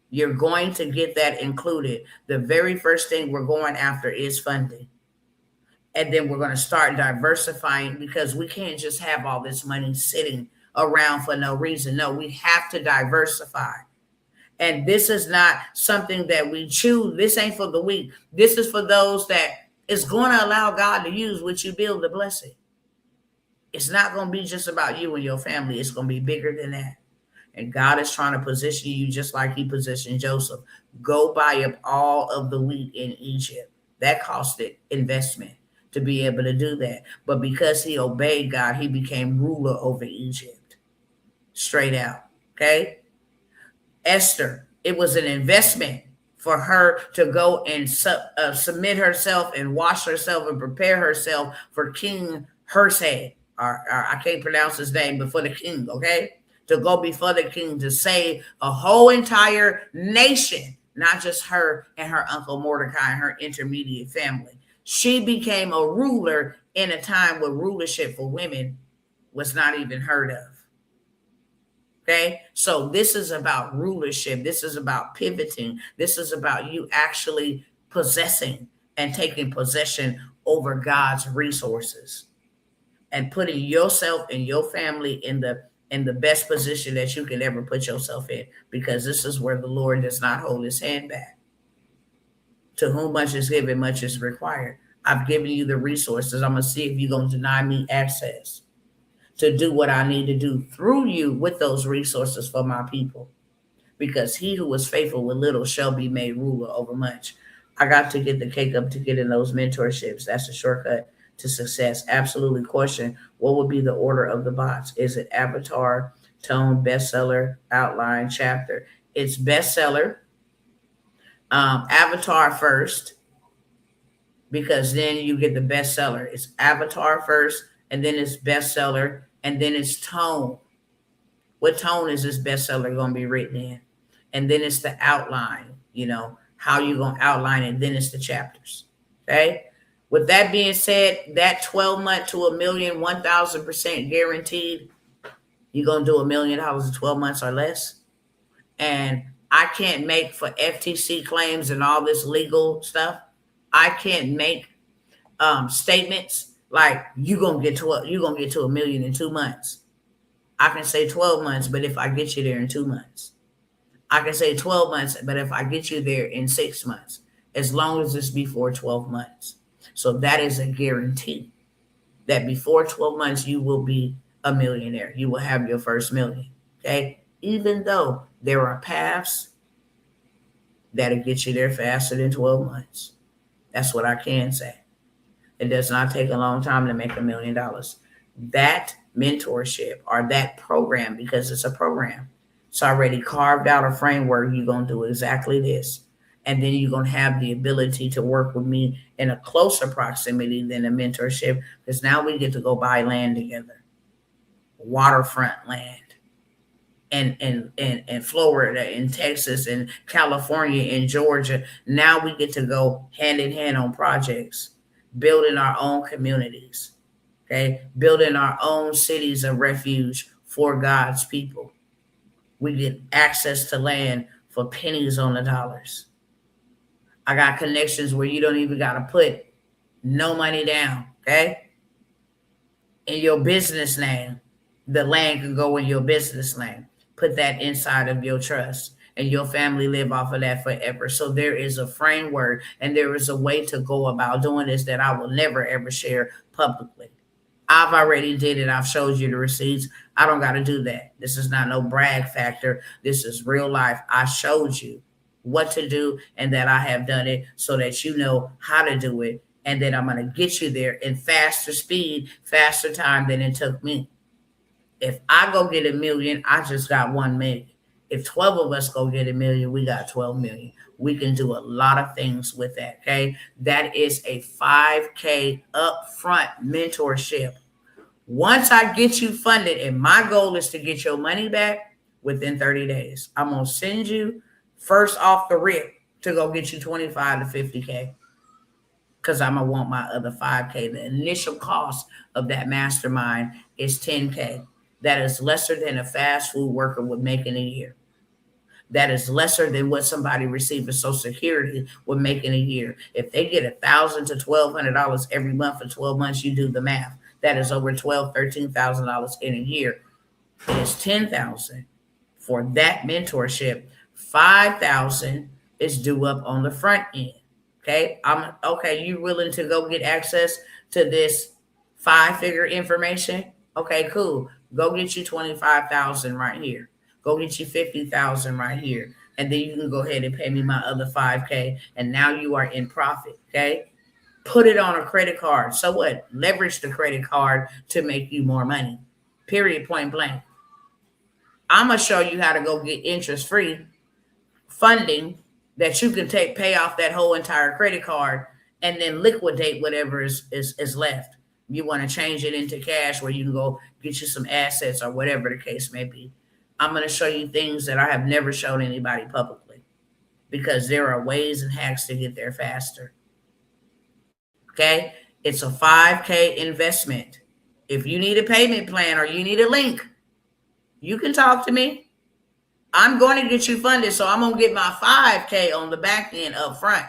You're going to get that included. The very first thing we're going after is funding. And then we're going to start diversifying, because we can't just have all this money sitting around for no reason. No, we have to diversify. And this is not something that we choose. This ain't for the weak. This is for those that is going to allow God to use what you build to bless it. It's not going to be just about you and your family. It's going to be bigger than that. And God is trying to position you just like he positioned Joseph. Go buy up all of the wheat in Egypt. That costed investment to be able to do that. But because he obeyed God, he became ruler over Egypt. Straight out. Okay? Esther, it was an investment for her to go and submit herself and wash herself and prepare herself for King Hersed. Or I can't pronounce his name, but for the king, okay? To go before the king to save a whole entire nation, not just her and her uncle Mordecai and her intermediate family. She became a ruler in a time where rulership for women was not even heard of. Okay, so this is about rulership. This is about pivoting. This is about you actually possessing and taking possession over God's resources and putting yourself and your family in the best position that you can ever put yourself in, because this is where the Lord does not hold his hand back. To whom much is given, much is required. I've given you the resources. I'm going to see if you're going to deny me access to do what I need to do through you with those resources for my people. Because he who was faithful with little shall be made ruler over much. I got to get the cake up to get in those mentorships. That's the shortcut to success. Absolutely. Question: what would be the order of the bots? Is it avatar, tone, bestseller, outline, chapter? It's bestseller, avatar first, because then you get the bestseller. It's avatar first, and then it's bestseller, and then it's tone. What tone is this bestseller going to be written in? And then it's the outline, how you going to outline it. Then it's the chapters. Okay. With that being said, that 12 month to $1 million, 1,000% guaranteed, you're going to do $1 million in 12 months or less. And I can't make, for FTC claims and all this legal stuff, I can't make statements like you're going to get to $1 million in 2 months. I can say 12 months, but if I get you there in 2 months. I can say 12 months, but if I get you there in 6 months, as long as it's before 12 months. So that is a guarantee that before 12 months, you will be a millionaire. You will have your first million. Okay. Even though there are paths that'll get you there faster than 12 months. That's what I can say. It does not take a long time to make $1 million. That mentorship or that program, because it's a program, it's already carved out a framework. You're going to do exactly this. And then you're going to have the ability to work with me in a closer proximity than a mentorship, because now we get to go buy land together, waterfront land, and Florida, in Texas, and California, and Georgia. Now we get to go hand in hand on projects, building our own communities, okay, building our own cities of refuge for God's people. We get access to land for pennies on the dollars. I got connections where you don't even got to put no money down, okay? In your business name, the land can go in your business name. Put that inside of your trust, and your family live off of that forever. So there is a framework, and there is a way to go about doing this that I will never, ever share publicly. I've already did it. I've showed you the receipts. I don't got to do that. This is not no brag factor. This is real life. I showed you what to do and that I have done it so that you know how to do it. And then I'm going to get you there in faster speed, faster time than it took me. If I go get a million, I just got 1 million. If 12 of us go get a million, we got 12 million. We can do a lot of things with that. Okay. That is a 5K upfront mentorship. Once I get you funded, and my goal is to get your money back within 30 days, I'm going to send you first off the rip to go get you 25 to 50K. Because I'm going to want my other 5K. The initial cost of that mastermind is 10K. That is lesser than a fast food worker would make in a year. That is lesser than what somebody receiving Social Security would make in a year. If they get $1,000 to $1,200 every month for 12 months, you do the math. That is over $12,000, $13,000 in a year. It is $10,000 for that mentorship. $5,000 is due up on the front end. Okay, you willing to go get access to this 5-figure information? Okay, cool. Go get you 25,000 right here. Go get you 50,000 right here. And then you can go ahead and pay me my other 5K. And now you are in profit. Okay. Put it on a credit card. So what? Leverage the credit card to make you more money. Period. Point blank. I'm going to show you how to go get interest-free funding that you can pay off that whole entire credit card and then liquidate whatever is left. You want to change it into cash where you can go get you some assets or whatever the case may be. I'm going to show you things that I have never shown anybody publicly because there are ways and hacks to get there faster. Okay. It's a 5K investment. If you need a payment plan or you need a link, you can talk to me. I'm going to get you funded. So I'm going to get my 5K on the back end up front.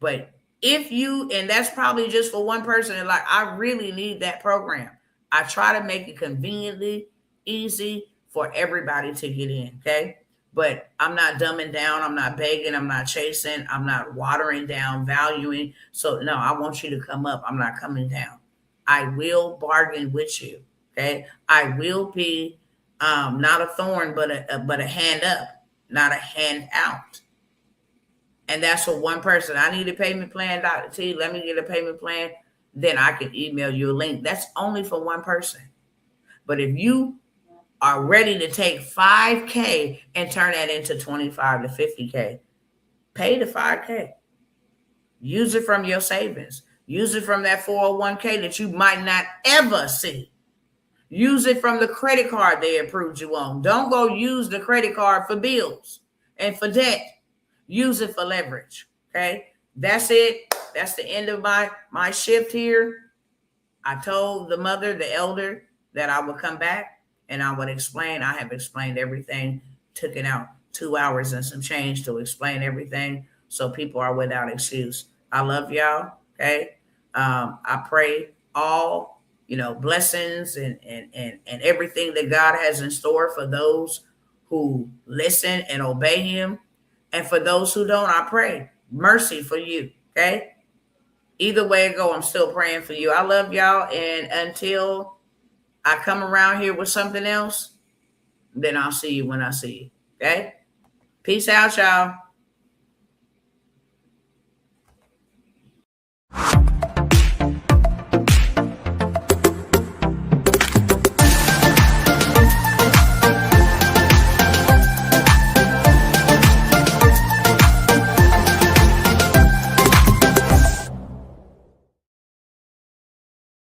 But if you, and that's probably just for one person, and like, I really need that program. I try to make it conveniently easy for everybody to get in. Okay. But I'm not dumbing down. I'm not begging. I'm not chasing. I'm not watering down, valuing. So no, I want you to come up. I'm not coming down. I will bargain with you. Okay. I will be not a thorn, but a hand up, not a hand out. And that's for one person. I need a payment plan, Dr. T. Let me get a payment plan. Then I can email you a link. That's only for one person. But if you are ready to take 5K and turn that into 25 to 50K, pay the 5K. Use it from your savings. Use it from that 401K that you might not ever see. Use it from the credit card they approved you on. Don't go use the credit card for bills and for debt. Use it for leverage. Okay. That's it. That's the end of my shift here. I told the mother, the elder, that I would come back and I would explain. I have explained everything. Took it out 2 hours and some change to explain everything. So people are without excuse. I love y'all. Okay. I pray all, blessings and everything that God has in store for those who listen and obey him. And for those who don't, I pray mercy for you. Okay. Either way it go, I'm still praying for you. I love y'all. And until I come around here with something else, then I'll see you when I see you. Okay. Peace out, y'all.